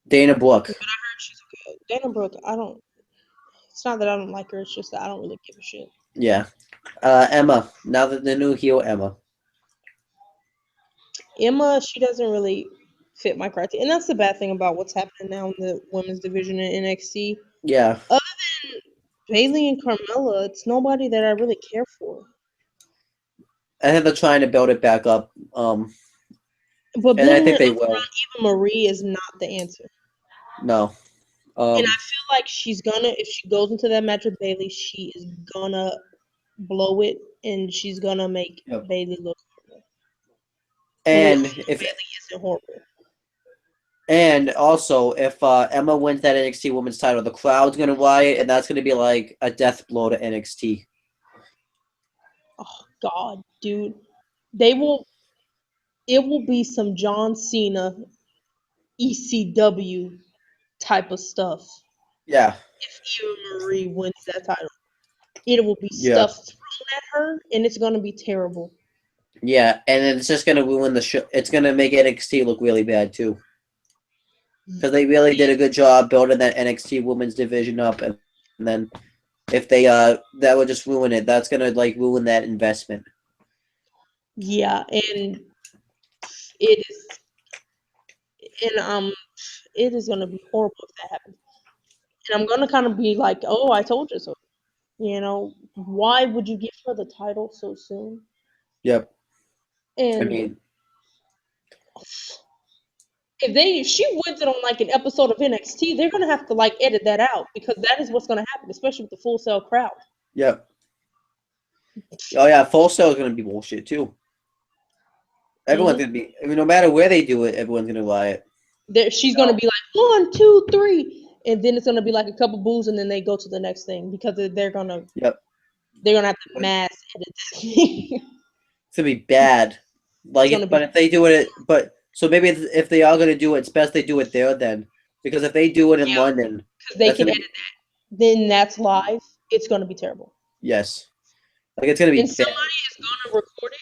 Dana But Brooke. I heard she's good. Dana Brooke, I don't. It's not that I don't like her. It's just that I don't really give a shit. Yeah. Emma. Now that the new heel Emma. Emma, she doesn't really fit my criteria, and that's the bad thing about what's happening now in the women's division in NXT. Yeah. Other than Bailey and Carmella, it's nobody that I really care for. I think they're trying to build it back up. But And I building think it they up will. around Eva Marie is not the answer. No. And I feel like she's gonna, if she goes into that match with Bailey, she is gonna blow it, and she's gonna make Yep. Bailey look horrible. When we all And know if Bailey isn't horrible. and also if Emma wins that NXT Women's title, the crowd's gonna riot, and that's gonna be like a death blow to NXT. Oh God, dude, they will. It will be some John Cena ECW type of stuff Yeah. if Eva Marie wins that title. It will be Yeah. stuff thrown at her, and it's gonna be terrible. Yeah. And it's just gonna ruin the show. It's gonna make NXT look really bad too. Because they really did a good job building that NXT Women's division up, and then if they that would just ruin it. That's gonna like ruin that investment. Yeah, and it is, and it is gonna be horrible if that happens. And I'm gonna kind of be like, oh, I told you so. Why would you give her the title so soon? Yep. I And mean, if she wins it on like an episode of NXT, they're gonna have to like edit that out because that is what's gonna happen, especially with the Full Sail crowd. Yep. Oh yeah, Full Sail is gonna be bullshit too. Everyone's Mm-hmm. gonna be. I mean, no matter where they do it, everyone's gonna riot. She's gonna be like 1, 2, 3, and then it's gonna be like a couple boos, and then they go to the next thing because Yep. they're gonna have to But mass edit that thing. it's gonna be bad. It's gonna But be if they do it, but so maybe if they are gonna do it, it's best they do it there then, because if they do it in yeah, London, because they that's can gonna edit be that. Then that's live. It's gonna be terrible, yes, like it's gonna be and bad. somebody is gonna record it,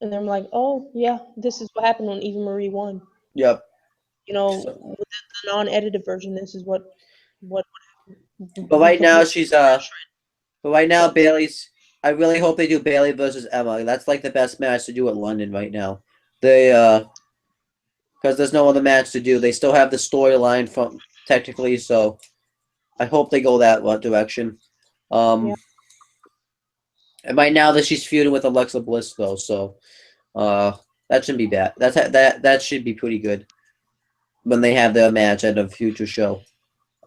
and they're like, "Oh yeah, this is what happened when Eva Marie won." Yep. You know, So, with the non-edited version, this is what but we right now completely she's shred. but right now But Bailey's. I really hope they do Bailey versus Emma. That's like the best match to do at London right now. They because there's no other match to do. They still have the storyline from technically, so I hope they go that direction. yeah, Um, and right now that she's feuding with Alexa Bliss though, so uh, that shouldn't be bad. That should be pretty good when they have their match at a future show.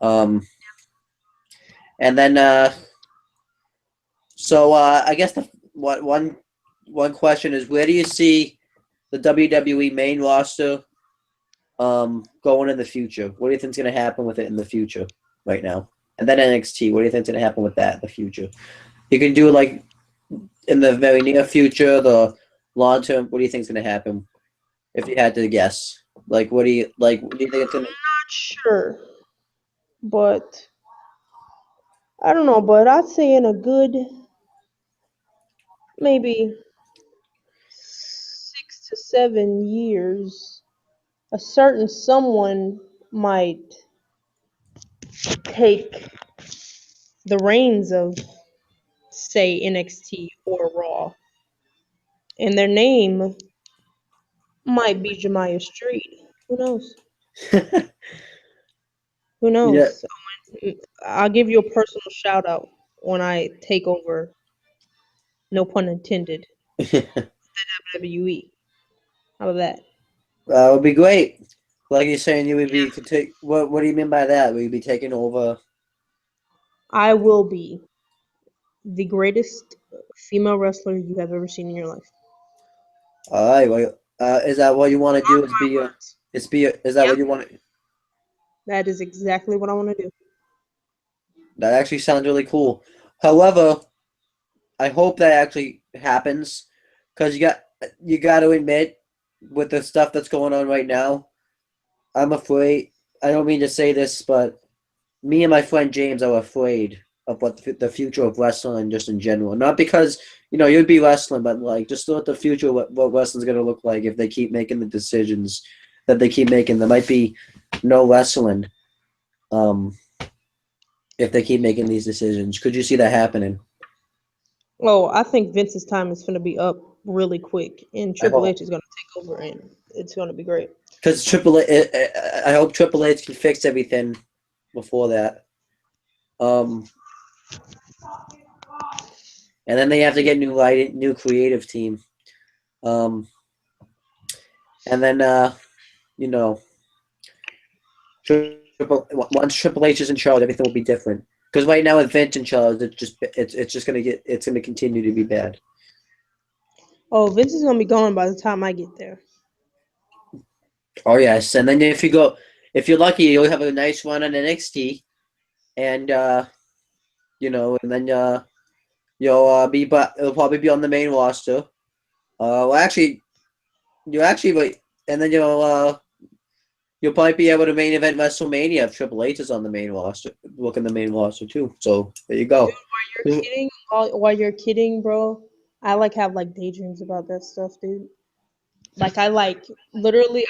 Um, and then I guess the one question is where do you see the WWE main roster going in the future? What do you think's gonna happen with it in the future right now? And then NXT, what do you think's gonna happen with that in the future? You can do like in the very near future, the long term. What do you think's gonna happen if you had to guess? Like, what do you think it's gonna? not sure, but I don't know. But I'd say in a good maybe 6 to 7 years, a certain someone might take the reins of, say, NXT or Raw, and their name might be Jamaya Street. Who knows? Who Yeah. knows? I'll give you a personal shout out when I take over, no pun intended, WWE. How about that? Would be great. Like you're saying, you would be could take. What do you mean by that? Will you be taking over? I will be the greatest female wrestler you have ever seen in your life. All right. Well, is that what you want to do? Mark my words. Is that Yep, what you want? that is exactly what I want to do. That actually sounds really cool. However, I hope that actually happens because you got to admit with the stuff that's going on right now, I'm afraid. I don't mean to say this, but me and my friend James are afraid of what the future of wrestling just in general. Not because you'd be wrestling, but like just what the future what wrestling's gonna look like if they keep making the decisions that they keep making. There might be no wrestling um, if they keep making these decisions. Could you see that happening? Oh, I think Vince's time is going to be up really quick, and I Triple hope H is going to take over, and it's going to be great. because I hope Triple H can fix everything before that. Um, and then they have to get new lighting, new creative team. Um, and then you know, once Triple H is in charge, everything will be different. Because right now with Finch in charge, it's just gonna continue to be bad. Oh, Vince is going to be gone by the time I get there. Oh yes, and then if you're lucky, you'll have a nice run on NXT, and and then you'll but it'll probably be on the main roster. Well, actually, you actually wait, and then you'll probably be able to main event WrestleMania if Triple H is on the main roster. Look in the main roster too. So there you Dude, go. while you're kidding, while you're kidding, bro, I like have like daydreams about that stuff, dude. Like I like literally,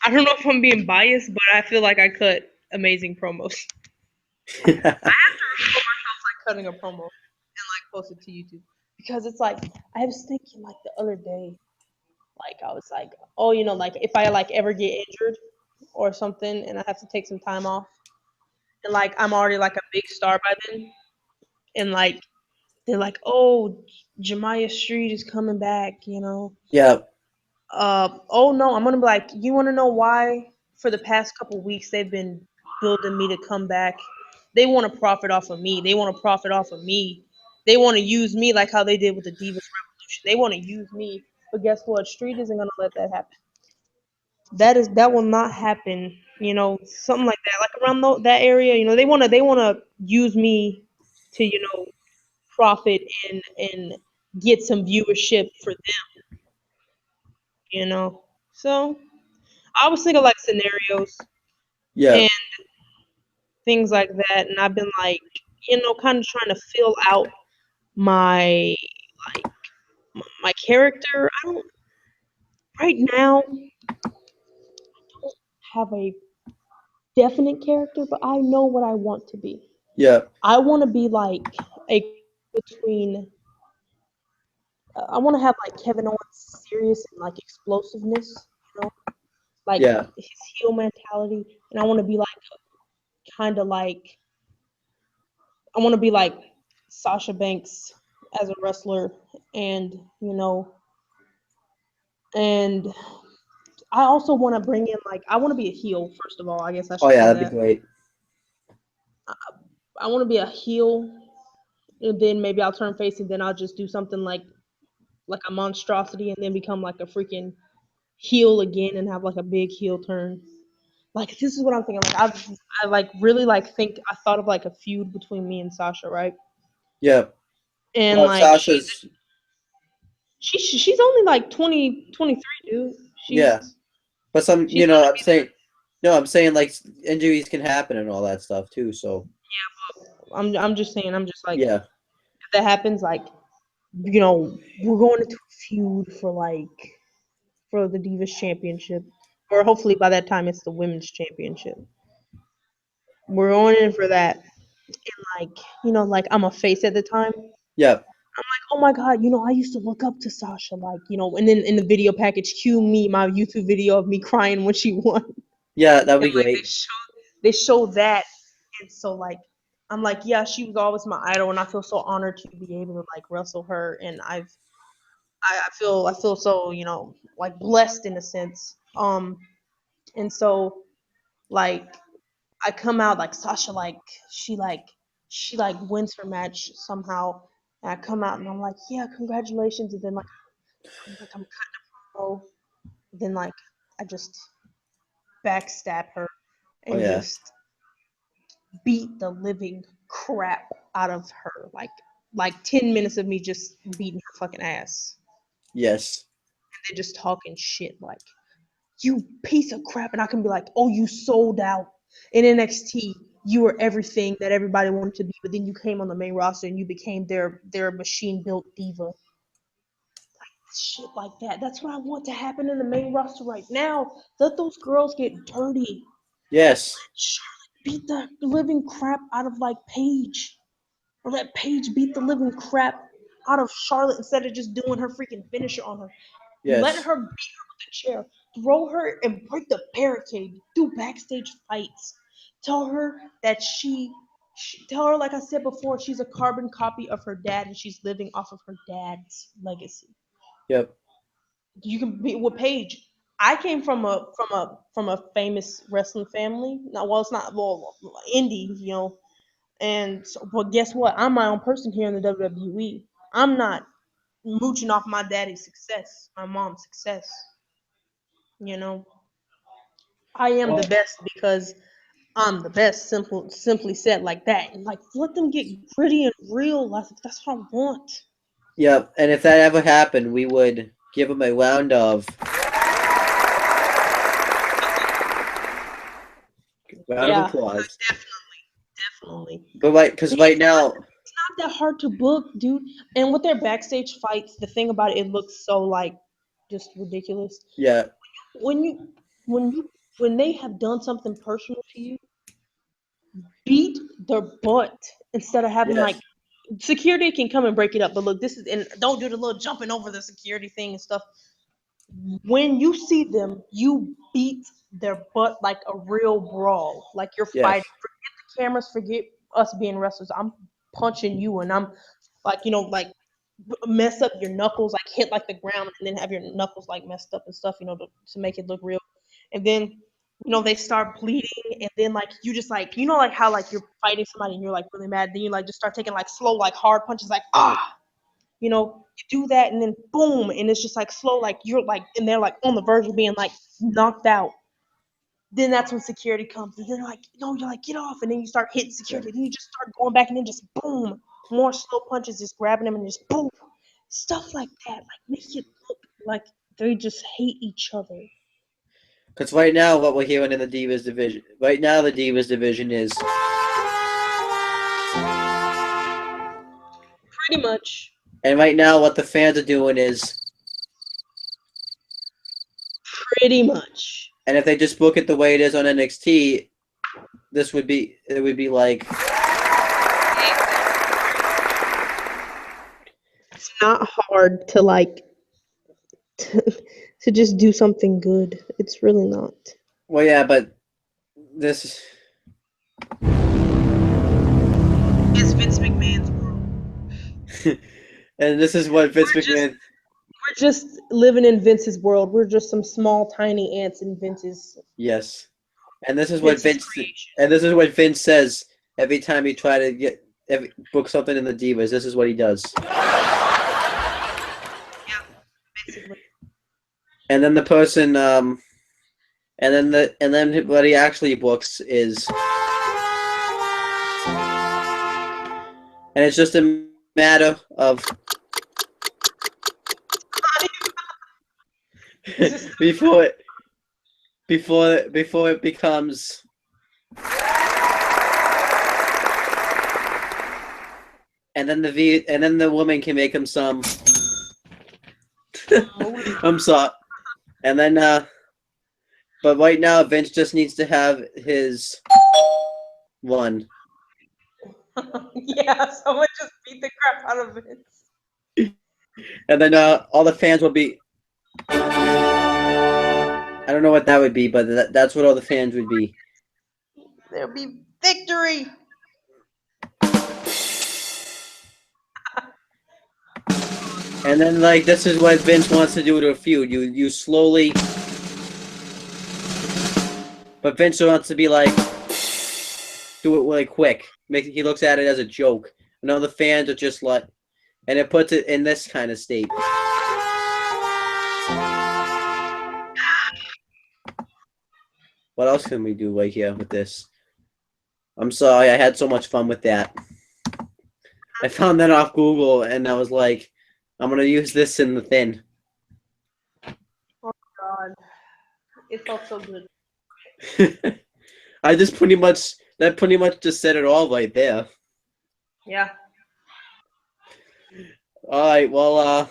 I don't know if I'm being biased, but I feel like I cut amazing promos. I have to record myself like cutting a promo and like post it to YouTube because it's like I was thinking like the other day, like I was like, oh, like if I like ever get injured or something and I have to take some time off, and like I'm already like a big star by then, and like they're like, oh, Jamaya Street is coming back, Yeah, Oh no, I'm gonna be like, you wanna know why? For the past couple weeks, they've been building me to come back. They want to profit off of me. They want to profit off of me. They want to use me like how they did with the Divas Revolution. They want to use me, but guess what? Street isn't gonna let that happen. That will not happen. Something like that, like around that area. They wanna use me to profit and get some viewership for them. So I was thinking like scenarios Yeah, and things like that, and I've been like, kind of trying to fill out my like my character. I don't right now have a definite character, but I know what I want to be. yeah, I want to be like a between. I want to have like Kevin Owens' serious and like explosiveness, like yeah. his heel mentality, and I want to be like kind of like I want to be like Sasha Banks as a wrestler, and and I also want to bring in like I want to be a heel. First of all, I guess I Oh should yeah, say that'd be that great. I want to be a heel, and then maybe I'll turn face, and then I'll just do something like a monstrosity, and then become like a freaking heel again, and have like a big heel turn. Like this is what I'm thinking. Like I like really like think I thought of like a feud between me and Sasha, right? Yeah. And Well, like Sasha's. she's only like 20, 23, dude. Yeah, but some, She's gonna I'm saying, no, I'm saying like injuries can happen and all that stuff too. So I'm just saying, I'm just like, yeah, if that happens, like, we're going into a feud for the Divas Championship, or hopefully by that time it's the Women's Championship. We're going in for that, and like I'm a face at the time. yeah, Like, oh my god, I used to look up to Sasha, like, and then in the video package, cue me my YouTube video of me crying when she won, and yeah. That'd be like great. they show that, and so like I'm like, yeah, she was always my idol, and I feel so honored to be able to like wrestle her, and I feel so like blessed in a sense, and so like I come out like Sasha, like she like she like wins her match somehow, and I come out and I'm like, yeah, congratulations, and then I'm cutting a promo, then like I just backstab her Oh and yeah, just beat the living crap out of her. Like 10 minutes of me just beating her fucking ass. yes, And they're just talking shit like, you piece of crap. And I can be like, oh, you sold out. In NXT, you were everything that everybody wanted to be, but then you came on the main roster and you became their machine built diva. Shit like that. That's what I want to happen in the main roster right now. Let those girls get dirty. yes, Charlotte beat the living crap out of like Paige. Or let Paige beat the living crap out of Charlotte instead of just doing her freaking finisher on her. Let yes, her beat her with the chair. Throw her and break the barricade. Do backstage fights. Tell her that tell her, like I said before, she's a carbon copy of her dad and she's living off of her dad's legacy. yep. You can be with Paige. I came from a famous wrestling family. Now, well, it's not indie, and so, but guess what? I'm my own person here in the WWE. I'm not mooching off my daddy's success, my mom's success. You know, I am the Well, best because I'm the best. Simply said like that. And like let them get gritty and real. Like that's what I want. yep. And if that ever happened, we would give him a round of Yeah, applause. definitely. But right, because right now, It's not that hard to book, dude. And with their backstage fights, the thing about it looks so like just ridiculous. yeah, When you when you when they have done something personal to you, beat their butt instead of having like yes, security can come and break it up. But look, this is and don't do the little jumping over the security thing and stuff. When you see them, you beat their butt like a real brawl, like you're fighting. yes, Forget the cameras, forget us being wrestlers. I'm punching you, and I'm like mess up your knuckles, like hit like the ground, and then have your knuckles like messed up and stuff, to make it look real. And then they start bleeding, and then like you just like like how like you're fighting somebody and you're like really mad, then you like just start taking like slow like hard punches, like you do that, and then boom, and it's just like slow, like you're like, and they're like on the verge of being like knocked out. Then that's when security comes, and then like, no, you're like, get off, and then you start hitting security, then you just start going back, and then just boom, more slow punches, just grabbing them, and just boom, stuff like that, like make it look like they just hate each other. Because right now, what we're hearing in the Divas division, right now the Divas division is Pretty much. and right now what the fans are doing is, Pretty much. and if they just book it the way it is on NXT, it would be like, It's not hard to like to just do something good. It's really not. well, yeah, but this, It's Vince McMahon's world. and this is what Vince McMahon. We're just living in Vince's world. We're just some small, tiny ants in Vince's. Yes, and this is what Vince's Vince, creation. and this is what Vince says every time he try to book something in the Divas. This is what he does. Yeah, basically. And then the person, and then what he actually books is, and it's just a matter of before it becomes, and then the woman can make him some. I'm sorry. And then, but right now, Vince just needs to have his one. Yeah, someone just beat the crap out of Vince. And then all the fans will be. I don't know what that would be, but that's what all the fans would be. There'll be victory. And then, like, this is what Vince wants to do to a feud. You slowly, but Vince wants to be like, do it really quick. He looks at it as a joke, and all the fans are just like, and it puts it in this kind of state. What else can we do right here with this? I'm sorry, I had so much fun with that. I found that off Google, and I was like, I'm gonna use this in the thing. Oh God, it felt so good. I just pretty much just said it all right there. Yeah. All right, well, let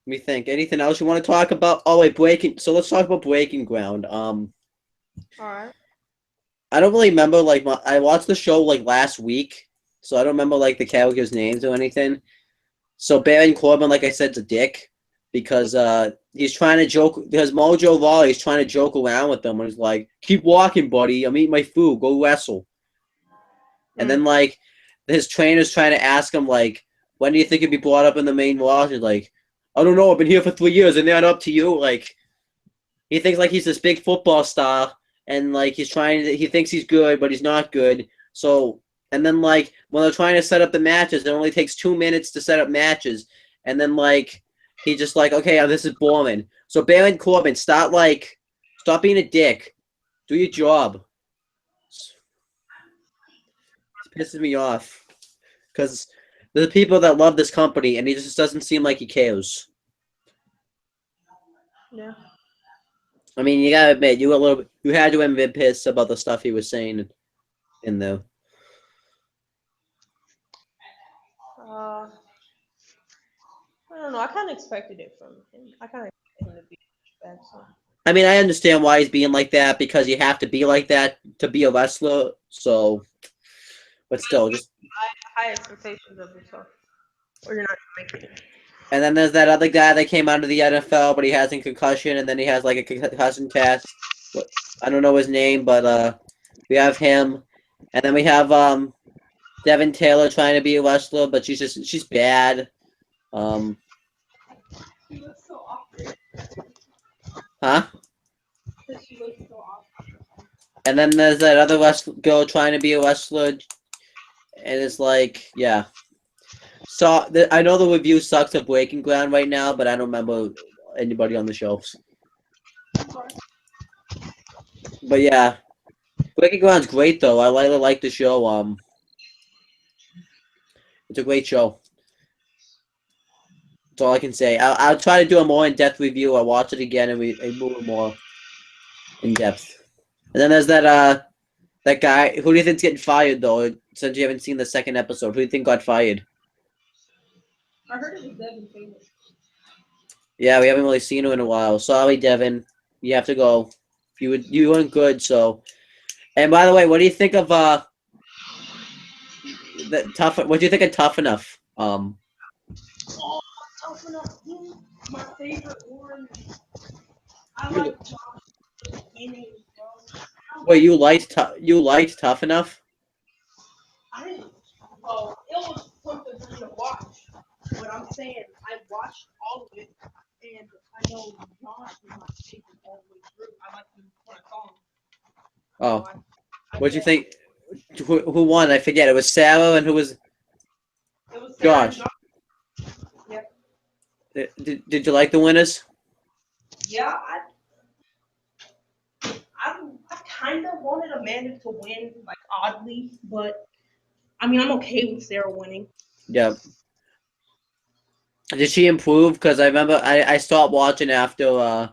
me think. Anything else you want to talk about? Oh wait, breaking. So let's talk about Breaking Ground. All right. I don't really remember. Like, I watched the show like last week, so I don't remember like the characters' names or anything. So Baron Corbin, like I said, is a dick because he's trying to joke. Because Mojo Rawley is trying to joke around with them, and he's like, "Keep walking, buddy. I'm eating my food. Go wrestle." And then like his trainer's trying to ask him like, "When do you think you'd be brought up in the main roster?" Like, "I don't know. I've been here for 3 years, and they're not up to you." Like, he thinks like he's this big football star, and like he thinks he's good, but he's not good. So. And then, like, when they're trying to set up the matches, it only takes 2 minutes to set up matches. And then, like, he just like, okay, this is boring. So, Baron Corbin, stop being a dick. Do your job. It pisses me off. Because there's people that love this company, and he just doesn't seem like he cares. Yeah. I mean, you gotta admit, you had to have been pissed about the stuff he was saying in there. I don't know. I kind of expected it from him. I kind of expected him to be bad. So. I mean, I understand why he's being like that because you have to be like that to be a wrestler. So, but still, just high expectations of yourself, or you're not making it. And then there's that other guy that came out of the NFL, but he has a concussion, and then he has like a concussion cast. I don't know his name, but we have him, and then we have Devin Taylor trying to be a wrestler, but she's bad. She looks so awkward. Huh? She looks so awkward. And then there's that other girl trying to be a wrestler, and it's like, yeah. So I know the review sucks of Breaking Ground right now, but I don't remember anybody on the shows. But yeah, Breaking Ground's great though. I really like the show. It's a great show. That's all I can say. I'll try to do a more in-depth review. I'll watch it again and move more in depth. And then there's that guy. Who do you think's getting fired though? Since you haven't seen the second episode, who do you think got fired? I heard it was Devin famous. Yeah, we haven't really seen her in a while. Sorry, Devin. You have to go. You weren't good, so. And by the way, what do you think of the tough? What do you think of Tough Enough? Oh, Tough Enough. My favorite one. I like Josh in it, bro. Wait, you liked Tough Enough? I didn't. Oh, it was something for me to watch. But I'm saying I watched all of it, and I know Josh was my favorite all the way through. I liked him when I saw him. Oh, So I what'd you guess think? Who won? I forget. It was Sarah and who was it was Sarah and Josh. Yep. Did you like the winners? Yeah, I kind of wanted Amanda to win, like oddly, but I mean I'm okay with Sarah winning. Yeah. Did she improve? Because I remember I stopped watching after I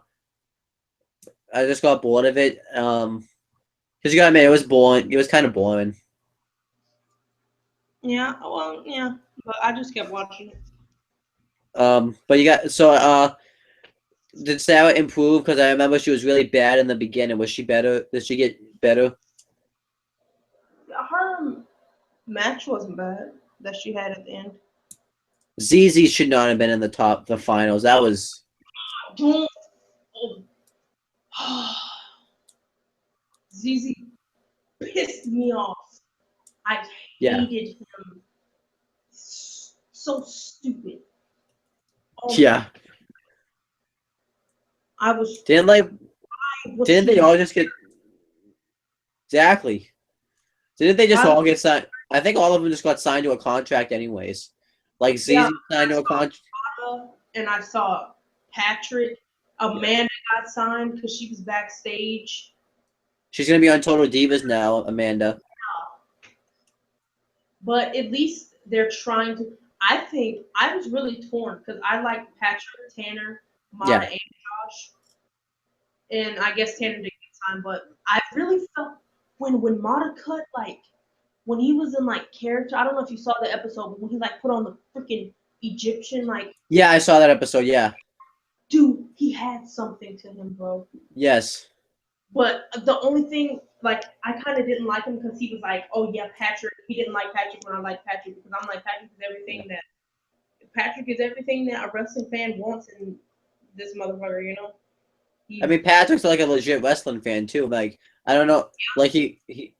just got bored of it. Because you gotta admit it was boring. It was kind of boring. Yeah, well, yeah, but I just kept watching it. But you got did Sarah improve? Because I remember she was really bad in the beginning. Was she better? Did she get better? Her match wasn't bad that she had at the end. ZZ should not have been in the finals. That was Don't. ZZ pissed me off. I yeah, hated him. So stupid. Oh, yeah. I was. Didn't like Was didn't they he? all just get exactly? Didn't they just I, all get signed? I think all of them just got signed to a contract anyways. Like yeah, ZZ signed to a contract. and I saw Patrick. Amanda got signed because she was backstage. She's gonna be on Total Divas now, Amanda. But at least they're trying to. I think I was really torn because I like Patrick, Tanner, Mata, Yeah, and Josh, and I guess Tanner didn't get signed. But I really felt when Mata cut like when he was in like character. I don't know if you saw the episode, but when he like put on the freaking Egyptian like yeah, I saw that episode. Yeah, dude, he had something to him, bro. yes, But the only thing, like, I kind of didn't like him because he was like, "Oh yeah, Patrick." He didn't like Patrick when I like Patrick because I'm like Patrick is everything that a wrestling fan wants in this motherfucker. You know, I he's mean Patrick's like a legit wrestling fan too. Like I don't know, like he he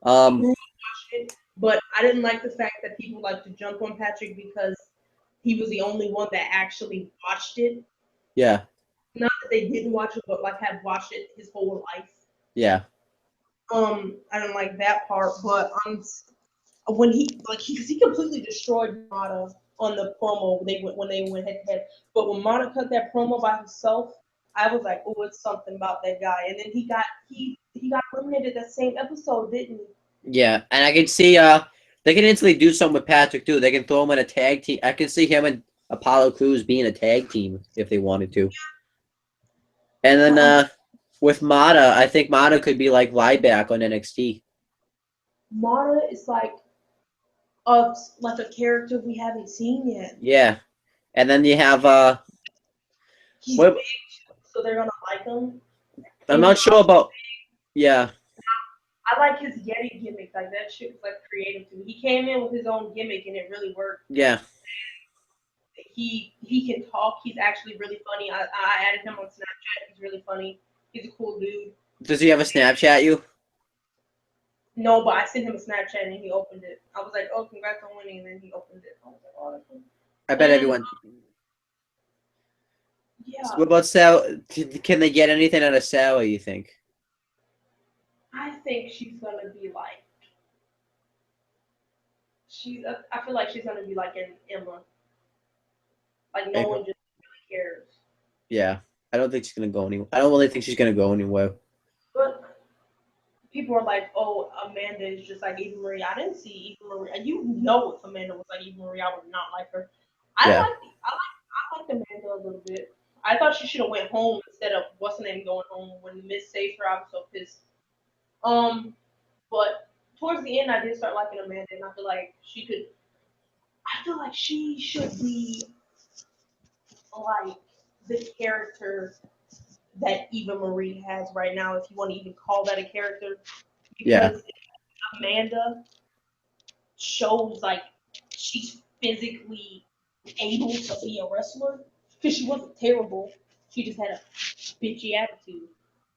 um grew up watching it, but I didn't like the fact that people like to jump on Patrick because he was the only one that actually watched it. yeah, Not that they didn't watch it, but like had watched it his whole life. yeah, I didn't like that part, but when he completely destroyed Mata on the promo when they went head to head. But when Mata cut that promo by himself, I was like, oh, it's something about that guy. And then he got eliminated that same episode, didn't he? yeah. And I can see they can instantly do something with Patrick too. They can throw him in a tag team. I can see him and Apollo Crews being a tag team if they wanted to. And then with Mata, I think Mata could be like Ryback on NXT. Mata is like a character we haven't seen yet. Yeah. And then you have He's what big, so they're gonna like him. I'm And not sure about yeah. I like his Yeti gimmick. Like that shit was like creative to me. He came in with his own gimmick and it really worked. Yeah. He can talk. He's actually really funny. I added him on Snapchat. He's really funny. He's a cool dude. Does he have a Snapchat you? No, but I sent him a Snapchat and he opened it. I was like, oh, congrats on winning, and then he opened it. I was like, oh, that's cool. I bet And everyone. yeah, What about Sal? Can they get anything out of Sally, you think? I think she's gonna be like I feel like she's gonna be like an Emma. Like no one just really cares. Yeah. I don't think she's gonna go anywhere. I don't really think she's gonna go anywhere. But people are like, oh, Amanda is just like Eva Marie. I didn't see Eva Marie. You know, if Amanda was like Eva Marie, I would not like her. Yeah. I liked Amanda a little bit. I thought she should have went home instead of what's her name going home when the Miss saved her. I was so pissed. But towards the end, I did start liking Amanda, and I feel like she could. I feel like she should be like the character that Eva Marie has right now, if you want to even call that a character, Yeah. because Amanda shows like she's physically able to be a wrestler because she wasn't terrible. She just had a bitchy attitude.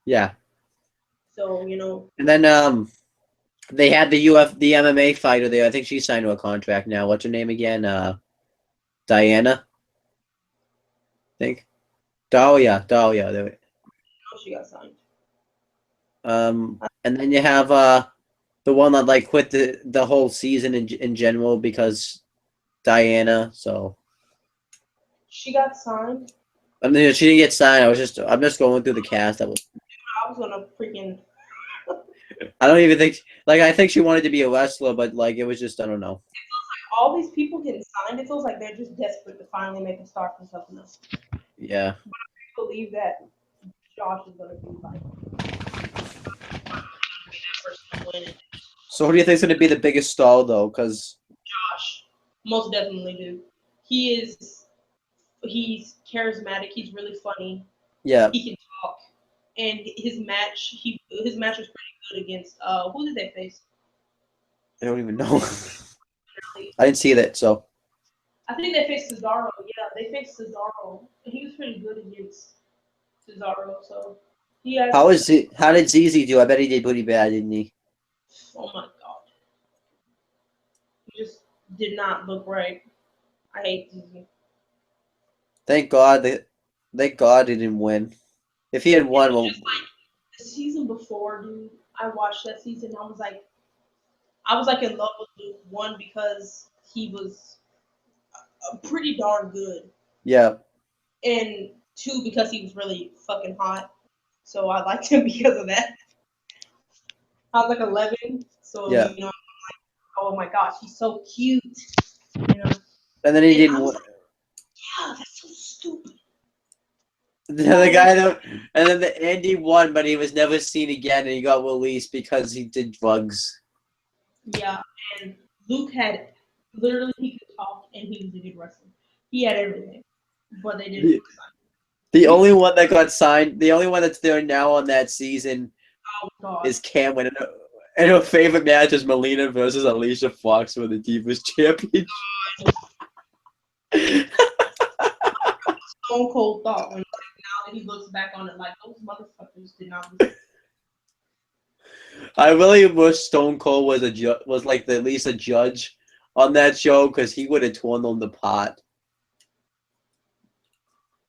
Yeah. So And then they had the MMA fighter there. I think she signed to a contract now. What's her name again? Diana, I think. Dahlia. Dahlia. she got signed. And then you have the one that like quit the whole season in general because Diana. So She got signed. I mean, she didn't get signed. I'm just going through the cast. I was gonna freaking. I don't even think I think she wanted to be a wrestler, but like it was just I don't know. All these people getting signed. It feels like they're just desperate to finally make a start for something else. Yeah. I believe that Josh is gonna be like that person to win it. So who do you think is going to be the biggest star though? Because Josh, most definitely do. He's charismatic. He's really funny. yeah, He can talk, and his match was pretty good against who did they face? I don't even know. I didn't see that. So I think they faced Cesaro. Yeah, they faced Cesaro, and he was pretty good against Cesaro. So he has. how did ZZ do? I bet he did pretty bad, didn't he? Oh my god, he just did not look right. I hate Disney. Thank God he didn't win. If he had won, well, Just like the season before, dude. I watched that season. I was like in love with Luke, one because he was pretty darn good, yeah, and two because he was really fucking hot. So I liked him because of that. I was like 11, so yeah. oh my gosh, he's so cute. You know, And then he and didn't I was win. like, yeah, that's so stupid. The guy that, and then Andy won, but he was never seen again, and he got released because he did drugs. Yeah, and Luke had literally he could talk and he was a good wrestler. He had everything, but they didn't The, want to sign the him. only one that got signed, the only one that's there now on that season Oh god. is Cameron. And her favorite match is Melina versus Alicia Fox for the Divas Championship. Stone Cold thought when now that he looks back on it, like those motherfuckers did not. Lose. I really wish Stone Cold was like at least a judge on that show because he would have torn them apart.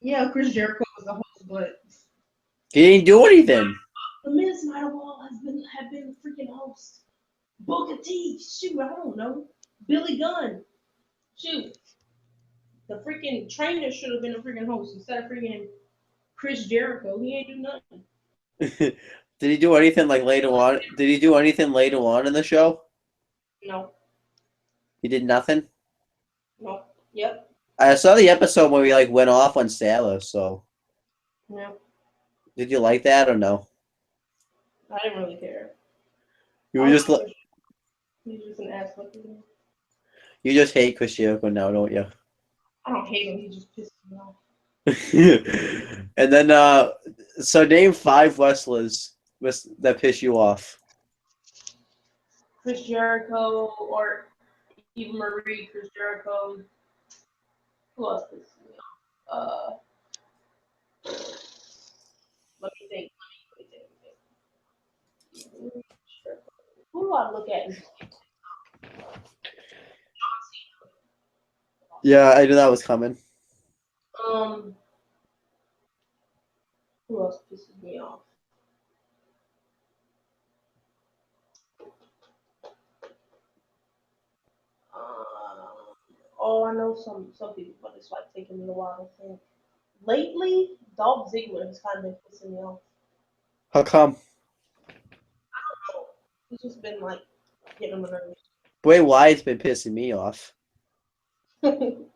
Yeah, Chris Jericho was the host, but He didn't do anything. the Miz Nightwall have been freaking host. Booker T, shoot, I don't know. Billy Gunn, shoot. The freaking trainer should have been a freaking host instead of freaking Chris Jericho. He ain't do nothing. Did he do anything like later on? Did he do anything later on in the show? No, He did nothing. no, yep, I saw the episode where he like went off on Sailor. So no. did you like that or no? I didn't really care. You I were was just like, he's just an ass fucker. you just hate Chris Jericho now, don't you? I don't hate him. He just pisses me off. And then so name 5 wrestlers that piss you off. Chris Jericho or Eva Marie, Chris Jericho. Who else pisses me off? Let me think. Who do I look at? And just get John Cena. Yeah, I knew that was coming. Um, who else pisses me off? Oh, I know some people, but it's like taking me a while to think. Lately, Dolph Ziggler has kind of been pissing me off. How come? He's just been like getting on my nerves. Bray Wyatt's been pissing me off. um,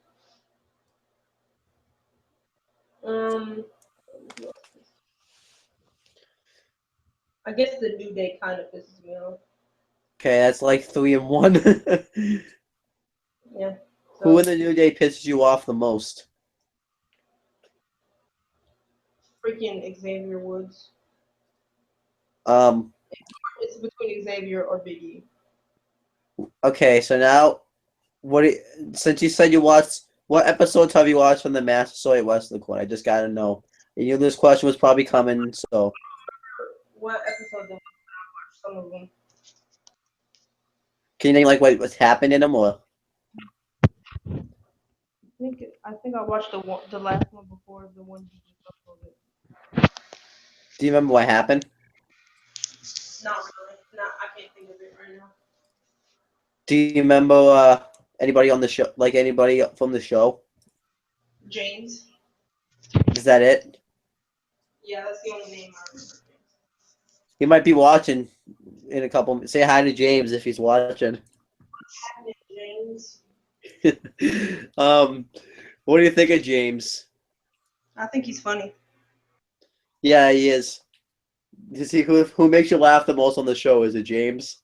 I guess the New Day kind of pisses me off. Okay, that's like 3-1. Yeah. Who So in the New Day pisses you off the most? freaking Xavier Woods. Um. It's between Xavier or Biggie. Okay, so now, since you said you watched, what episodes have you watched from the Massasoit Wrestling Corner? I just gotta know. You knew this question was probably coming, so What episode did I watch? Some of them. can you name like what's happened in them, or I think I watched the last one before the one Biggie uploaded. do you remember what happened? Not really. Not. I can't think of it right now. Do you remember anybody on the show, like anybody from the show? James. Is that it? Yeah, that's the only name I remember. He might be watching in a couple. Say hi to James if he's watching. James. What do you think of James? I think he's funny. Yeah, he is. You see who makes you laugh the most on the show? Is it James?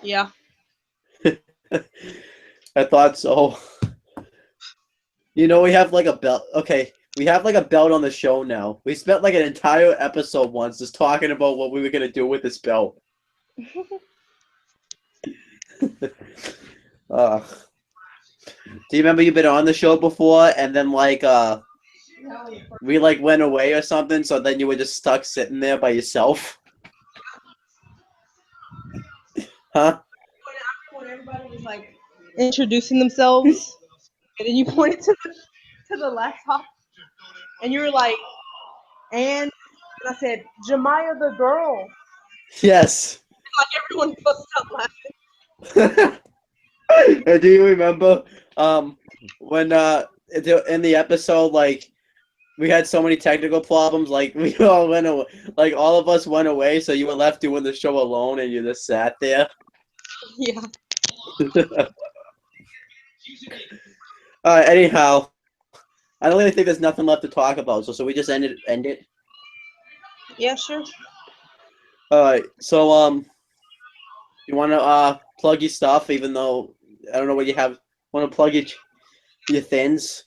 Yeah. I thought so. You know, we have like a belt. Okay, we have like a belt on the show now. We spent like an entire episode once just talking about what we were gonna do with this belt. uh, do you remember you've been on the show before, and then like we like went away or something, so then you were just stuck sitting there by yourself? Huh? When everybody was like introducing themselves, and then you pointed to the laptop, and you were like, and I said, Jamaya the girl. Yes. Like everyone busted out laughing. And do you remember when in the episode, like, we had so many technical problems, like we all went away, like all of us went away, so you were left doing the show alone and you just sat there? Yeah. Anyhow, I don't really think there's nothing left to talk about, so we just end it. Yeah, sure. Alright, so you wanna plug your stuff, even though I don't know what you have. Wanna plug your things?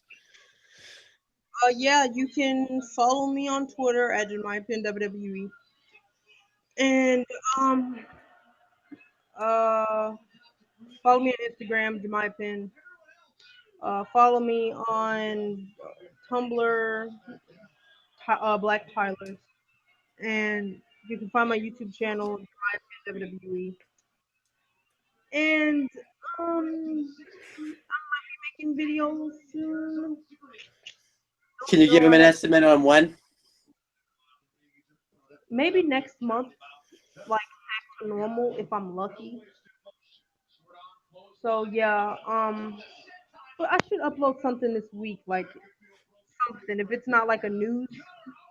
Yeah, you can follow me on Twitter at JamiaPinWWE. And uh follow me on Instagram, JamiaPin. Follow me on Tumblr, Black Tyler. And you can find my YouTube channel, WWE. And making videos soon. Can you give him an estimate on when? Maybe next month, like back to normal if I'm lucky. So yeah, but I should upload something this week, like something. If it's not like a news,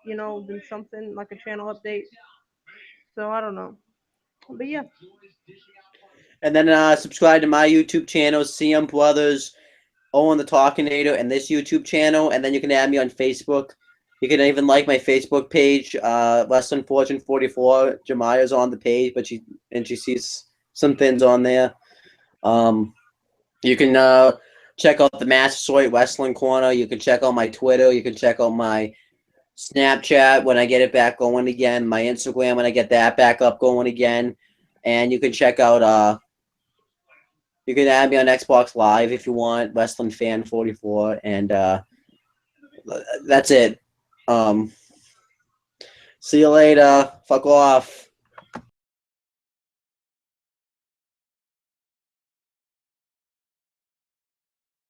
then something like a channel update. So I don't know. But yeah. And then subscribe to my YouTube channel, CM Brothers, Owen the Talkinator, and this YouTube channel. And then you can add me on Facebook. You can even like my Facebook page, Less Than Fortune 44. Jamaya's on the page, but she sees some things on there. You can check out the Massasoit Wrestling Corner. You can check out my Twitter. You can check out my Snapchat when I get it back going again. My Instagram when I get that back up going again. And you can check out you can add me on Xbox Live if you want, Wrestling Fan 44, and that's it. See you later. Fuck off.